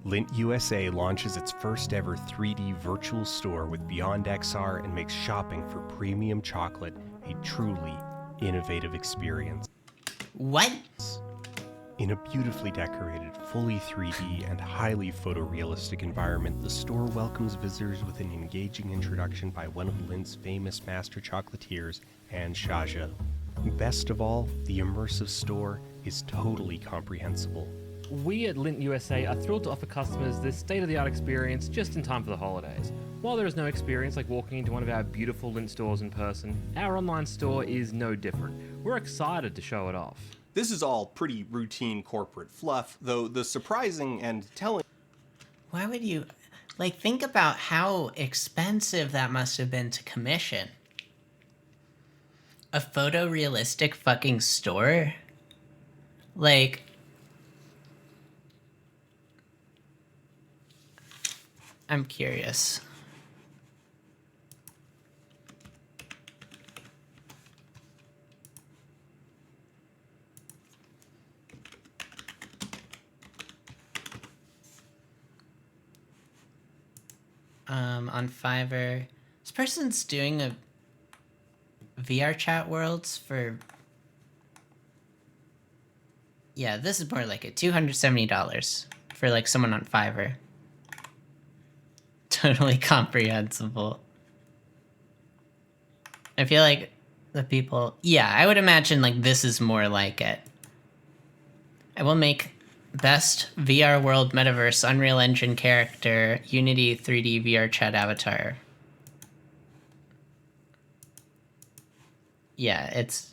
Lindt USA launches its first ever 3D virtual store with Beyond XR and makes shopping for premium chocolate a truly innovative experience. What? In a beautifully decorated, fully 3D and highly photorealistic environment, the store welcomes visitors with an engaging introduction by one of Lindt's famous master chocolatiers, Anne Shaja. Best of all, the immersive store is totally comprehensible. We at Lindt USA are thrilled to offer customers this state-of-the-art experience just in time for the holidays. While there is no experience like walking into one of our beautiful Lindt stores in person, our online store is no different. We're excited to show it off. This is all pretty routine corporate fluff, though the surprising and telling... Why would you... like, think about how expensive that must have been to commission. A photorealistic fucking store? Like... I'm curious. On Fiverr. This person's doing a VR chat worlds for... yeah, this is more like it. $270 for like someone on Fiverr. Totally comprehensible. I feel like the people... yeah, I would imagine like this is more like it. I will make Best VR World Metaverse Unreal Engine character, Unity 3D VR chat avatar. Yeah, it's...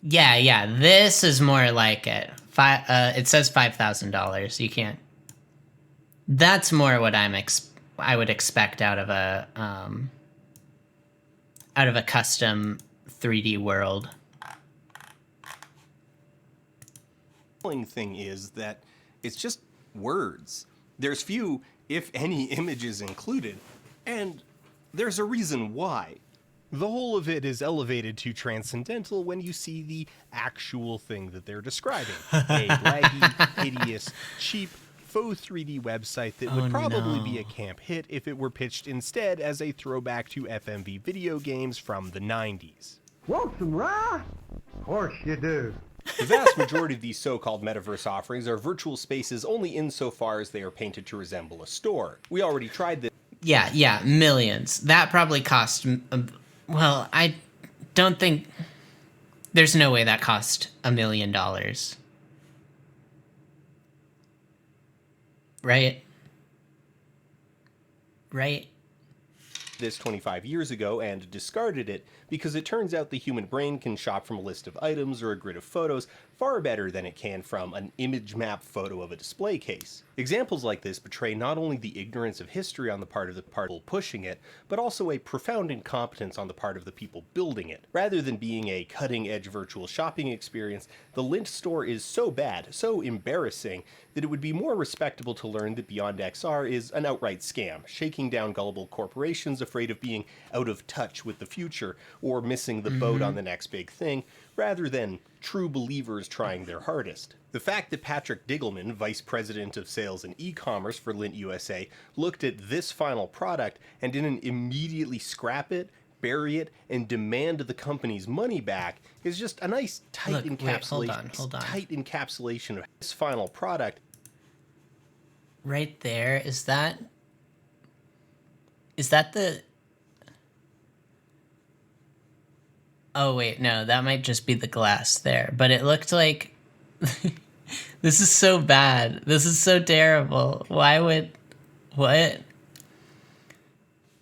Yeah, this is more like it. It says $5,000. You can't... That's more what I would expect out of a custom 3D world. The thing is that it's just words. There's few, if any, images included, and there's a reason why. The whole of it is elevated to transcendental when you see the actual thing that they're describing. A laggy, hideous, cheap, faux 3D website that would probably be a camp hit if it were pitched instead as a throwback to FMV video games from the 90s. Want some rye? Of course you do. The vast majority of these so-called metaverse offerings are virtual spaces only insofar as they are painted to resemble a store. We already tried this. Yeah, millions. That probably cost... Well, I don't think... There's no way that cost $1 million. Right? This 25 years ago and discarded it because it turns out the human brain can shop from a list of items or a grid of photos far better than it can from an image map photo of a display case. Examples like this betray not only the ignorance of history on the part of the people pushing it, but also a profound incompetence on the part of the people building it. Rather than being a cutting-edge virtual shopping experience, the Lint store is so bad, so embarrassing, that it would be more respectable to learn that Beyond XR is an outright scam, shaking down gullible corporations afraid of being out of touch with the future or missing the boat on the next big thing, rather than true believers trying their hardest. The fact that Patrick Diggleman, Vice President of Sales and E-commerce for Lint USA, looked at this final product and didn't immediately scrap it, bury it, and demand the company's money back is just a nice tight encapsulation. Hold on. Tight encapsulation of this final product. Right there, is that the... Oh wait, no, that might just be the glass there. But it looked like... This is so bad. This is so terrible. Why would... What?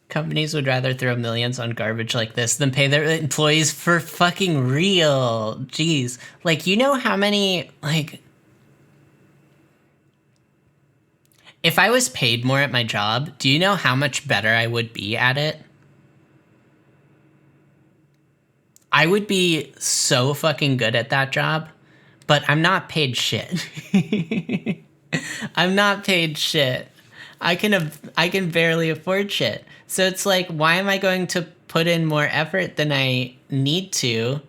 Companies would rather throw millions on garbage like this than pay their employees for fucking real. Jeez. Like, you know how many, like... If I was paid more at my job, do you know how much better I would be at it? I would be so fucking good at that job, but I'm not paid shit. I'm not paid shit. I can barely afford shit. So it's like, why am I going to put in more effort than I need to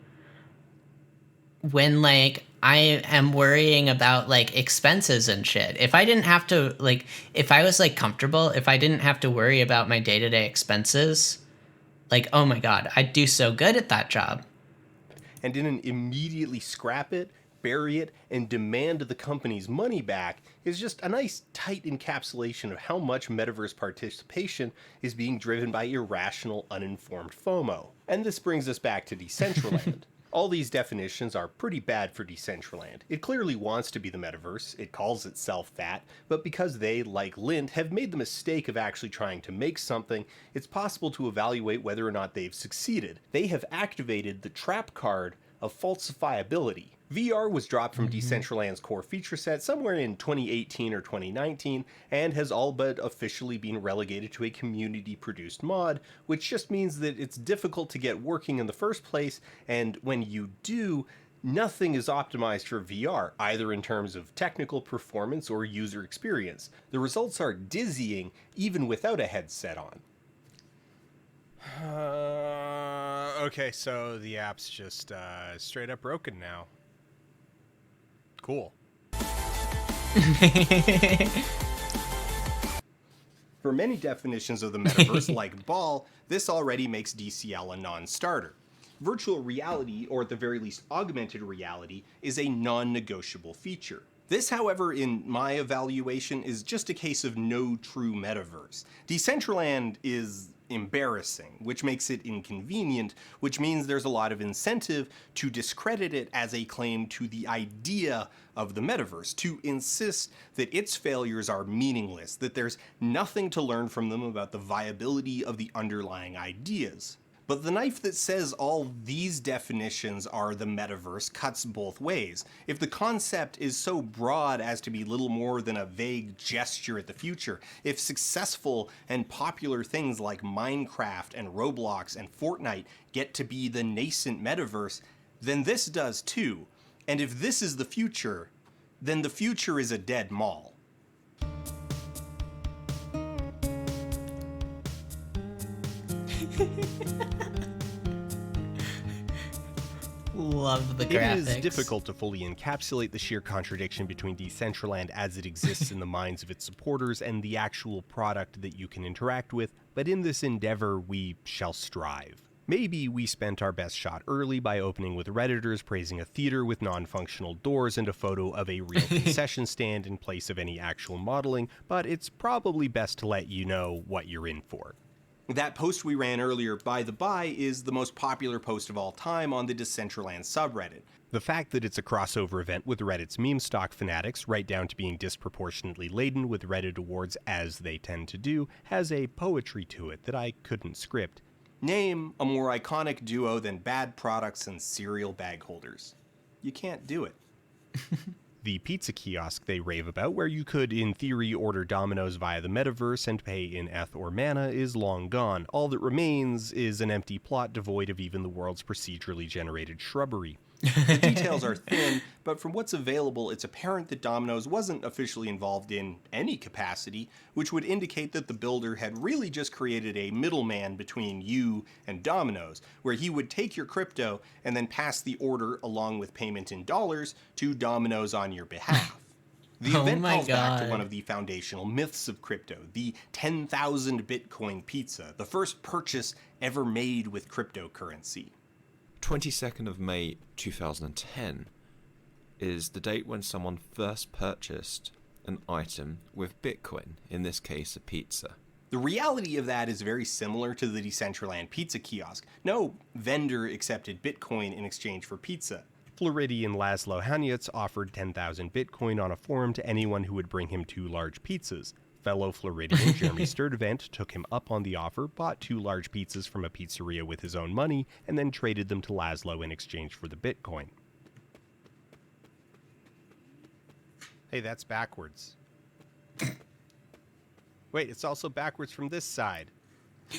when, like, I am worrying about, like, expenses and shit? If I didn't have to, like, if I was, like, comfortable, if I didn't have to worry about my day-to-day expenses, like, oh my god, I'd do so good at that job. And didn't immediately scrap it, bury it, and demand the company's money back is just a nice tight encapsulation of how much metaverse participation is being driven by irrational, uninformed FOMO. And this brings us back to Decentraland. All these definitions are pretty bad for Decentraland. It clearly wants to be the metaverse, it calls itself that, but because they, like Lint, have made the mistake of actually trying to make something, it's possible to evaluate whether or not they've succeeded. They have activated the trap card of falsifiability. VR was dropped from Decentraland's core feature set somewhere in 2018 or 2019, and has all but officially been relegated to a community-produced mod, which just means that it's difficult to get working in the first place, and when you do, nothing is optimized for VR, either in terms of technical performance or user experience. The results are dizzying, even without a headset on. Okay, so the app's just straight up broken now. Cool. For many definitions of the metaverse, like Ball, this already makes DCL a non-starter. Virtual reality, or at the very least augmented reality, is a non-negotiable feature. This, however, in my evaluation, is just a case of no true metaverse. Decentraland is embarrassing, which makes it inconvenient, which means there's a lot of incentive to discredit it as a claim to the idea of the metaverse, to insist that its failures are meaningless, that there's nothing to learn from them about the viability of the underlying ideas. But the knife that says all these definitions are the metaverse cuts both ways. If the concept is so broad as to be little more than a vague gesture at the future, if successful and popular things like Minecraft and Roblox and Fortnite get to be the nascent metaverse, then this does too. And if this is the future, then the future is a dead mall. Love the graphics. It is difficult to fully encapsulate the sheer contradiction between Decentraland as it exists in the minds of its supporters and the actual product that you can interact with, but in this endeavor we shall strive. Maybe we spent our best shot early by opening with Redditors praising a theater with non-functional doors and a photo of a real concession stand in place of any actual modeling, but it's probably best to let you know what you're in for. That post we ran earlier, by the by, is the most popular post of all time on the Decentraland subreddit. The fact that it's a crossover event with Reddit's meme stock fanatics, right down to being disproportionately laden with Reddit awards as they tend to do, has a poetry to it that I couldn't script. Name a more iconic duo than bad products and cereal bag holders. You can't do it. The pizza kiosk they rave about, where you could, in theory, order Domino's via the metaverse and pay in ETH or mana, is long gone. All that remains is an empty plot devoid of even the world's procedurally generated shrubbery. The details are thin, but from what's available, it's apparent that Domino's wasn't officially involved in any capacity, which would indicate that the builder had really just created a middleman between you and Domino's, where he would take your crypto and then pass the order along with payment in dollars to Domino's on your behalf. The event calls back to one of the foundational myths of crypto, the 10,000 Bitcoin pizza, the first purchase ever made with cryptocurrency. 22nd of May 2010 is the date when someone first purchased an item with Bitcoin, in this case a pizza. The reality of that is very similar to the Decentraland pizza kiosk. No vendor accepted Bitcoin in exchange for pizza. Floridian Laszlo Hanyuts offered 10,000 Bitcoin on a forum to anyone who would bring him 2 large pizzas. Fellow Floridian Jeremy Sturdivant took him up on the offer, bought 2 large pizzas from a pizzeria with his own money, and then traded them to Laszlo in exchange for the Bitcoin. Hey, that's backwards. Wait, it's also backwards from this side.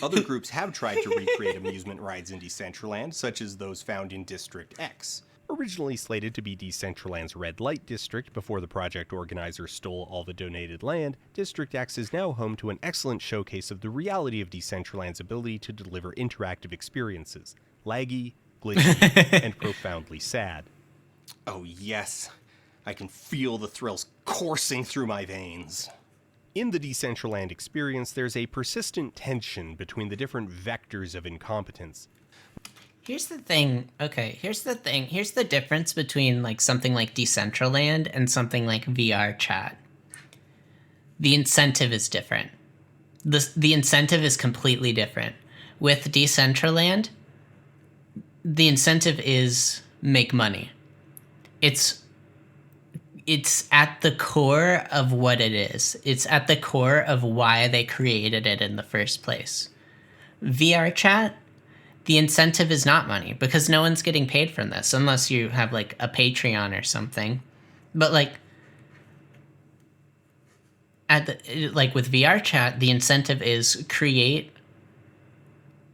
Other groups have tried to recreate amusement rides in Decentraland, such as those found in District X. Originally slated to be Decentraland's red light district before the project organizers stole all the donated land, District X is now home to an excellent showcase of the reality of Decentraland's ability to deliver interactive experiences. Laggy, glitchy, and profoundly sad. Oh yes, I can feel the thrills coursing through my veins. In the Decentraland experience, there's a persistent tension between the different vectors of incompetence. Here's the thing. Okay, here's the thing. Here's the difference between like something like Decentraland and something like VR chat. The incentive is different. The incentive is completely different. With Decentraland, the incentive is make money. It's at the core of what it is. It's at the core of why they created it in the first place. VR chat, the incentive is not money because no one's getting paid from this unless you have like a Patreon or something. But like with VR chat, the incentive is create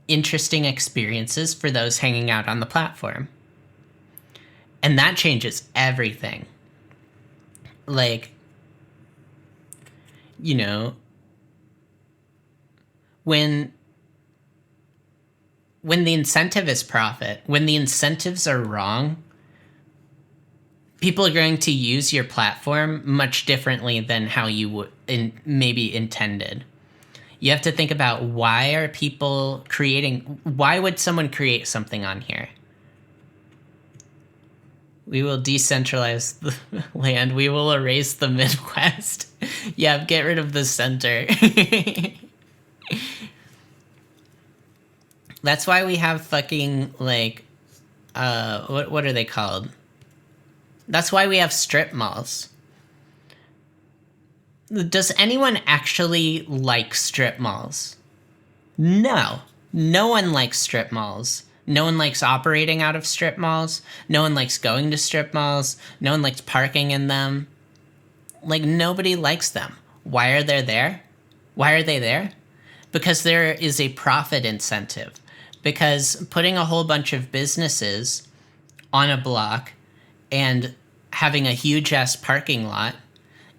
interesting experiences for those hanging out on the platform. And that changes everything. Like, you know, when the incentive is profit, when the incentives are wrong, people are going to use your platform much differently than how you would maybe intended. You have to think about why would someone create something on here? We will decentralize the land. We will erase the Midwest. Yeah, get rid of the center. That's why we have fucking, like, what are they called? That's why we have strip malls. Does anyone actually like strip malls? No. No one likes strip malls. No one likes operating out of strip malls. No one likes going to strip malls. No one likes parking in them. Like, nobody likes them. Why are they there? Why are they there? Because there is a profit incentive. Because putting a whole bunch of businesses on a block and having a huge-ass parking lot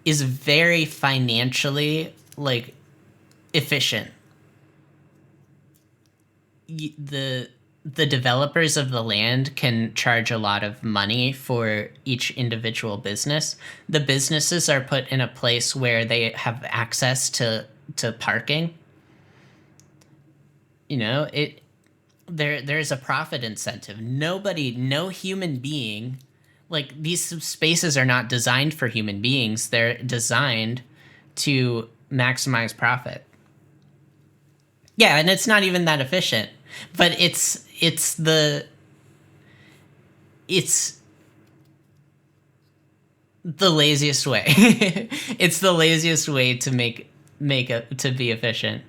is very financially, like, efficient. The developers of the land can charge a lot of money for each individual business. The businesses are put in a place where they have access to parking. You know, there's a profit incentive. No human being, like, these spaces are not designed for human beings. They're designed to maximize profit. Yeah, and it's not even that efficient. But it's the laziest way. It's the laziest way to to be efficient.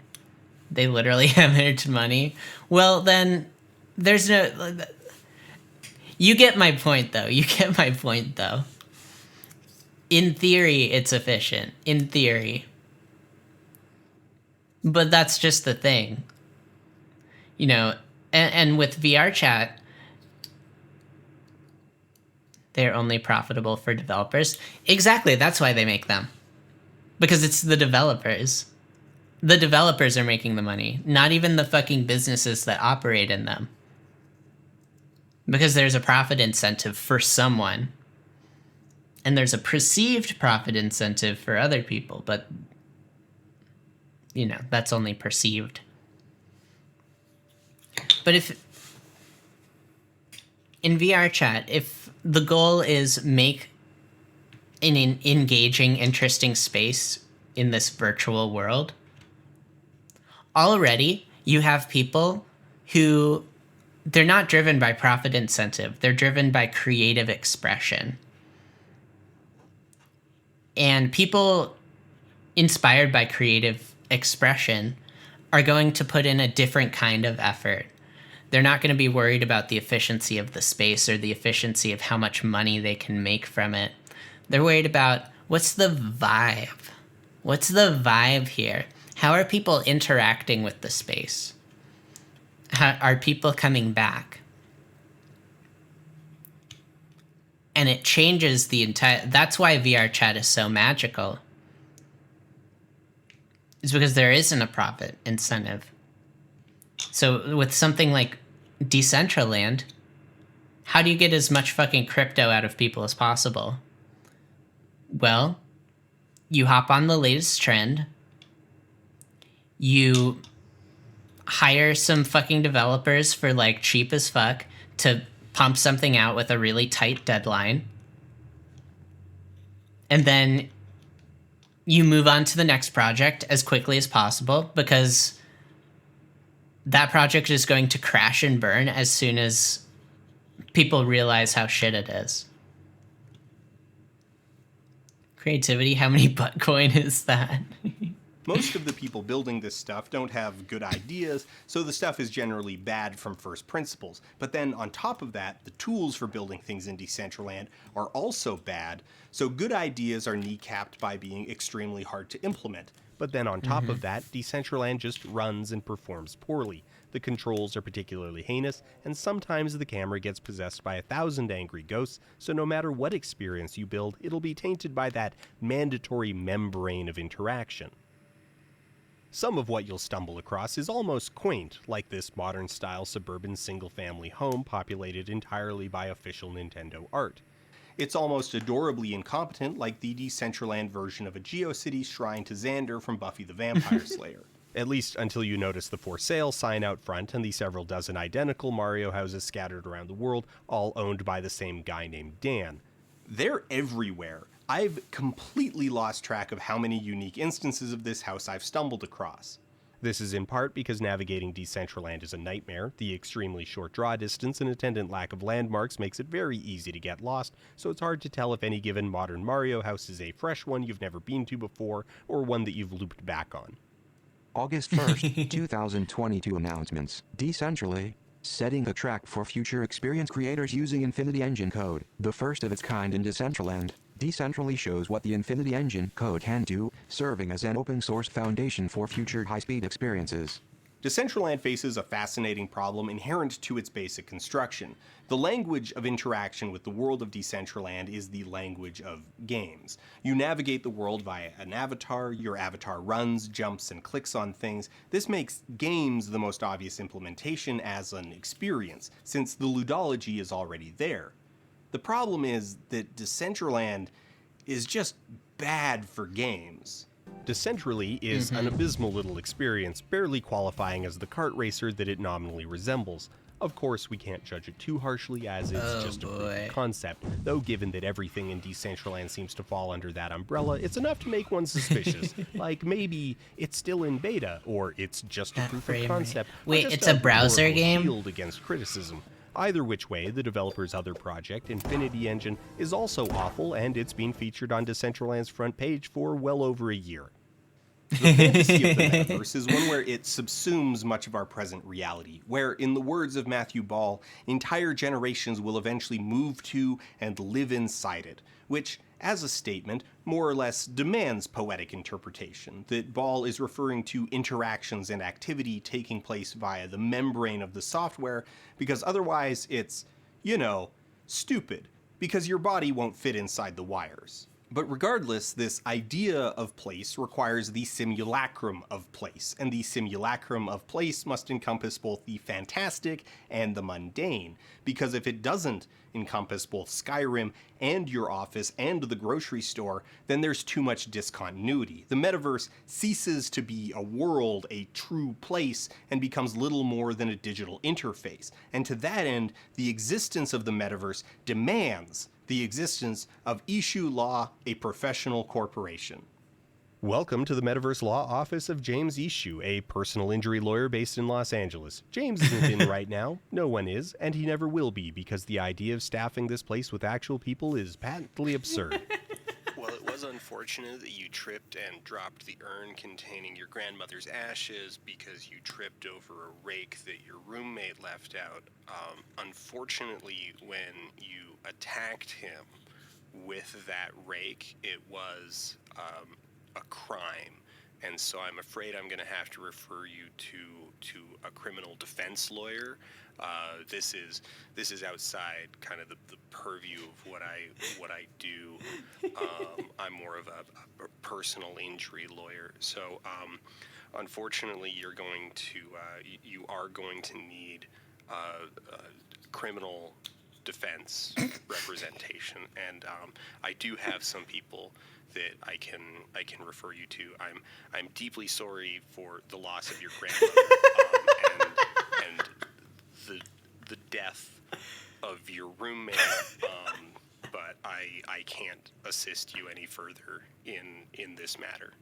They literally hemorrhage money. Well, then there's no. You get my point, though. In theory, it's efficient. In theory. But that's just the thing. You know, and with VRChat, they're only profitable for developers. Exactly, that's why they make them. Because it's the developers. The developers are making the money, not even the fucking businesses that operate in them. Because there's a profit incentive for someone. And there's a perceived profit incentive for other people, but, you know, that's only perceived. But if in VRChat, if the goal is make an engaging, interesting space in this virtual world, already you have people who, they're not driven by profit incentive. They're driven by creative expression. And people inspired by creative expression are going to put in a different kind of effort. They're not going to be worried about the efficiency of the space or the efficiency of how much money they can make from it. They're worried about, what's the vibe? What's the vibe here? How are people interacting with the space? How, are people coming back? And it changes the entire... That's why VRChat is so magical. It's because there isn't a profit incentive. So with something like Decentraland, how do you get as much fucking crypto out of people as possible? Well, you hop on the latest trend, you hire some fucking developers for, like, cheap as fuck to pump something out with a really tight deadline, and then you move on to the next project as quickly as possible, because that project is going to crash and burn as soon as people realize how shit it is. Creativity, how many Bitcoin is that? Most of the people building this stuff don't have good ideas, so the stuff is generally bad from first principles. But then on top of that, the tools for building things in Decentraland are also bad, so good ideas are kneecapped by being extremely hard to implement. But then on top of that, Decentraland just runs and performs poorly. The controls are particularly heinous, and sometimes the camera gets possessed by 1,000 angry ghosts, so no matter what experience you build, it'll be tainted by that mandatory membrane of interaction. Some of what you'll stumble across is almost quaint, like this modern-style suburban single-family home populated entirely by official Nintendo art. It's almost adorably incompetent, like the Decentraland version of a GeoCities shrine to Xander from Buffy the Vampire Slayer. At least until you notice the for sale sign out front and the several dozen identical Mario houses scattered around the world, all owned by the same guy named Dan. They're everywhere. I've completely lost track of how many unique instances of this house I've stumbled across. This is in part because navigating Decentraland is a nightmare. The extremely short draw distance and attendant lack of landmarks makes it very easy to get lost, so it's hard to tell if any given modern Mario house is a fresh one you've never been to before, or one that you've looped back on. August 1st, 2022 announcements. Decentrally, setting the track for future experience creators using Infinity Engine code, the first of its kind in Decentraland. Decentrally shows what the Infinity Engine code can do, serving as an open-source foundation for future high-speed experiences. Decentraland faces a fascinating problem inherent to its basic construction. The language of interaction with the world of Decentraland is the language of games. You navigate the world via an avatar, your avatar runs, jumps, and clicks on things. This makes games the most obvious implementation as an experience, since the ludology is already there. The problem is that Decentraland is just bad for games. Decentrally is an abysmal little experience, barely qualifying as the kart racer that it nominally resembles. Of course, we can't judge it too harshly as it's just a proof of concept, though given that everything in Decentraland seems to fall under that umbrella, it's enough to make one suspicious. Like maybe it's still in beta, or it's just a proof of concept. Wait, it's a browser game? Shield against criticism. Either which way, the developer's other project, Infinity Engine, is also awful, and it's been featured on Decentraland's front page for well over a year. The fantasy of the metaverse is one where it subsumes much of our present reality, where, in the words of Matthew Ball, entire generations will eventually move to and live inside it, which, as a statement, more or less demands poetic interpretation, that Ball is referring to interactions and activity taking place via the membrane of the software, because otherwise it's, stupid, because your body won't fit inside the wires. But regardless, this idea of place requires the simulacrum of place, and the simulacrum of place must encompass both the fantastic and the mundane, because if it doesn't encompass both Skyrim and your office and the grocery store, then there's too much discontinuity. The metaverse ceases to be a world, a true place, and becomes little more than a digital interface. And to that end, the existence of the metaverse demands the existence of Issue Law, a professional corporation. Welcome to the Metaverse Law Office of James Issue, a personal injury lawyer based in Los Angeles. James isn't in right now, no one is, and he never will be, because the idea of staffing this place with actual people is patently absurd. Well, it was unfortunate that you tripped and dropped the urn containing your grandmother's ashes because you tripped over a rake that your roommate left out. Unfortunately, when you attacked him with that rake, it was a crime. And so I'm afraid I'm going to have to refer you to a criminal defense lawyer. This is outside kind of the purview of what I do. I'm more of a personal injury lawyer. So unfortunately, you are going to need criminal defense representation, and I do have some people that I can refer you to. I'm deeply sorry for the loss of your grandmother and the death of your roommate, but I can't assist you any further in this matter.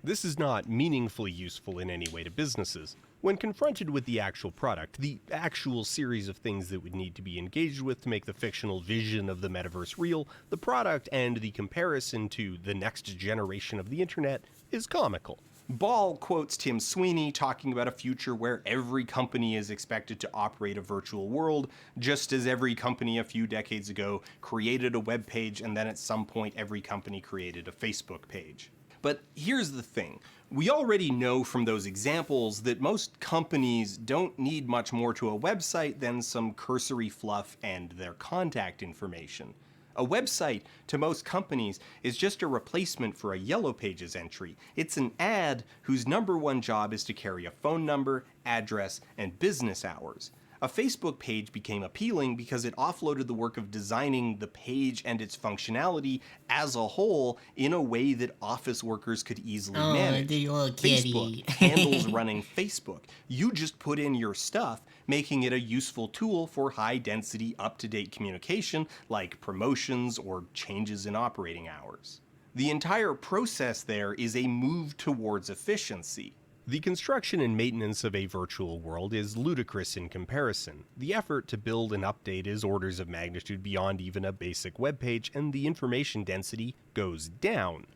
This is not meaningfully useful in any way to businesses. When confronted with the actual product, the actual series of things that would need to be engaged with to make the fictional vision of the metaverse real, the product and the comparison to the next generation of the internet is comical. Ball quotes Tim Sweeney talking about a future where every company is expected to operate a virtual world, just as every company a few decades ago created a web page, and then at some point every company created a Facebook page. But here's the thing. We already know from those examples that most companies don't need much more to a website than some cursory fluff and their contact information. A website, to most companies, is just a replacement for a Yellow Pages entry. It's an ad whose number one job is to carry a phone number, address, and business hours. A Facebook page became appealing because it offloaded the work of designing the page and its functionality as a whole in a way that office workers could easily manage. The little kitty. Facebook handles running Facebook. You just put in your stuff, making it a useful tool for high-density, up-to-date communication like promotions or changes in operating hours. The entire process there is a move towards efficiency. The construction and maintenance of a virtual world is ludicrous in comparison. The effort to build and update is orders of magnitude beyond even a basic web page, and the information density goes down.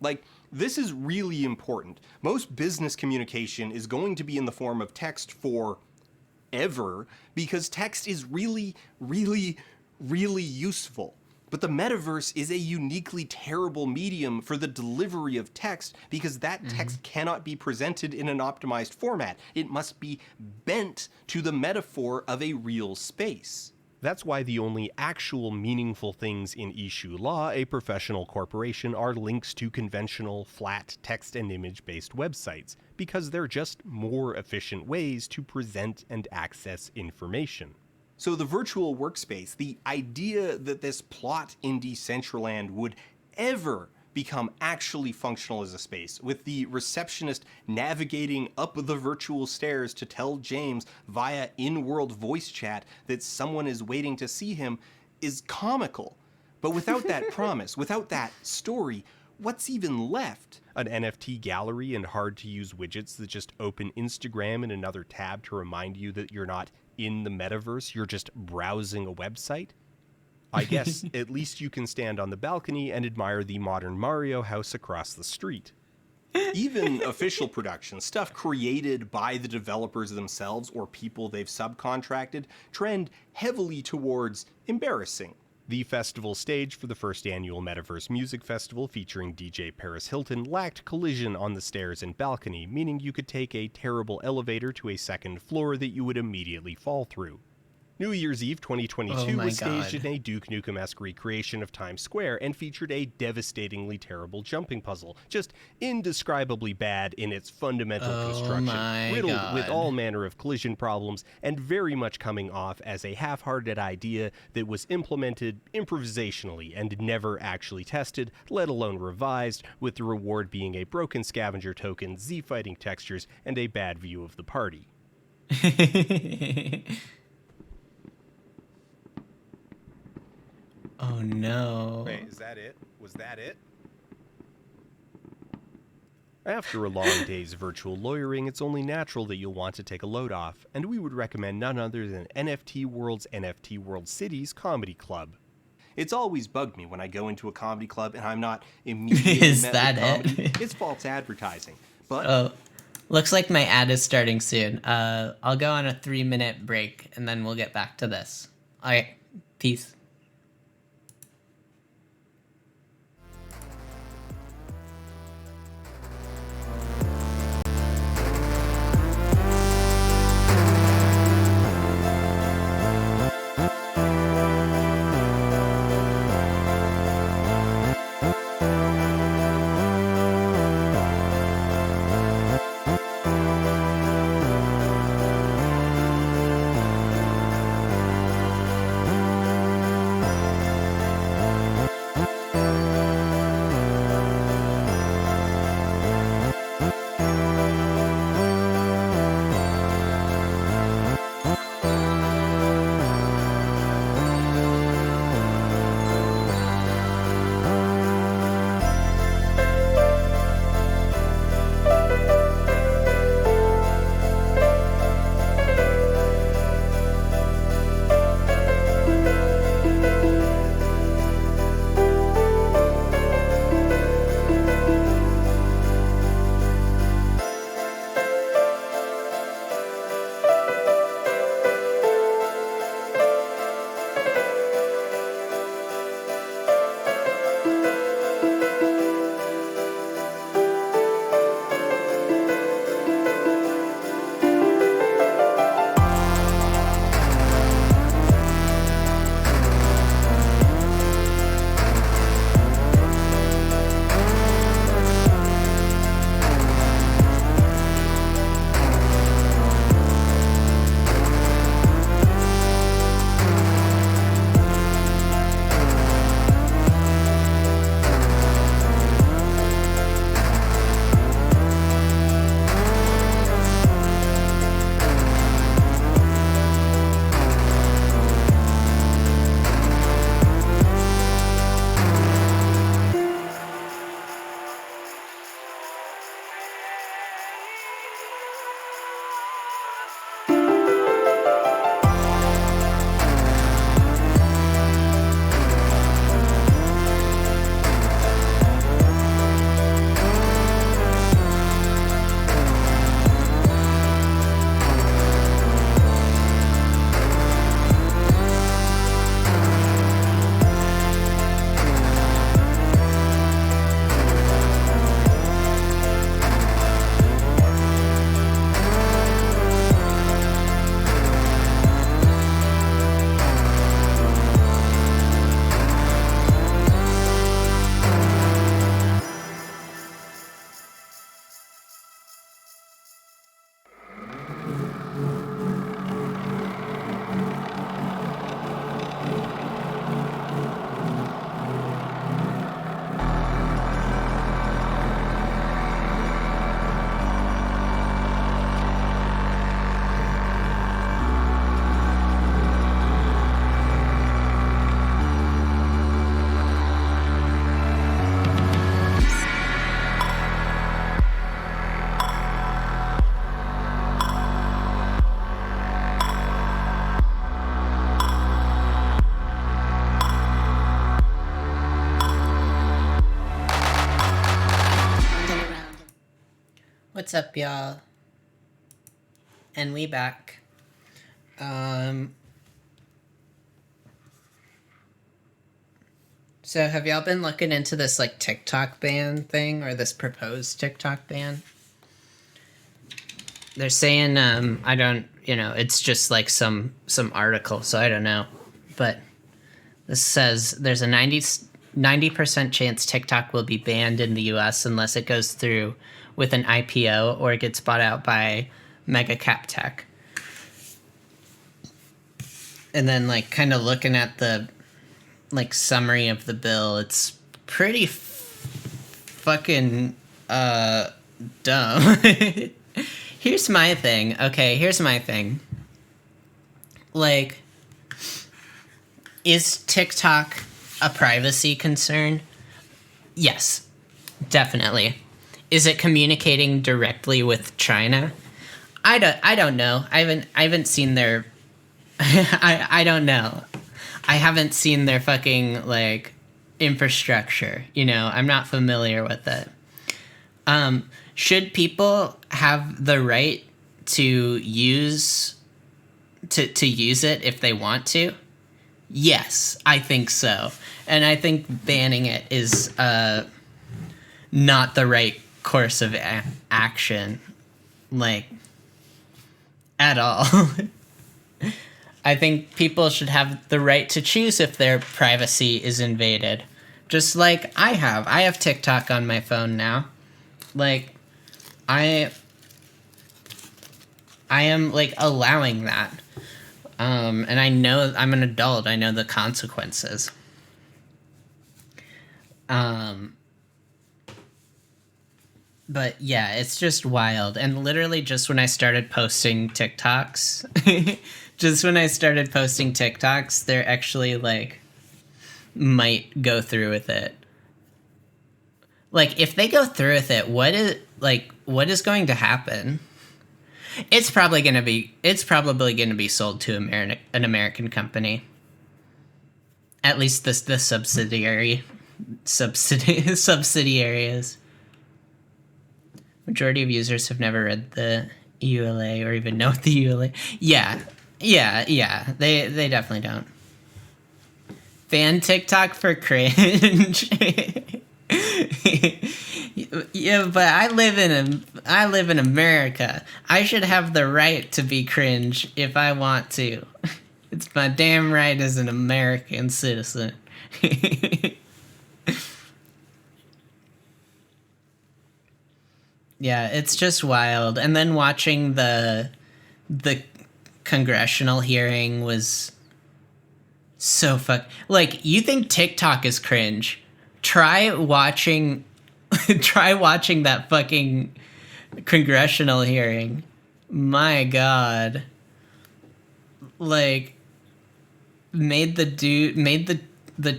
Like, this is really important. Most business communication is going to be in the form of text forever, because text is really, really, really useful. But the metaverse is a uniquely terrible medium for the delivery of text because that text cannot be presented in an optimized format. It must be bent to the metaphor of a real space. That's why the only actual meaningful things in issue law, a professional corporation, are links to conventional, flat text and image-based websites, because they're just more efficient ways to present and access information. So the virtual workspace, the idea that this plot in Decentraland would ever become actually functional as a space, with the receptionist navigating up the virtual stairs to tell James via in-world voice chat that someone is waiting to see him, is comical. But without that promise, without that story, what's even left? An NFT gallery and hard-to-use widgets that just open Instagram in another tab to remind you that you're not in the metaverse, you're just browsing a website? I guess at least you can stand on the balcony and admire the modern Mario house across the street. Even official productions, stuff created by the developers themselves or people they've subcontracted, trend heavily towards embarrassing. The festival stage for the first annual Metaverse Music Festival featuring DJ Paris Hilton lacked collision on the stairs and balcony, meaning you could take a terrible elevator to a second floor that you would immediately fall through. New Year's Eve 2022 was staged in a Duke Nukem-esque recreation of Times Square and featured a devastatingly terrible jumping puzzle, just indescribably bad in its fundamental construction, riddled with all manner of collision problems, and very much coming off as a half-hearted idea that was implemented improvisationally and never actually tested, let alone revised, with the reward being a broken scavenger token, Z-fighting textures, and a bad view of the party. Oh no. Wait, is that it? Was that it? After a long day's virtual lawyering, it's only natural that you'll want to take a load off, and we would recommend none other than NFT World's NFT World Cities Comedy Club. It's always bugged me when I go into a comedy club and I'm not immediately Is met that with comedy. it? It's false advertising. But Oh, looks like my ad is starting soon. I'll go on a 3-minute break and then we'll get back to this. All right, peace. What's up, y'all? And we back. So have y'all been looking into this like TikTok ban thing, or this proposed TikTok ban? They're saying, I don't, it's just like some article, so I don't know. But this says there's a 90% chance TikTok will be banned in the US unless it goes through with an IPO or gets bought out by mega cap tech. And then like kind of looking at the like summary of the bill, it's pretty fucking dumb. Here's my thing. Okay, here's my thing. Like, is TikTok a privacy concern? Yes, definitely. Is it communicating directly with China? I don't know. I haven't seen their I don't know. I haven't seen their fucking like infrastructure, I'm not familiar with it. Should people have the right to use it if they want to? Yes, I think so. And I think banning it is not the right course of action, like, at all. I think people should have the right to choose if their privacy is invaded. Just like I have. I have TikTok on my phone now. Like, I am, like, allowing that. And I know I'm an adult. I know the consequences. But yeah, it's just wild. And literally just when I started posting TikToks, they're actually, like, might go through with it. Like, if they go through with it, what is going to happen? It's probably going to be sold to an American company. At least the subsidiary is. Majority of users have never read the EULA or even know what the EULA. Yeah. They definitely don't. Ban TikTok for cringe. Yeah, but I live in America. I should have the right to be cringe if I want to. It's my damn right as an American citizen. Yeah, it's just wild. And then watching the congressional hearing was so like, you think TikTok is cringe? Try watching that fucking congressional hearing. My God. Like, made the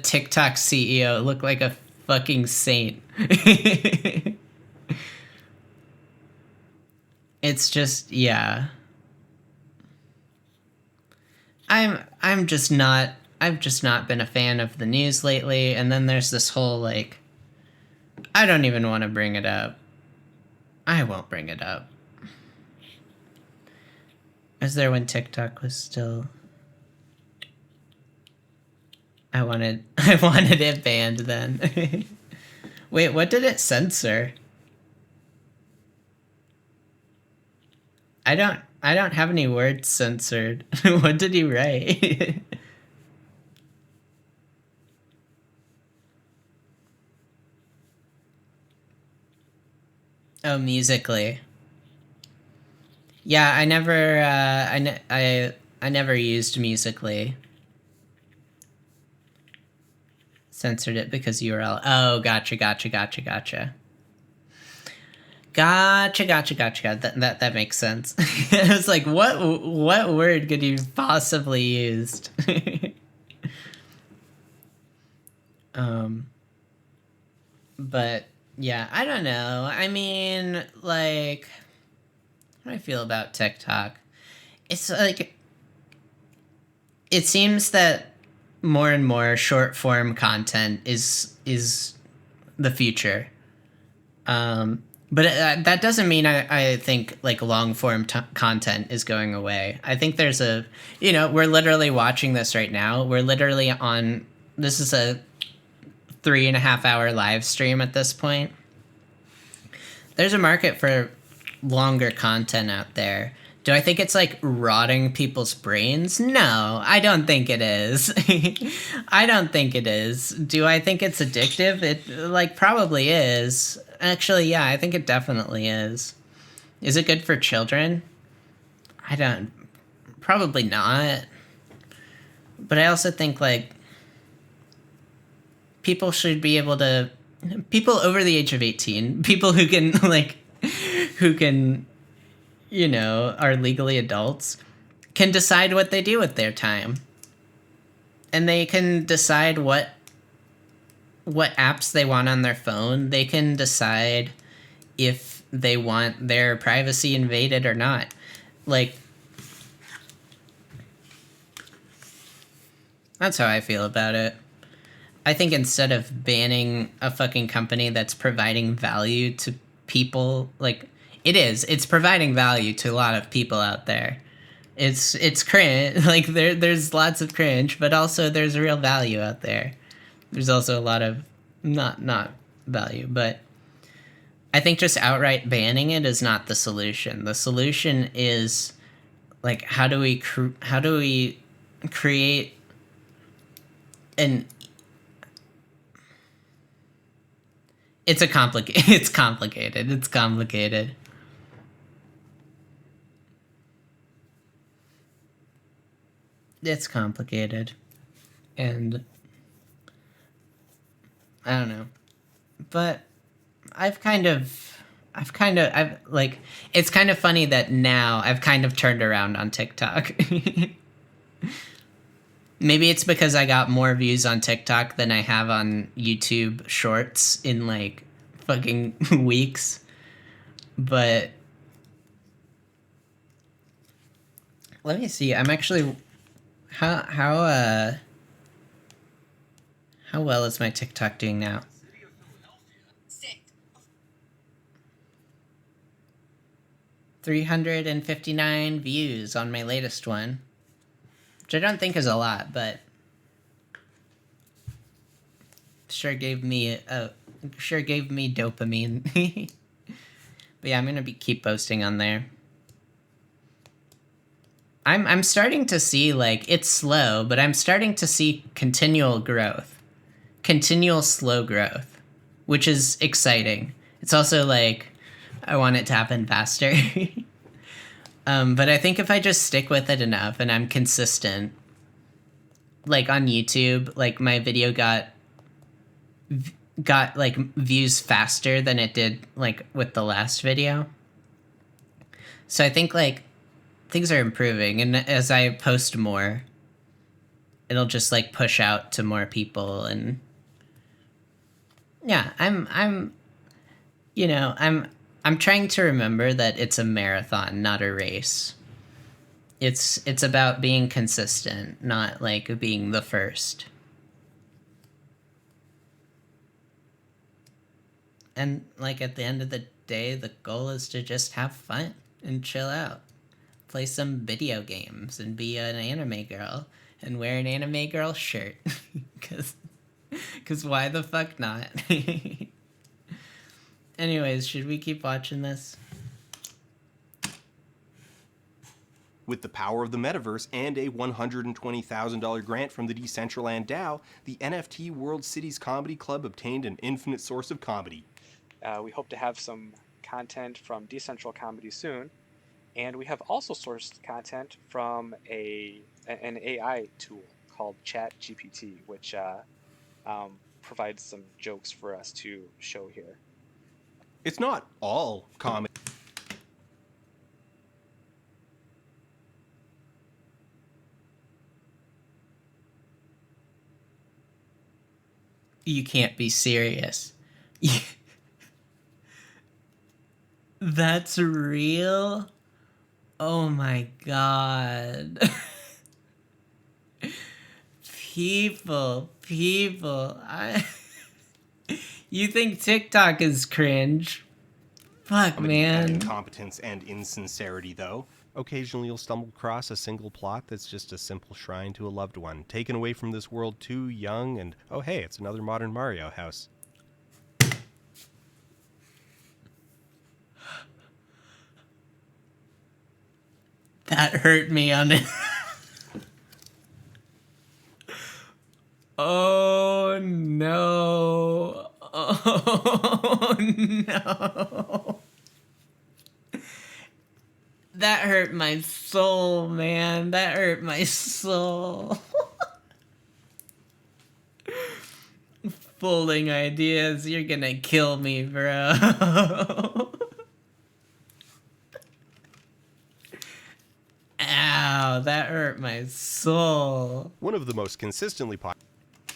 TikTok CEO look like a fucking saint. It's just, yeah. I've just not been a fan of the news lately, and then there's this whole, like, I don't even want to bring it up. I won't bring it up. I was there when TikTok was still... I wanted it banned then. Wait, what did it censor? I don't have any words censored. What did he write? Oh, Musical.ly. Yeah, I never I never used Musical.ly. Censored it because URL. Oh, gotcha. Gotcha. That makes sense. I was like, what word could you possibly used? But yeah, I don't know. I mean, like, how do I feel about TikTok? It's like, it seems that more and more short form content is the future. But that doesn't mean I think like long form content is going away. I think there's we're literally watching this right now. We're literally this is a 3.5 hour live stream at this point. There's a market for longer content out there. Do I think it's like rotting people's brains? No, I don't think it is. I don't think it is. Do I think it's addictive? It like probably is. Actually, yeah, I think it definitely is. Is it good for children? Probably not. But I also think like people should be able to, people over the age of 18, people who can are legally adults, can decide what they do with their time. And they can decide what apps they want on their phone. They can decide if they want their privacy invaded or not. Like, that's how I feel about it. I think instead of banning a fucking company that's providing value to people, like, it's providing value to a lot of people out there. It's cringe, like there's lots of cringe, but also there's real value out there. There's also a lot of not value, but I think just outright banning it is not the solution. The solution is like how do we create an it's complicated. It's complicated. It's complicated. And I don't know. But it's kind of funny that now I've kind of turned around on TikTok. Maybe it's because I got more views on TikTok than I have on YouTube Shorts in like fucking weeks. But let me see. I'm actually how well is my TikTok doing now? 359 views on my latest one, which I don't think is a lot, but sure gave me dopamine. But yeah, I'm gonna keep posting on there. I'm starting to see, like, it's slow, but I'm starting to see continual slow growth, which is exciting. It's also like I want it to happen faster. But I think if I just stick with it enough and I'm consistent, like on YouTube, like my video got like views faster than it did like with the last video. So I think like things are improving, and as I post more, it'll just like push out to more people. And yeah, I'm trying to remember that it's a marathon, not a race. It's about being consistent, not like being the first. And like at the end of the day, the goal is to just have fun and chill out. Play some video games and be an anime girl and wear an anime girl shirt. Cause why the fuck not? Anyways, should we keep watching this? With the power of the metaverse and a $120,000 grant from the Decentraland DAO, the NFT World Cities Comedy Club obtained an infinite source of comedy. We hope to have some content from Decentral Comedy soon, and we have also sourced content from an AI tool called ChatGPT, which provides some jokes for us to show here. It's not all comedy. You can't be serious. That's real? Oh my god. People. You think TikTok is cringe? Fuck, I'm gonna add man. incompetence and insincerity, though. Occasionally you'll stumble across a single plot that's just a simple shrine to a loved one, taken away from this world too young, and oh hey, it's another modern Mario house. That hurt me on it. Oh no. Oh no. That hurt my soul, man. That hurt my soul. Folding ideas, you're gonna kill me, bro. Ow, that hurt my soul. One of the most consistently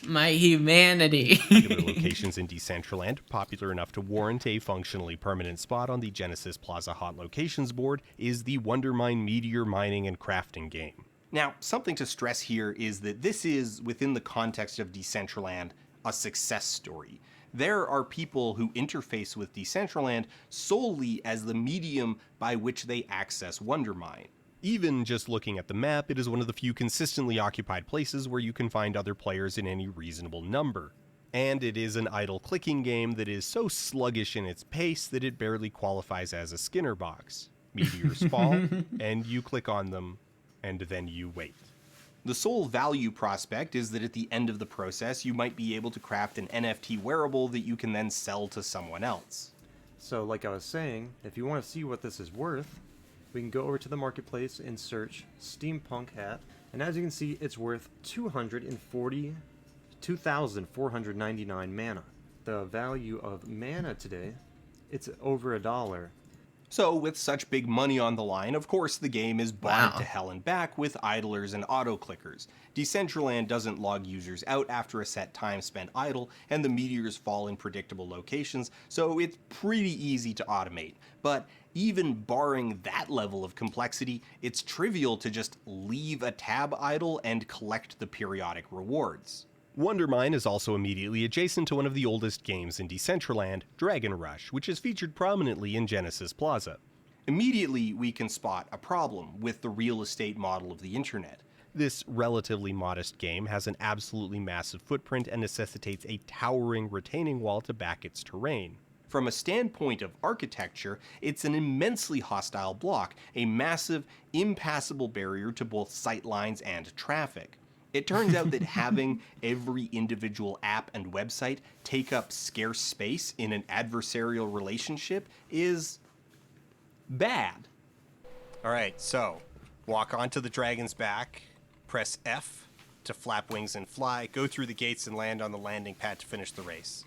My humanity. popular locations in Decentraland, popular enough to warrant a functionally permanent spot on the Genesis Plaza Hot Locations board, is the Wondermine meteor mining and crafting game. Now, something to stress here is that this is, within the context of Decentraland, a success story. There are people who interface with Decentraland solely as the medium by which they access Wondermine. Even just looking at the map, it is one of the few consistently occupied places where you can find other players in any reasonable number. And it is an idle clicking game that is so sluggish in its pace that it barely qualifies as a Skinner box. Meteors fall, and you click on them, and then you wait. The sole value prospect is that at the end of the process, you might be able to craft an NFT wearable that you can then sell to someone else. So like I was saying, if you want to see what this is worth, we can go over to the marketplace and search Steampunk Hat, and as you can see, it's worth 242,499 mana. The value of mana today, it's over $1. So with such big money on the line, of course the game is barred Wow. to hell and back with idlers and auto-clickers. Decentraland doesn't log users out after a set time spent idle, and the meteors fall in predictable locations, so it's pretty easy to automate. But even barring that level of complexity, it's trivial to just leave a tab idle and collect the periodic rewards. Wondermine is also immediately adjacent to one of the oldest games in Decentraland, Dragon Rush, which is featured prominently in Genesis Plaza. Immediately, we can spot a problem with the real estate model of the internet. This relatively modest game has an absolutely massive footprint and necessitates a towering retaining wall to back its terrain. From a standpoint of architecture, it's an immensely hostile block, a massive, impassable barrier to both sightlines and traffic. It turns out that having every individual app and website take up scarce space in an adversarial relationship is bad. Alright, so walk onto the dragon's back, press F to flap wings and fly, go through the gates and land on the landing pad to finish the race.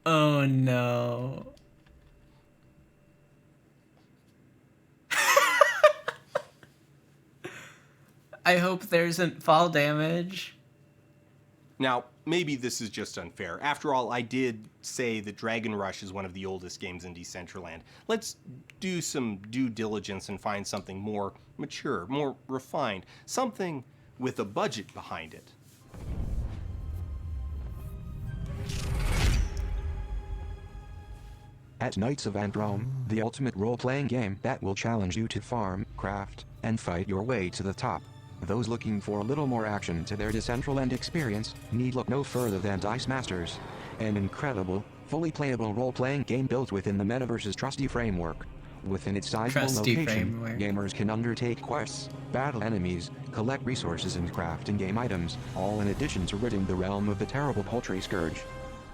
Oh no. I hope there isn't fall damage. Now, maybe this is just unfair. After all, I did say that Dragon Rush is one of the oldest games in Decentraland. Let's do some due diligence and find something more mature, more refined, something with a budget behind it. At Knights of Androme, the ultimate role-playing game that will challenge you to farm, craft, and fight your way to the top. Those looking for a little more action to their Decentraland experience need look no further than Dice Masters, an incredible, fully playable role-playing game built within the Metaverse's trusty framework. Within its sizable Trusty location, framework. gamers can undertake quests, battle enemies, collect resources and craft in-game items, all in addition to ridding the realm of the terrible Poultry Scourge.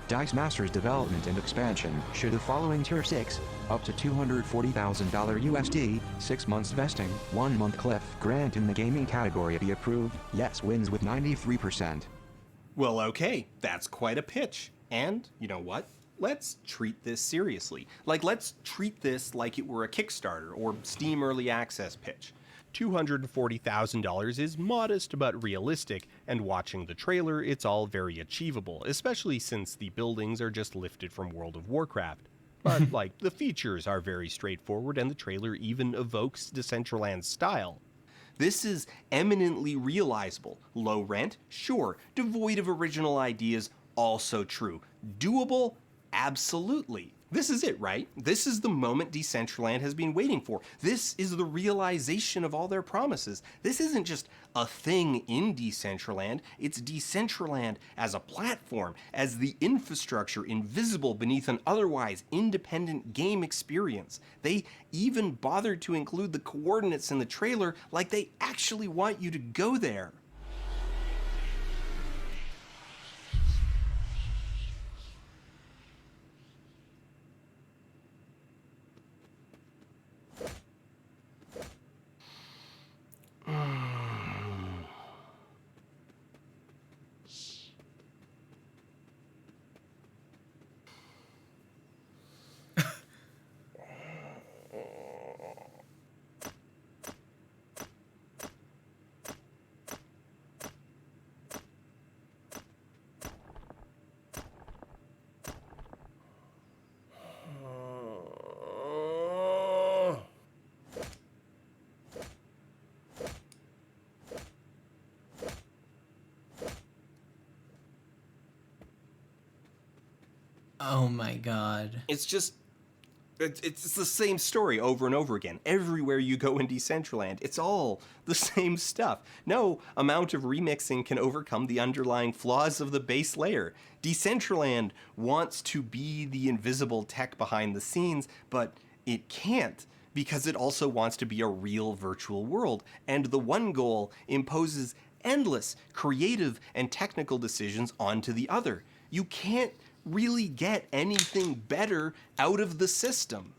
Dice Masters development and expansion should the following tier 6, up to $240,000 USD, 6 months vesting, 1 month cliff grant in the gaming category be approved, yes wins with 93%. Well, okay, that's quite a pitch. And, you know what? Let's treat this seriously. Let's treat this like it were a Kickstarter or Steam Early Access pitch. $240,000 is modest but realistic, and watching the trailer, it's all very achievable, especially since the buildings are just lifted from World of Warcraft. But, like, the features are very straightforward, and the trailer even evokes Decentraland's style. This is eminently realizable. Low rent? Sure. Devoid of original ideas? Also true. Doable? Absolutely. This is it, right? This is the moment Decentraland has been waiting for. This is the realization of all their promises. This isn't just a thing in Decentraland, it's Decentraland as a platform, as the infrastructure invisible beneath an otherwise independent game experience. They even bothered to include the coordinates in the trailer like they actually want you to go there. Oh my god. It's just... It's the same story over and over again. Everywhere you go in Decentraland, it's all the same stuff. No amount of remixing can overcome the underlying flaws of the base layer. Decentraland wants to be the invisible tech behind the scenes, but it can't, because it also wants to be a real virtual world. And the one goal imposes endless creative and technical decisions onto the other. You can't really get anything better out of the system.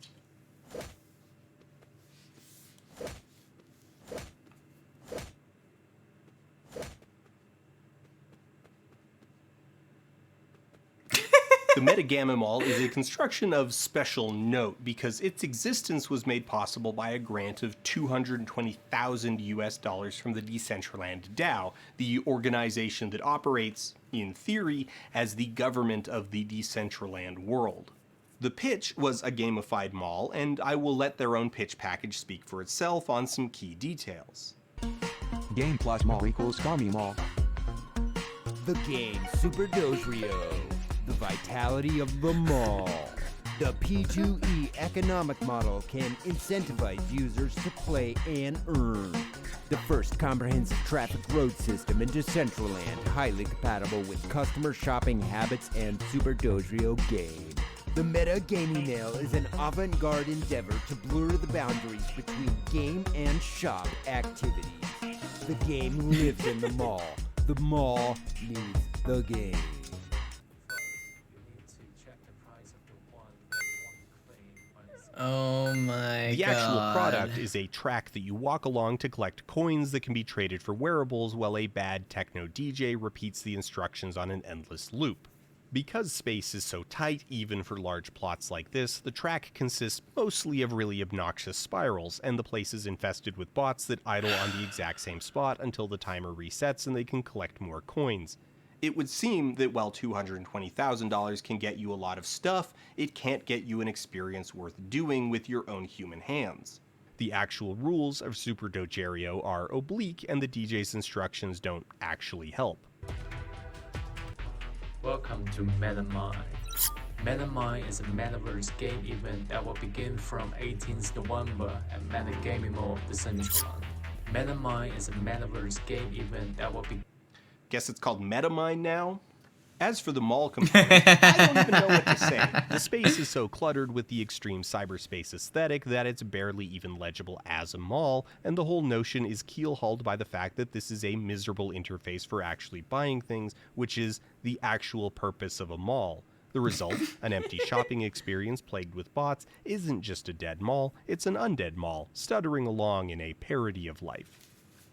The Metagamma Mall is a construction of special note because its existence was made possible by a grant of $220,000 from the Decentraland DAO, the organization that operates, in theory, as the government of the Decentraland world. The pitch was a gamified mall, and I will let their own pitch package speak for itself on some key details. Game plus mall equals Kami Mall. The game Super Dojrio. The vitality of the mall. The P2E economic model can incentivize users to play and earn. The first comprehensive traffic road system in Decentraland, highly compatible with customer shopping habits and Super Dojrio game. The Meta Gaming Nail is an avant-garde endeavor to blur the boundaries between game and shop activities. The game lives in the mall. The mall needs the game. Oh my god. The actual product is a track that you walk along to collect coins that can be traded for wearables while a bad techno DJ repeats the instructions on an endless loop. Because space is so tight, even for large plots like this, the track consists mostly of really obnoxious spirals, and the place is infested with bots that idle on the exact same spot until the timer resets and they can collect more coins. It would seem that while $220,000 can get you a lot of stuff, it can't get you an experience worth doing with your own human hands. The actual rules of Super Dojrio are oblique, and the DJ's instructions don't actually help. Welcome to MetaMine. MetaMine is a metaverse game event that will begin from 18th November at Meta Gaming Mall, Decentraland. MetaMine is a metaverse game event that will be... Guess it's called MetaMine now? As for the mall component, I don't even know what to say. The space is so cluttered with the extreme cyberspace aesthetic that it's barely even legible as a mall, and the whole notion is keel-hauled by the fact that this is a miserable interface for actually buying things, which is the actual purpose of a mall. The result, an empty shopping experience plagued with bots, isn't just a dead mall, it's an undead mall, stuttering along in a parody of life.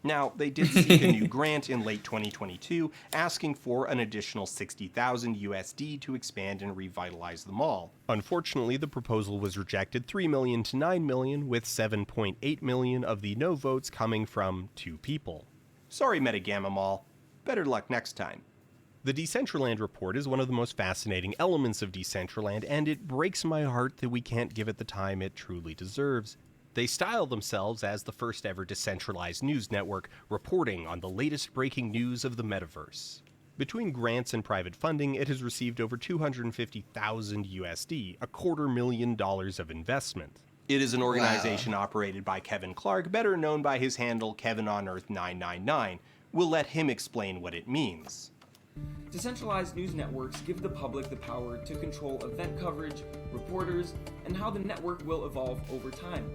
Now, they did seek a new grant in late 2022, asking for an additional $60,000 USD to expand and revitalize the mall. Unfortunately, the proposal was rejected $3 million to $9 million, with $7.8 million of the no votes coming from 2 people. Sorry, Metagamma Mall. Better luck next time. The Decentraland report is one of the most fascinating elements of Decentraland, and it breaks my heart that we can't give it the time it truly deserves. They style themselves as the first ever decentralized news network, reporting on the latest breaking news of the metaverse. Between grants and private funding, it has received over $250,000 USD, $250,000 of investment. It is an organization operated by Kevin Clark, better known by his handle Kevin on Earth 999. We'll let him explain what it means. Decentralized news networks give the public the power to control event coverage, reporters, and how the network will evolve over time.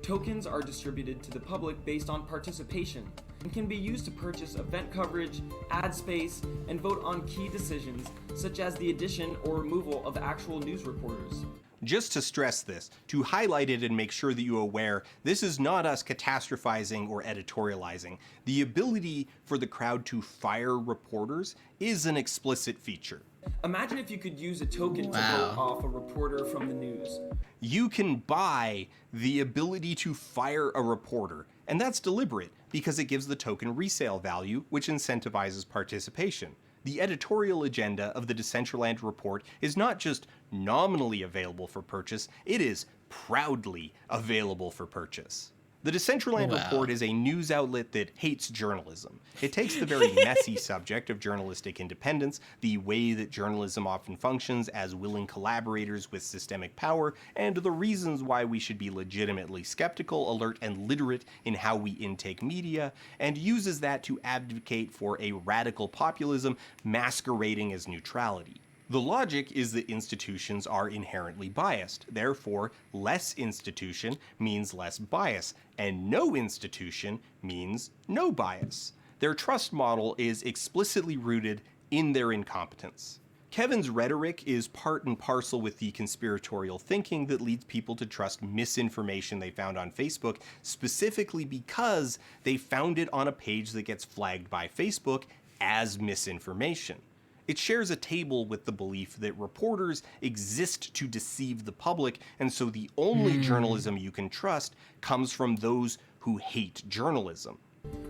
Tokens are distributed to the public based on participation and can be used to purchase event coverage, ad space, and vote on key decisions such as the addition or removal of actual news reporters. Just to stress this, to highlight it and make sure that you're aware, this is not us catastrophizing or editorializing. The ability for the crowd to fire reporters is an explicit feature. Imagine if you could use a token to vote off a reporter from the news. You can buy the ability to fire a reporter, and that's deliberate because it gives the token resale value, which incentivizes participation. The editorial agenda of the Decentraland report is not just nominally available for purchase, it is proudly available for purchase. The Decentraland report is a news outlet that hates journalism. It takes the very messy subject of journalistic independence, the way that journalism often functions as willing collaborators with systemic power, and the reasons why we should be legitimately skeptical, alert, and literate in how we intake media, and uses that to advocate for a radical populism masquerading as neutrality. The logic is that institutions are inherently biased, therefore less institution means less bias, and no institution means no bias. Their trust model is explicitly rooted in their incompetence. Kevin's rhetoric is part and parcel with the conspiratorial thinking that leads people to trust misinformation they found on Facebook, specifically because they found it on a page that gets flagged by Facebook as misinformation. It shares a table with the belief that reporters exist to deceive the public, and so the only journalism you can trust comes from those who hate journalism.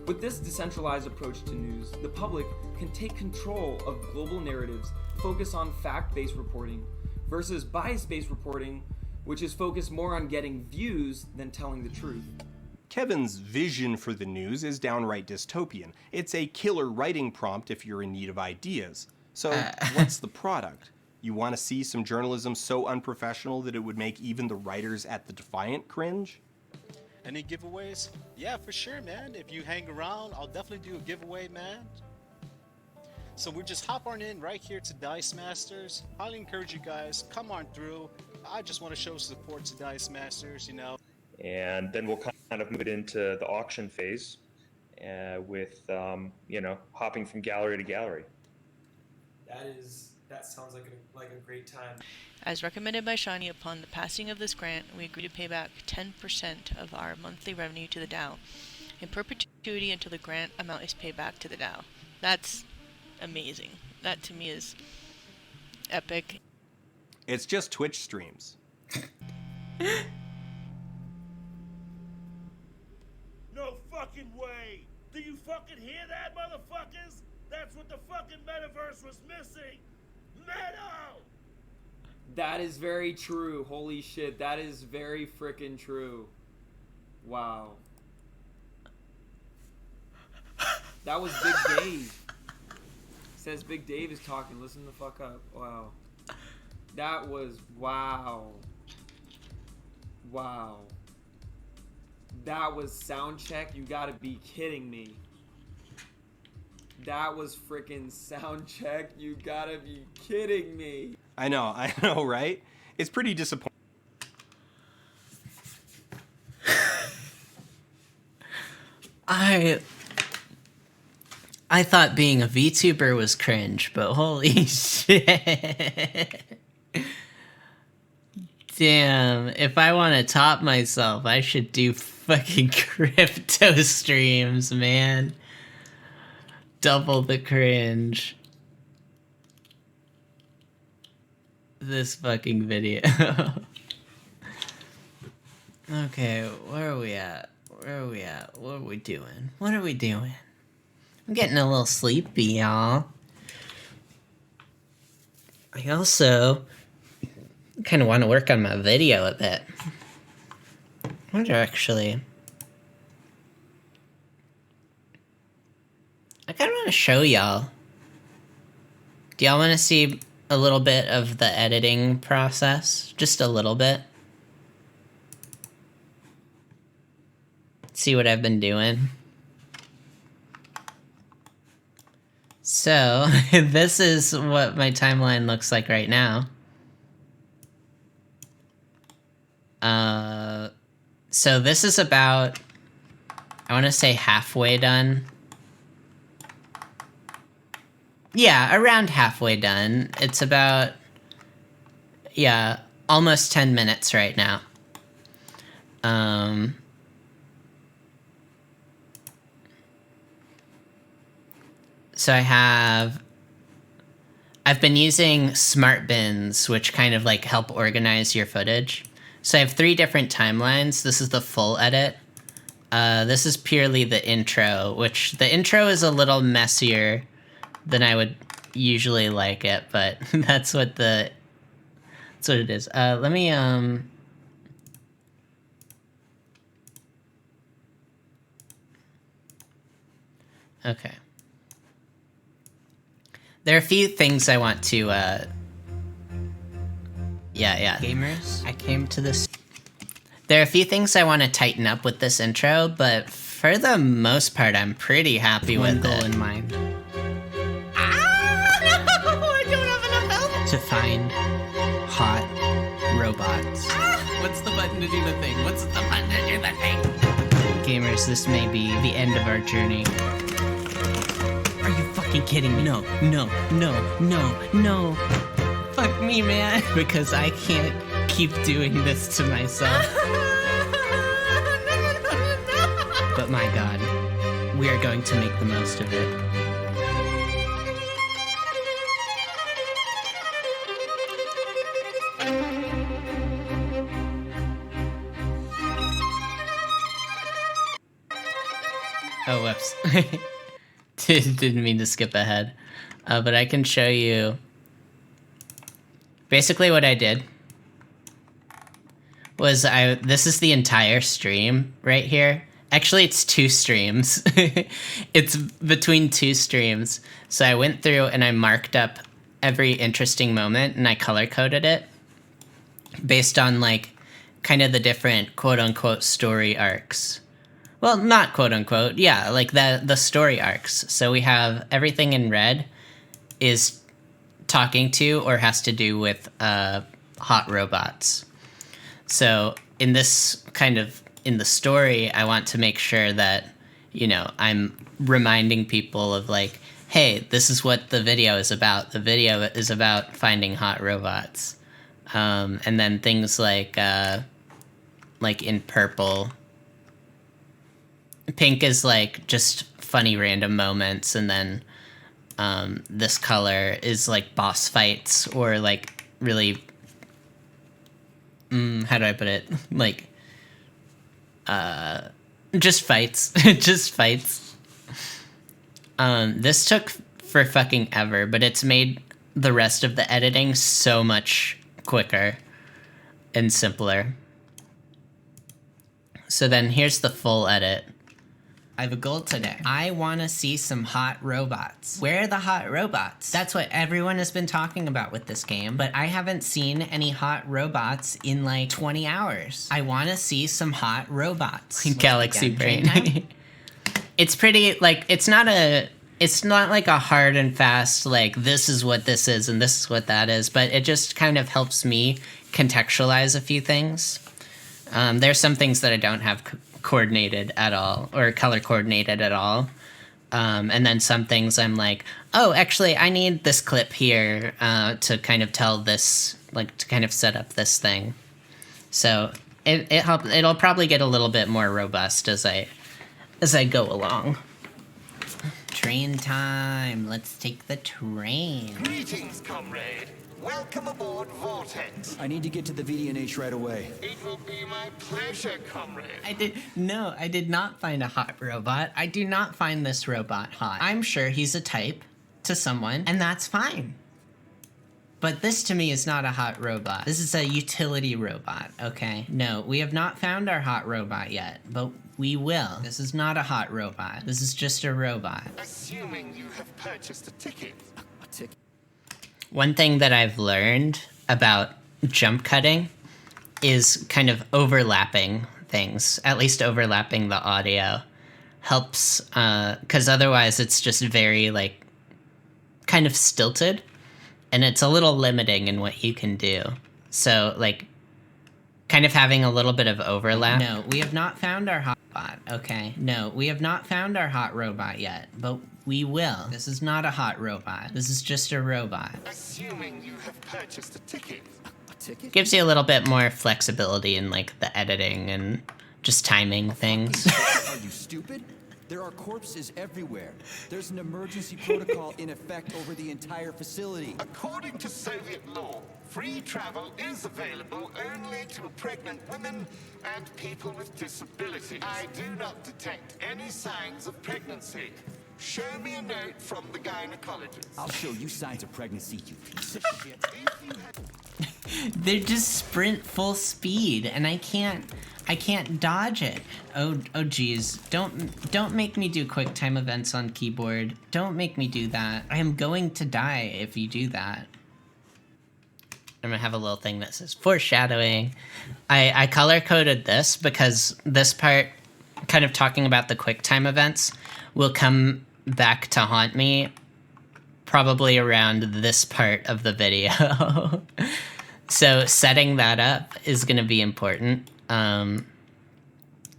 With this decentralized approach to news, the public can take control of global narratives, focus on fact-based reporting, versus bias-based reporting, which is focused more on getting views than telling the truth. Kevin's vision for the news is downright dystopian. It's a killer writing prompt if you're in need of ideas. So, what's the product? You want to see some journalism so unprofessional that it would make even the writers at The Defiant cringe? Any giveaways? Yeah, for sure, man. If you hang around, I'll definitely do a giveaway, man. So we just hop on in right here to Dice Masters. Highly encourage you guys, come on through. I just want to show support to Dice Masters, you know. And then we'll kind of move it into the auction phase with, you know, hopping from gallery to gallery. That sounds like a great time. As recommended by Shiny, upon the passing of this grant, we agree to pay back 10% of our monthly revenue to the DAO, in perpetuity until the grant amount is paid back to the DAO. That's amazing. That to me is epic. It's just Twitch streams. No fucking way! Do you fucking hear that, motherfuckers? That's what the fucking metaverse was missing! Meta! That is very true. Holy shit, that is very frickin' true. Wow. That was Big Dave. Says Big Dave is talking. Listen the fuck up. Wow. That was wow. Wow. That was sound check. You gotta be kidding me. That was freaking sound check. You gotta be kidding me. I know, right? It's pretty disappointing. I thought being a VTuber was cringe, but holy shit. Damn, if I want to top myself, I should do fucking crypto streams, man. Double the cringe. This fucking video. Okay, where are we at? Where are we at? What are we doing? What are we doing? I'm getting a little sleepy, y'all. I also kind of want to work on my video a bit. I wonder, actually. I kind of want to show y'all. Do y'all want to see a little bit of the editing process? Just a little bit. See what I've been doing. So, this is what my timeline looks like right now. So this is about, I want to say halfway done. Yeah, around halfway done. It's about, yeah, almost 10 minutes right now. So I've been using smart bins, which kind of like help organize your footage. So I have 3 different timelines. This is the full edit. This is purely the intro, which the intro is a little messier than I would usually like it, but that's what it is. Let me, okay. There are a few things I want to, yeah. Gamers, I came to this. There are a few things I want to tighten up with this intro, but for the most part, I'm pretty happy with it. One goal in mind. Ah, no, I don't have enough health. To find hot robots. Ah, what's the button to do the thing? What's the button to do the thing? Gamers, this may be the end of our journey. Are you fucking kidding me? No. Fuck me, man. Because I can't keep doing this to myself. But my god, we are going to make the most of it. Oh, whoops. Didn't mean to skip ahead. But I can show you basically what I did was this is the entire stream right here. Actually, it's 2 streams. It's between 2 streams. So I went through and I marked up every interesting moment and I color coded it based on like kind of the different quote unquote story arcs. Well, not quote unquote, yeah, like the story arcs. So we have everything in red is talking to or has to do with hot robots. So in this kind of, in the story, I want to make sure that, you know, I'm reminding people of like, hey, this is what the video is about. The video is about finding hot robots. And then things like in purple, pink is like just funny random moments, and then this color is like boss fights or like really how do I put it, like just fights. Just fights. This took for fucking ever, but it's made the rest of the editing so much quicker and simpler. So then here's the full edit. I have a goal today. I want to see some hot robots. Where are the hot robots? That's what everyone has been talking about with this game, but I haven't seen any hot robots in like 20 hours. I want to see some hot robots. Galaxy Brain. It's pretty, like, it's not like a hard and fast, like, this is what this is and this is what that is, but it just kind of helps me contextualize a few things. There's some things that I don't have coordinated at all, or color coordinated at all. And then some things I'm like, oh, actually, I need this clip here to kind of tell this, like, to kind of set up this thing. So it'll probably get a little bit more robust as I go along. Train time. Let's take the train. Greetings, comrade. Welcome aboard Vortex. I need to get to the VDNH right away. It will be my pleasure, comrade. I did not find a hot robot. I do not find this robot hot. I'm sure he's a type to someone, and that's fine. But this to me is not a hot robot. This is a utility robot, okay? No, we have not found our hot robot yet, but we will. This is not a hot robot. This is just a robot. Assuming you have purchased a ticket. A ticket? One thing that I've learned about jump cutting is kind of overlapping things, at least overlapping the audio helps, because otherwise it's just very, like, kind of stilted, and it's a little limiting in what you can do. So, like, kind of having a little bit of overlap. No, we have not found our hot bot, okay? No, we have not found our hot robot yet, but we will. This is not a hot robot. This is just a robot. Assuming you have purchased a ticket. A ticket? Gives you a little bit more flexibility in, like, the editing and just timing things. Are you stupid? There are corpses everywhere. There's an emergency protocol in effect over the entire facility. According to Soviet law, free travel is available only to pregnant women and people with disabilities. I do not detect any signs of pregnancy. Show me a note from the gynecologist. I'll show you signs of pregnancy, you piece of shit. They just sprint full speed, and I can't dodge it. Oh geez. Don't make me do quick time events on keyboard. Don't make me do that. I am going to die if you do that. I'm gonna have a little thing that says foreshadowing. I color coded this because this part, kind of talking about the quick time events, will come back to haunt me probably around this part of the video. So setting that up is going to be important.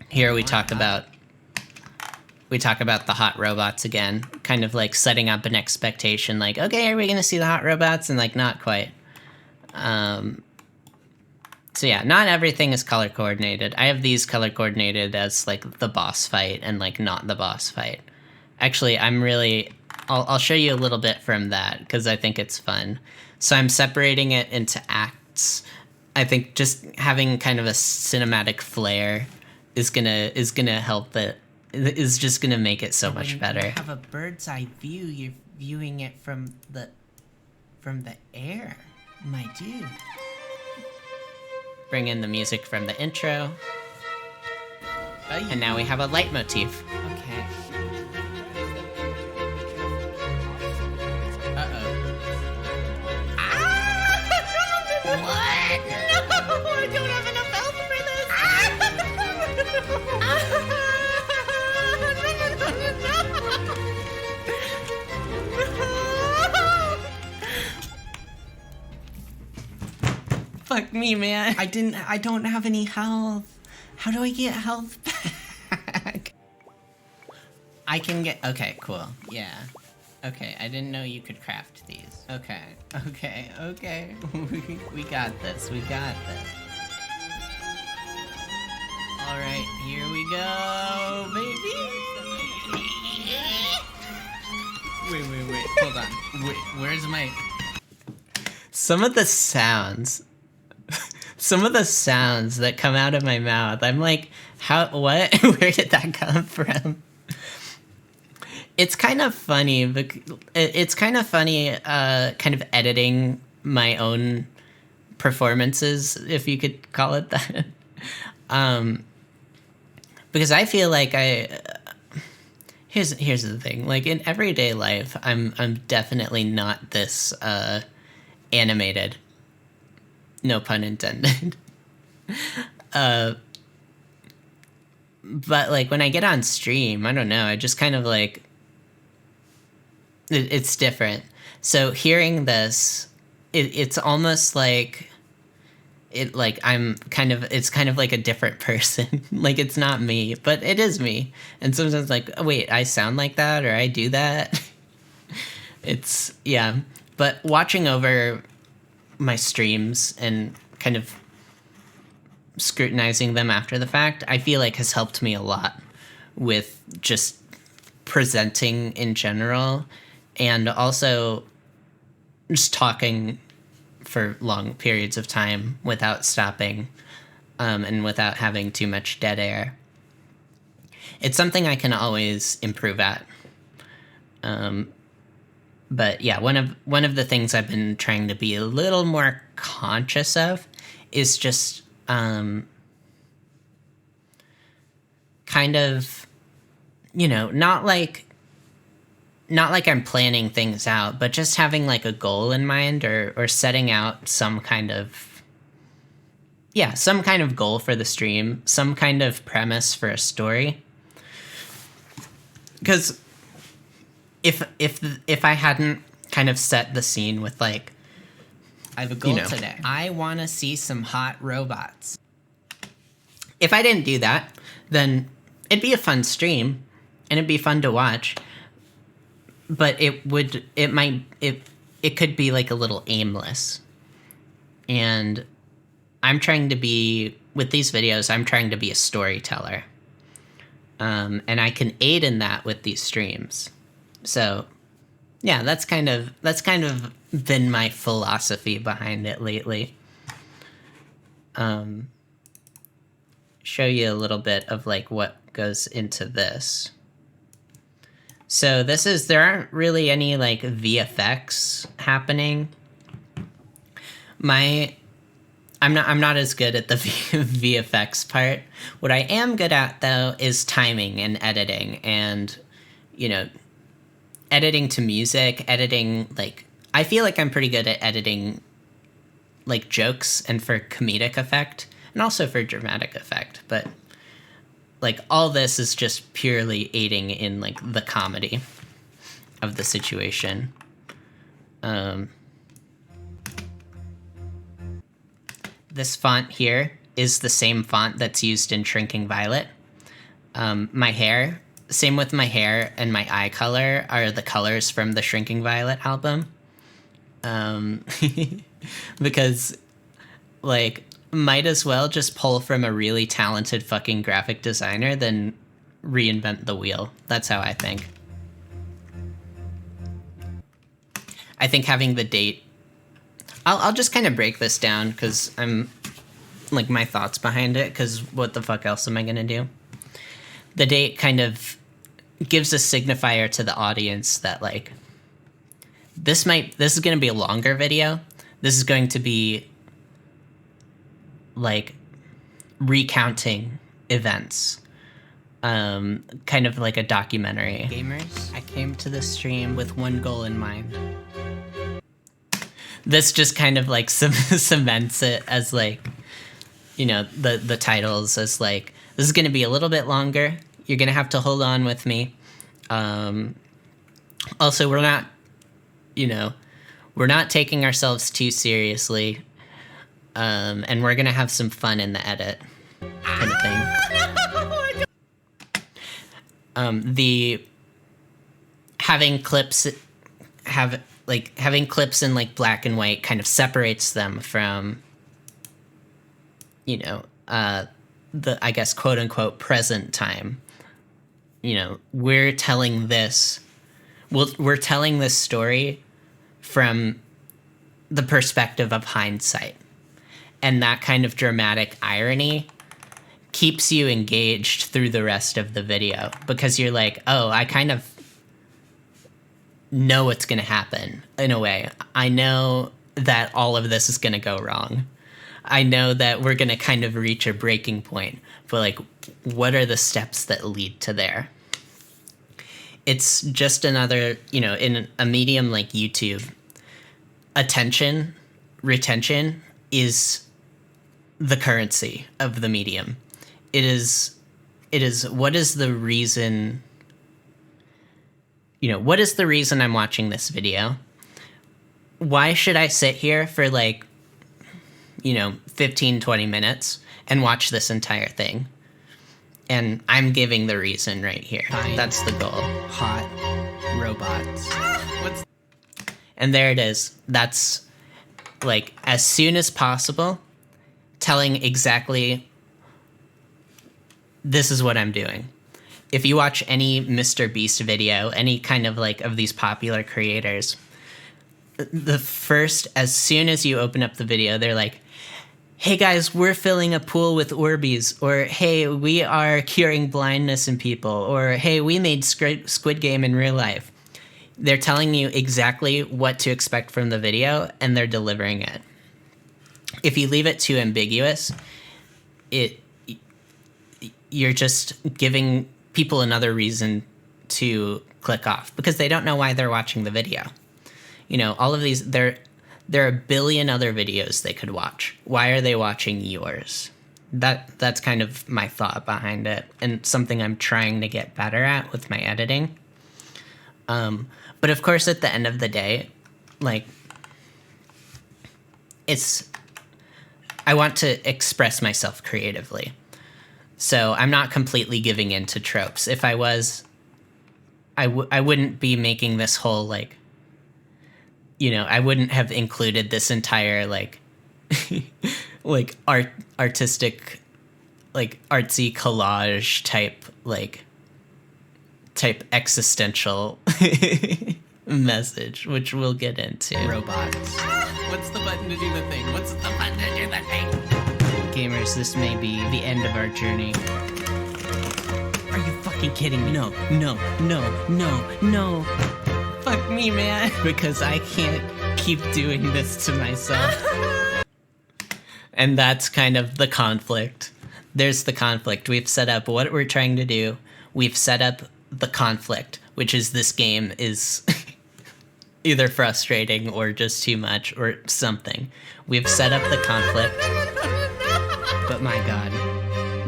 Here we talk about the hot robots again, kind of like setting up an expectation, like, okay, are we going to see the hot robots? And like, not quite. So yeah, not everything is color coordinated. I have these color coordinated as like the boss fight and like not the boss fight. Actually, I'll show you a little bit from that because I think it's fun. So I'm separating it into acts. I think just having kind of a cinematic flair is gonna help it. Is just gonna make it so much better. When you have a bird's eye view, you're viewing it from the air, my dude. Bring in the music from the intro. And now we have a leitmotif. Okay. What? No! I don't have enough health for this. Fuck me, man. I don't have any health. How do I get health back? I can get, okay, cool. Yeah. Okay, I didn't know you could craft these. Okay. We got this. Alright, here we go, baby! Wait, hold on. Wait, where's my... Some of the sounds that come out of my mouth, I'm like, what? Where did that come from? It's kind of funny, kind of editing my own performances, if you could call it that. Because I feel like here's the thing, like in everyday life, I'm definitely not this animated. No pun intended. But like when I get on stream, I don't know, I just kind of like, it's different. So hearing this, it's almost like it's kind of like a different person. Like it's not me, but it is me. And sometimes like, oh, wait, I sound like that, or I do that. It's, yeah. But watching over my streams and kind of scrutinizing them after the fact, I feel like has helped me a lot with just presenting in general, and also just talking for long periods of time without stopping, and without having too much dead air. It's something I can always improve at. But yeah, one of the things I've been trying to be a little more conscious of is just kind of, you know, not like I'm planning things out, but just having like a goal in mind, or setting out some kind of goal for the stream, some kind of premise for a story. Because if I hadn't kind of set the scene with like, I have a goal today. I want to see some hot robots. If I didn't do that, then it'd be a fun stream and it'd be fun to watch. But it could be like a little aimless. And I'm trying to be, with these videos, I'm trying to be a storyteller. And I can aid in that with these streams. So yeah, that's kind of been my philosophy behind it lately. Show you a little bit of like what goes into this. So there aren't really any like VFX happening. I'm not as good at the VFX part. What I am good at though is timing and editing, and you know, editing to music, editing, like, I feel like I'm pretty good at editing like jokes and for comedic effect and also for dramatic effect, but like all this is just purely aiding in like the comedy of the situation. This font here is the same font that's used in Shrinking Violet. My hair, same with my hair and my eye color, are the colors from the Shrinking Violet album. Because, like, might as well just pull from a really talented fucking graphic designer than reinvent the wheel. That's how I think. I think having the date... I'll just kind of break this down, because I'm... like, my thoughts behind it, because what the fuck else am I gonna do? The date kind of gives a signifier to the audience that, like, this is gonna be a longer video. This is going to be, like, recounting events. Kind of like a documentary. Gamers, I came to the stream with one goal in mind. This just kind of like cements it as like, you know, the titles as like, this is going to be a little bit longer. You're going to have to hold on with me. Also, we're not, you know, we're not taking ourselves too seriously. And we're going to have some fun in the edit kind of thing. The having clips in like black and white kind of separates them from, you know, the, I guess, quote unquote present time. You know, we're telling this story from the perspective of hindsight. And that kind of dramatic irony keeps you engaged through the rest of the video, because you're like, oh, I kind of know what's going to happen in a way. I know that all of this is going to go wrong. I know that we're going to kind of reach a breaking point, but like, what are the steps that lead to there? It's just another, you know, in a medium like YouTube, retention is the currency of the medium. It is what is the reason, you know, what is the reason I'm watching this video? Why should I sit here for like, you know, 15, 20 minutes and watch this entire thing? And I'm giving the reason right here. That's the goal. Hot robots. And there it is. That's like, as soon as possible, telling exactly, this is what I'm doing. If you watch any Mr. Beast video, any kind of like of these popular creators, as soon as you open up the video, they're like, hey guys, we're filling a pool with Orbeez, or hey, we are curing blindness in people, or hey, we made Squid Game in real life. They're telling you exactly what to expect from the video, and they're delivering it. If you leave it too ambiguous, you're just giving people another reason to click off, because they don't know why they're watching the video. You know, all of these, there are a billion other videos they could watch. Why are they watching yours? That's kind of my thought behind it, and something I'm trying to get better at with my editing. But of course, at the end of the day, like, I want to express myself creatively. So I'm not completely giving in to tropes. If I was, I wouldn't be making this whole, like, you know, I wouldn't have included this entire, like, like, artistic, like, artsy collage type existential message, which we'll get into. Robots. What's the button to do the thing? What's the button to do the thing? Gamers, this may be the end of our journey. Are you fucking kidding me? No. Fuck me, man. Because I can't keep doing this to myself. And that's kind of the conflict. There's the conflict. We've set up what we're trying to do. We've set up the conflict, which is this game is either frustrating or just too much or something. We've set up the conflict. But my God,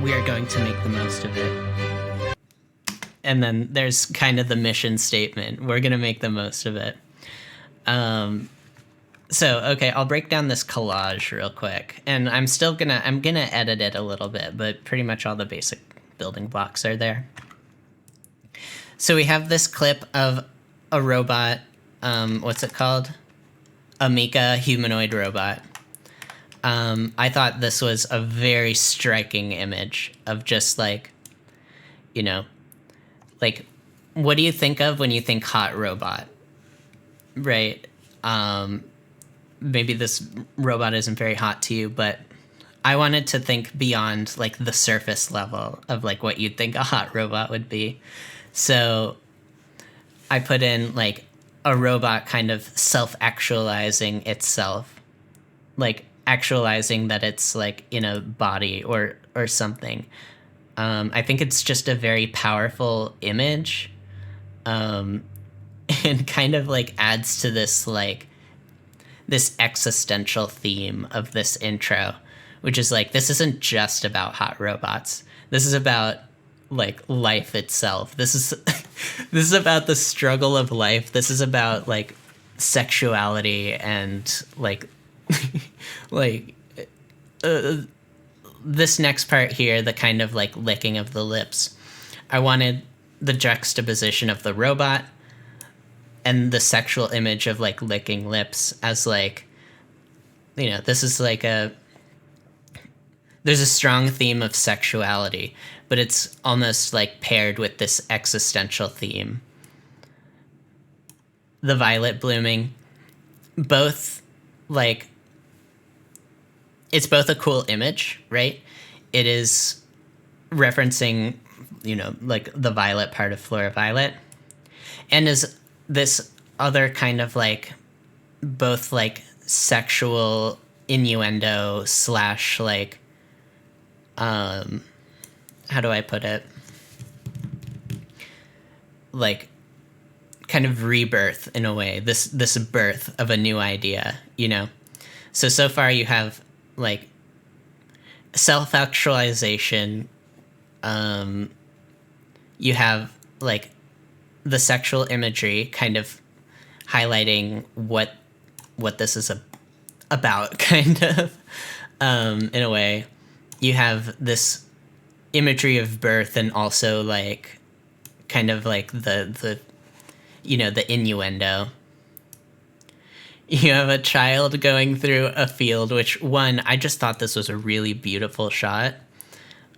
we are going to make the most of it. And then there's kind of the mission statement. We're going to make the most of it. So, okay, I'll break down this collage real quick. And I'm going to edit it a little bit, but pretty much all the basic building blocks are there. So we have this clip of a robot, what's it called? A Mecha humanoid robot. I thought this was a very striking image of just like, you know, like, what do you think of when you think hot robot? Right? Maybe this robot isn't very hot to you, but I wanted to think beyond like the surface level of like what you'd think a hot robot would be. So I put in like a robot kind of self-actualizing itself, like actualizing that it's like in a body or something. I think it's just a very powerful image, and kind of like adds to this like this existential theme of this intro, which is like, this isn't just about hot robots. This is about like life itself. This is about the struggle of life. This is about like sexuality and like this next part here, the kind of like licking of the lips. I wanted the juxtaposition of the robot and the sexual image of like licking lips as like, you know, this is like there's a strong theme of sexuality, but it's almost like paired with this existential theme. The violet blooming, both like, it's both a cool image, right? It is referencing, you know, like the violet part of Flora Violet, and is this other kind of like both like sexual innuendo slash like how do I put it, like kind of rebirth in a way, this birth of a new idea, you know. So far you have like self-actualization, you have like the sexual imagery kind of highlighting what this is about, kind of, in a way. You have this imagery of birth and also like kind of like the you know, the innuendo. you have a child going through a field, which one, I just thought this was a really beautiful shot.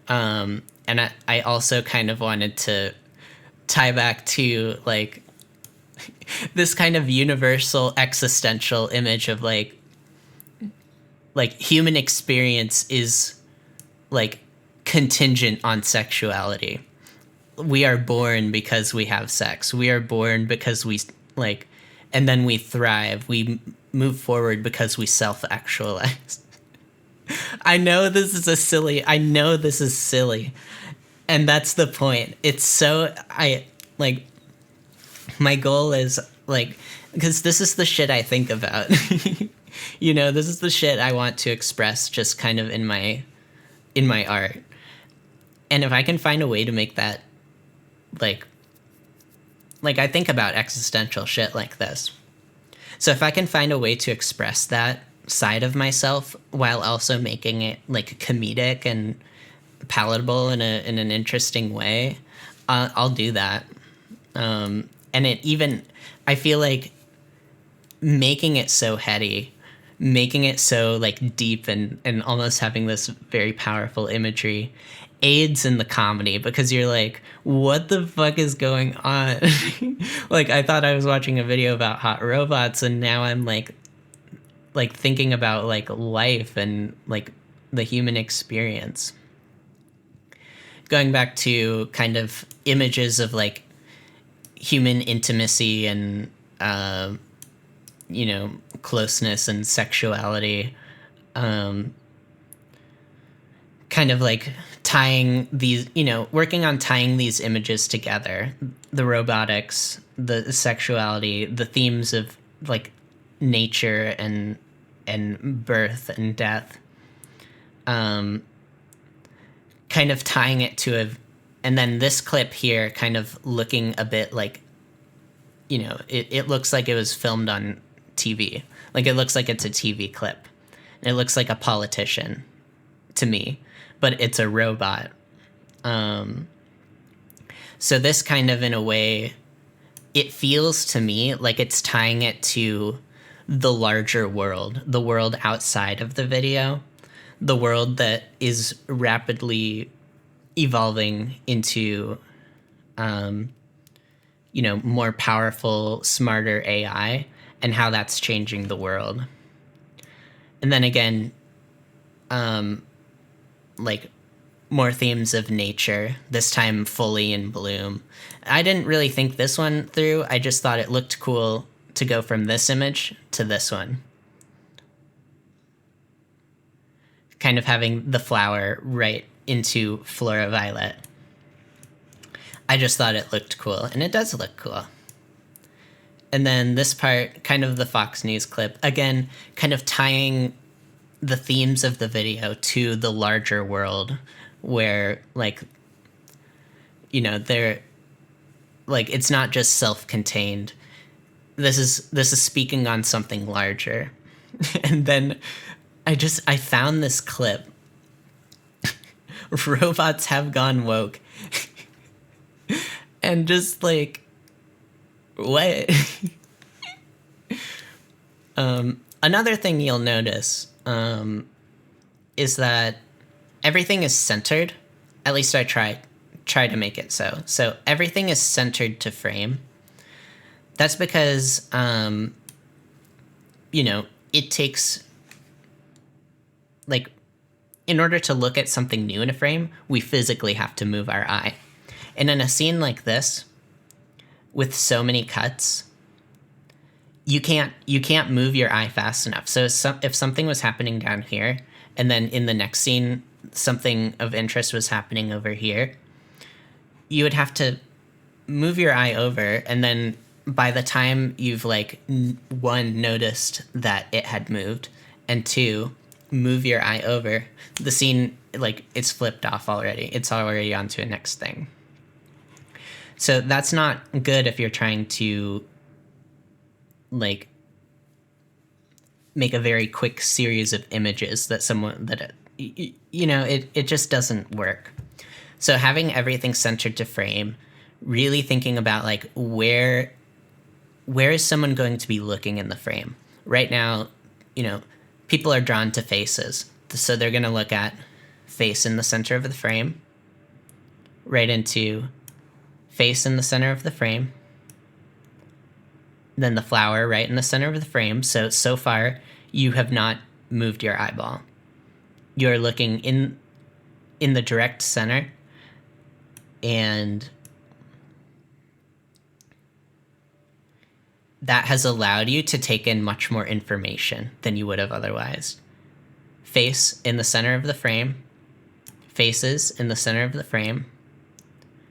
And I also kind of wanted to tie back to like this kind of universal existential image of like human experience is like contingent on sexuality. We are born because we have sex. We are born because we like, and then we thrive. We move forward because we self-actualize. I know this is silly, and that's the point. It's so, my goal is like, because this is the shit I think about. You know, this is the shit I want to express just kind of in my art. And if I can find a way to make that like I think about existential shit like this. So if I can find a way to express that side of myself while also making it like comedic and palatable in an interesting way, I'll do that. And I feel like making it so heady, making it so like deep and almost having this very powerful imagery aids in the comedy, because you're like, what the fuck is going on? Like, I thought I was watching a video about hot robots, and now I'm like thinking about like life and like the human experience. Going back to kind of images of like human intimacy and you know, closeness and sexuality, kind of like tying these, you know, working on tying these images together, the robotics, the sexuality, the themes of like nature and birth and death, kind of tying it to and then this clip here kind of looking a bit like, you know, it looks like it was filmed on TV. Like, it looks like it's a TV clip. It looks like a politician to me, but it's a robot. So this kind of, in a way, it feels to me like it's tying it to the larger world, the world outside of the video, the world that is rapidly evolving into, you know, more powerful, smarter AI, and how that's changing the world. And then again, like more themes of nature, this time fully in bloom. I didn't really think this one through. I just thought it looked cool to go from this image to this one. Kind of having the flower right into Flora Violet. I just thought it looked cool, and it does look cool. And then this part, kind of the Fox News clip, again, kind of tying the themes of the video to the larger world, where, like, you know, they're, like, it's not just self-contained. This is speaking on something larger. And then I found this clip. Robots have gone woke. And just like, what? Another thing you'll notice is that everything is centered. At least I try to make it so. So everything is centered to frame. That's because, you know, it takes, like, in order to look at something new in a frame, we physically have to move our eye. And in a scene like this, with so many cuts, you can't move your eye fast enough. So if something was happening down here, and then in the next scene, something of interest was happening over here, you would have to move your eye over, and then by the time you've, like, one, noticed that it had moved, and two, move your eye over, the scene, like, it's flipped off already. It's already on to a next thing. So that's not good if you're trying to, like, make a very quick series of images that you know, it just doesn't work. So having everything centered to frame, really thinking about, like, where is someone going to be looking in the frame? right now, people are drawn to faces. So they're going to look at face in the center of the frame, right into face in the center of the frame, then the flower right in the center of the frame. So far, you have not moved your eyeball. You're looking in the direct center, and that has allowed you to take in much more information than you would have otherwise. Face in the center of the frame, faces in the center of the frame,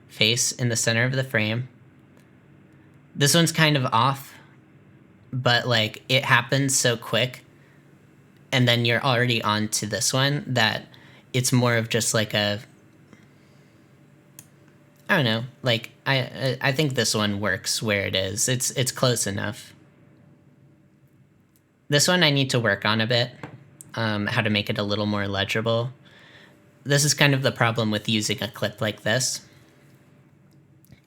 face in the center of the frame. This one's kind of off, but like it happens so quick, and then you're already on to this one that it's more of just like I don't know, like I think this one works where it is. It's close enough. This one I need to work on a bit, how to make it a little more legible. This is kind of the problem with using a clip like this,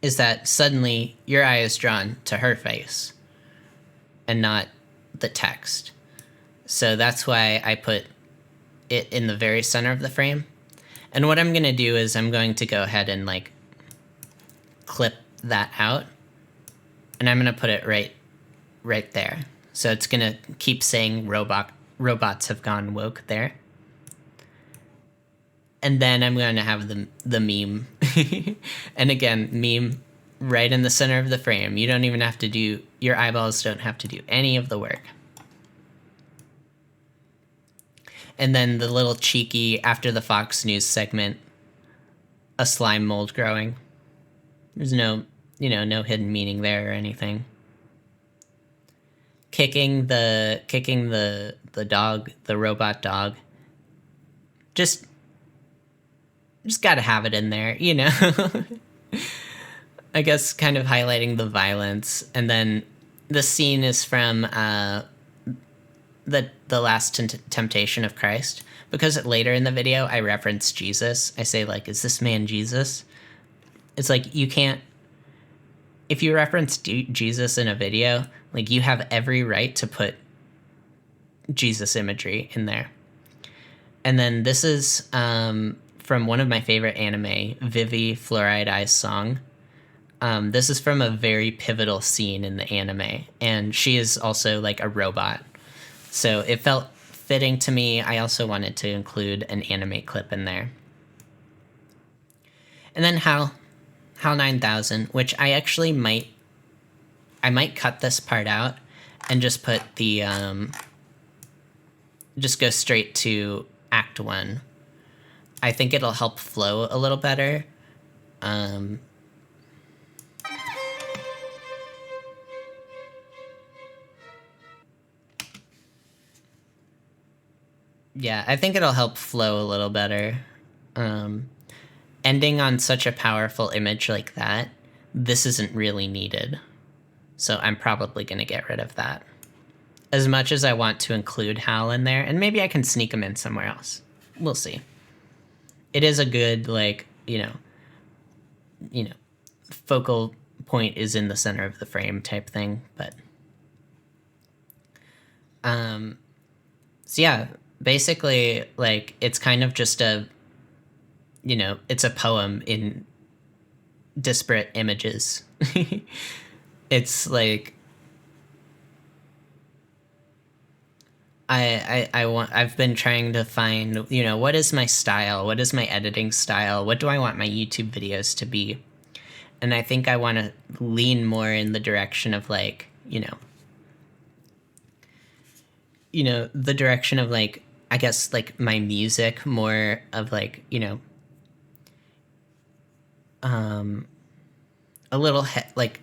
is that suddenly your eye is drawn to her face and not the text. So that's why I put it in the very center of the frame. And what I'm going to do is I'm going to go ahead and like clip that out, and I'm going to put it right there. So it's going to keep saying robots have gone woke there. And then I'm going to have the meme. And again, meme right in the center of the frame. You don't even have to do, your eyeballs don't have to do any of the work. And then the little cheeky, after the Fox News segment, a slime mold growing. There's no, no hidden meaning there or anything. Kicking the dog, the robot dog. Just gotta have it in there, I guess kind of highlighting the violence. And then the scene is from the Last Temptation of Christ, because later in the video I reference Jesus. I say like, is this man Jesus? It's like, you can't, if you reference Jesus in a video, like you have every right to put Jesus imagery in there. And then this is from one of my favorite anime, Vivi Fluoride Eyes Song. This is from a very pivotal scene in the anime, and she is also like a robot. So it felt fitting to me. I also wanted to include an anime clip in there. And then HAL 9000, which I actually might cut this part out and just put the, just go straight to Act 1. I think it'll help flow a little better. Yeah, I think it'll help flow a little better. Ending on such a powerful image like that, this isn't really needed. So I'm probably going to get rid of that. As much as I want to include HAL in there, and maybe I can sneak him in somewhere else. We'll see. It is a good, like, focal point is in the center of the frame type thing, but so yeah, basically, like, it's kind of just a, it's a poem in disparate images. It's like, I've been trying to find, what is my style? What is my editing style? What do I want my YouTube videos to be? And I think I want to lean more in the direction of like, the direction of like, I guess like my music, more of like, a little like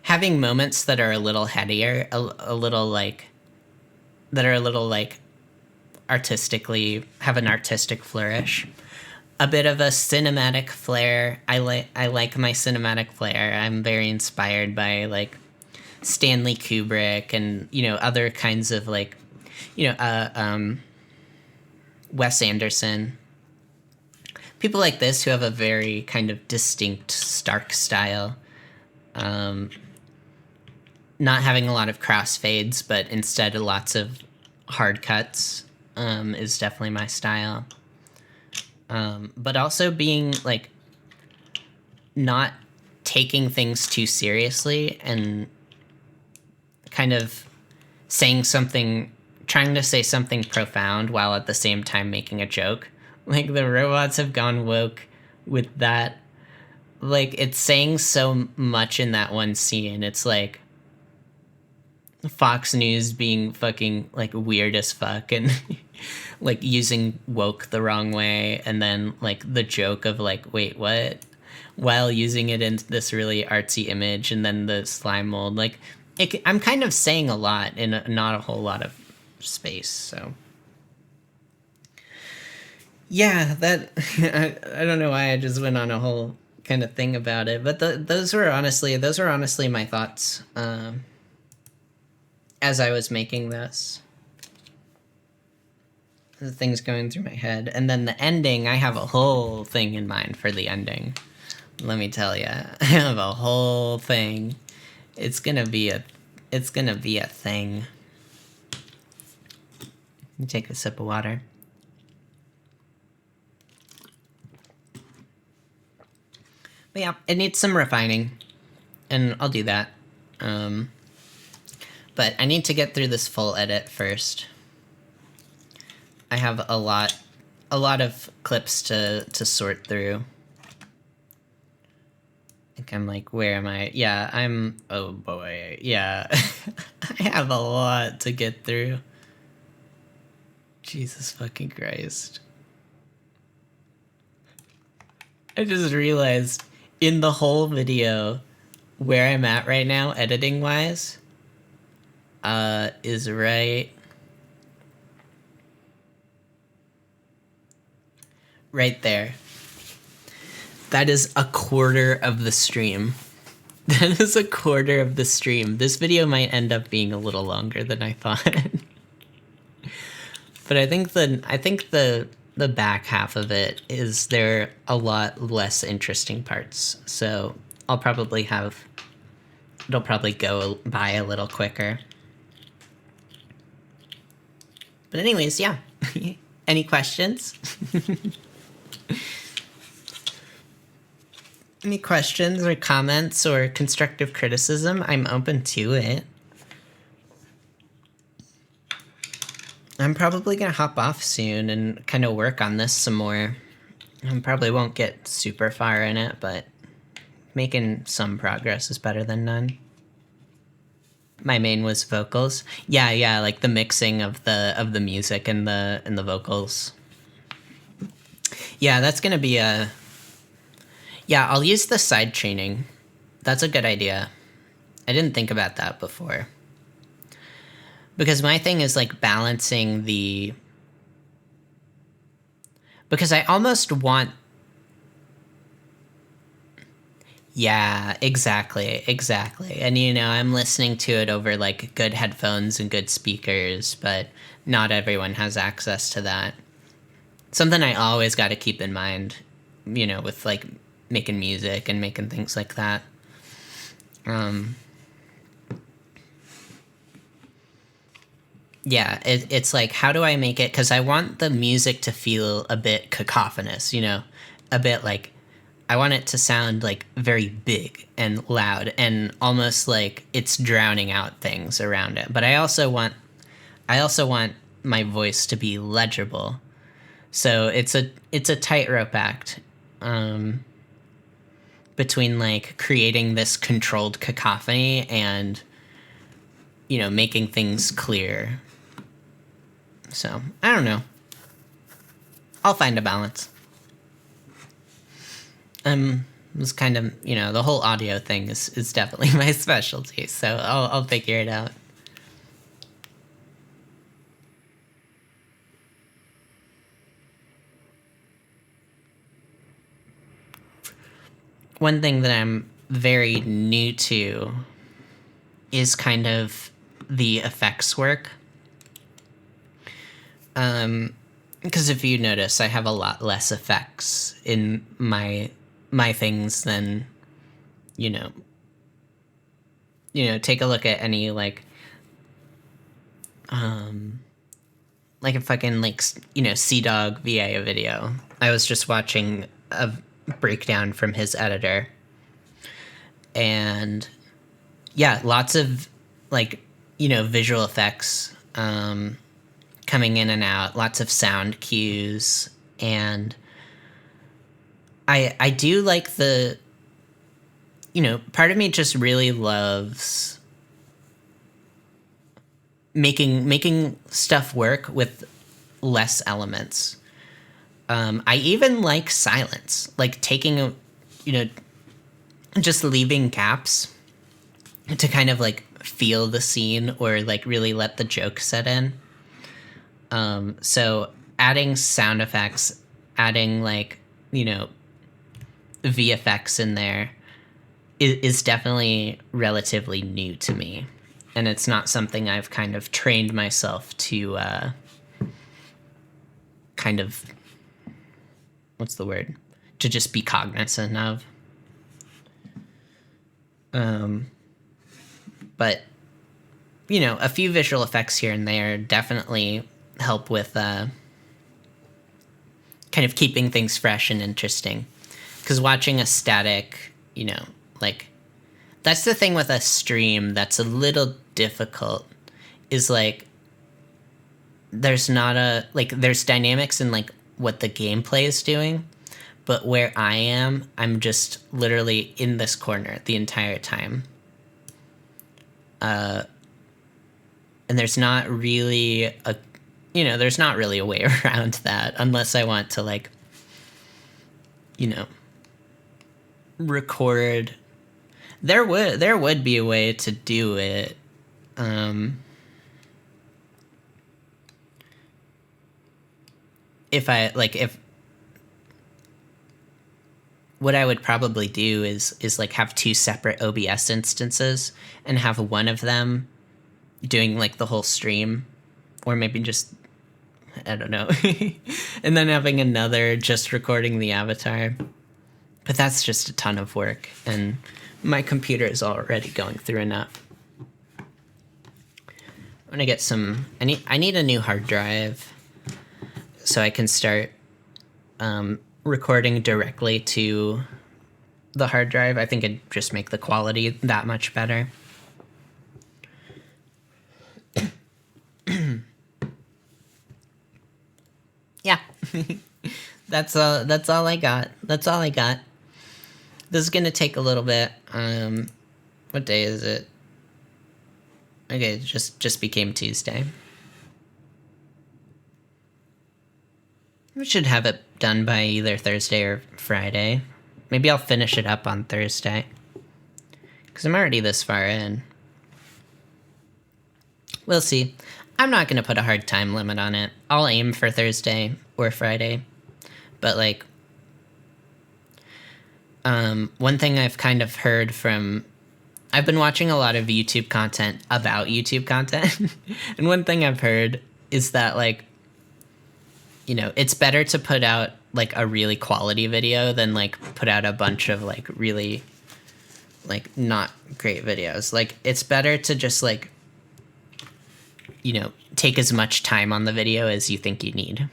having moments that are a little headier, a little like, that are a little like artistically, have an artistic flourish, a bit of a cinematic flair. I like my cinematic flair. I'm very inspired by like Stanley Kubrick and other kinds of like Wes Anderson, people like this who have a very kind of distinct, stark style. not having a lot of crossfades, but instead lots of hard cuts is definitely my style. But also being like not taking things too seriously and kind of saying something, trying to say something profound while at the same time making a joke. Like the robots have gone woke with that. Like it's saying so much in that one scene. It's like Fox News being fucking like weird as fuck and like using woke the wrong way, and then like the joke of like, wait, what? While using it in this really artsy image, and then the slime mold. Like I'm kind of saying a lot in not a whole lot of space. So yeah, that I don't know why I just went on a whole kind of thing about it, but those were honestly my thoughts as I was making this. The things going through my head, and then the ending. I have a whole thing in mind for the ending. Let me tell you, I have a whole thing. It's gonna be a thing. Let me take a sip of water. But yeah, it needs some refining, and I'll do that. But I need to get through this full edit first. I have a lot of clips to sort through. I think I'm like, where am I? Yeah, oh boy, yeah. I have a lot to get through. Jesus fucking Christ. I just realized in the whole video where I'm at right now, editing wise, is right there. That is a quarter of the stream. That is a quarter of the stream. This video might end up being a little longer than I thought. But I think the back half of it is there a lot less interesting parts. So it'll probably go by a little quicker. But anyways, yeah. Any questions? Any questions or comments or constructive criticism? I'm open to it. I'm probably gonna hop off soon and kind of work on this some more. I probably won't get super far in it, but making some progress is better than none. My main was vocals. Yeah, like the mixing of the music and the vocals. Yeah, that's gonna be a... Yeah, I'll use the side chaining. That's a good idea. I didn't think about that before. Because my thing is like balancing the... Because I almost want... Yeah, exactly. And you know, I'm listening to it over like good headphones and good speakers, but not everyone has access to that. Something I always got to keep in mind, you know, with like making music and making things like that. Yeah, it's like, how do I make it? Because I want the music to feel a bit cacophonous, you know, a bit like, I want it to sound like very big and loud and almost like it's drowning out things around it. But I also want my voice to be legible. So it's a tightrope act between like creating this controlled cacophony and, you know, making things clear. So I don't know. I'll find a balance. It's kind of, you know, the whole audio thing is definitely my specialty, so I'll figure it out. One thing that I'm very new to is kind of the effects work. Because if you notice, I have a lot less effects in my things than, you know, you know, take a look at any like a fucking like you know, CDawg VA video. I was just watching a breakdown from his editor, and yeah, lots of like, you know, visual effects coming in and out, lots of sound cues, and I do like the, you know, part of me just really loves making stuff work with less elements. I even like silence, like taking a, you know, just leaving gaps to kind of like feel the scene or like really let the joke set in. So adding sound effects, adding like, you know, VFX in there is definitely relatively new to me. And it's not something I've kind of trained myself to kind of, what's the word? To just be cognizant of. But, you know, a few visual effects here and there definitely help with kind of keeping things fresh and interesting. Because watching a static, you know, like, that's the thing with a stream that's a little difficult, is like, there's not a, like, there's dynamics in like what the gameplay is doing, but where I am, I'm just literally in this corner the entire time. And there's not really a, you know, there's not really a way around that unless I want to like, you know, record. There would be a way to do it. If what I would probably do is like have two separate OBS instances and have one of them doing like the whole stream, or maybe just, I don't know, and then having another just recording the avatar. But that's just a ton of work, and my computer is already going through enough. I'm gonna get some, I need a new hard drive so I can start recording directly to the hard drive. I think it'd just make the quality that much better. Yeah. That's all I got. That's all I got. This is gonna take a little bit. What day is it? Okay, it just became Tuesday. We should have it done by either Thursday or Friday. Maybe I'll finish it up on Thursday, because I'm already this far in. We'll see. I'm not going to put a hard time limit on it. I'll aim for Thursday or Friday. But, like, one thing I've kind of heard from... I've been watching a lot of YouTube content about YouTube content. And one thing I've heard is that, like, you know, it's better to put out, like, a really quality video than, like, put out a bunch of, like, really, like, not great videos. Like, it's better to just, like, you know, take as much time on the video as you think you need.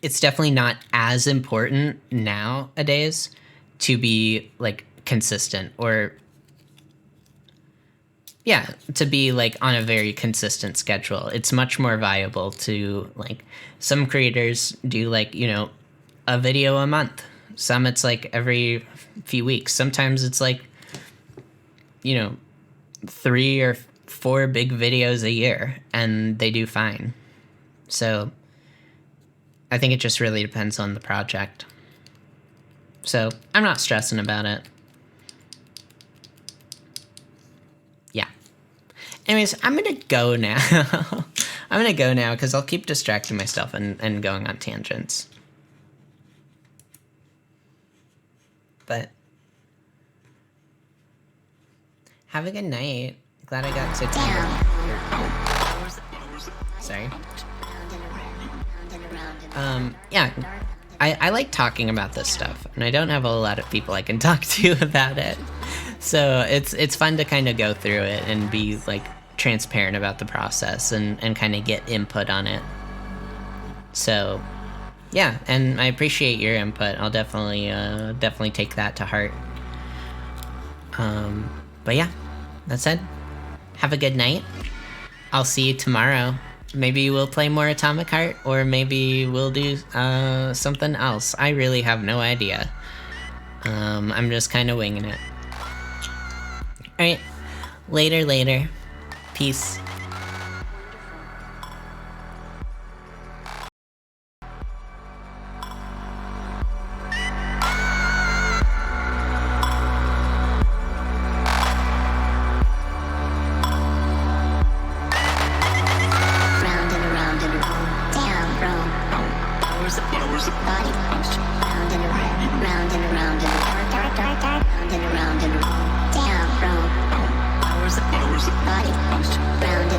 It's definitely not as important nowadays to be, like, consistent, or, yeah, to be, like, on a very consistent schedule. It's much more viable to, like, some creators do, like, you know, a video a month. Some it's, like, every few weeks. Sometimes it's, like, you know, 3 or 4 big videos a year, and they do fine. So I think it just really depends on the project. So I'm not stressing about it. Yeah. Anyways, I'm gonna go now. I'm gonna go now because I'll keep distracting myself and going on tangents. But have a good night. Glad I got to Sorry. Yeah. I like talking about this stuff, and I don't have a lot of people I can talk to about it. So it's fun to kind of go through it and be like transparent about the process and kind of get input on it. So yeah, and I appreciate your input. I'll definitely take that to heart. But yeah, that said, have a good night. I'll see you tomorrow. Maybe we'll play more Atomic Heart, or maybe we'll do something else. I really have no idea. I'm just kind of winging it. Alright, later. Peace. Round and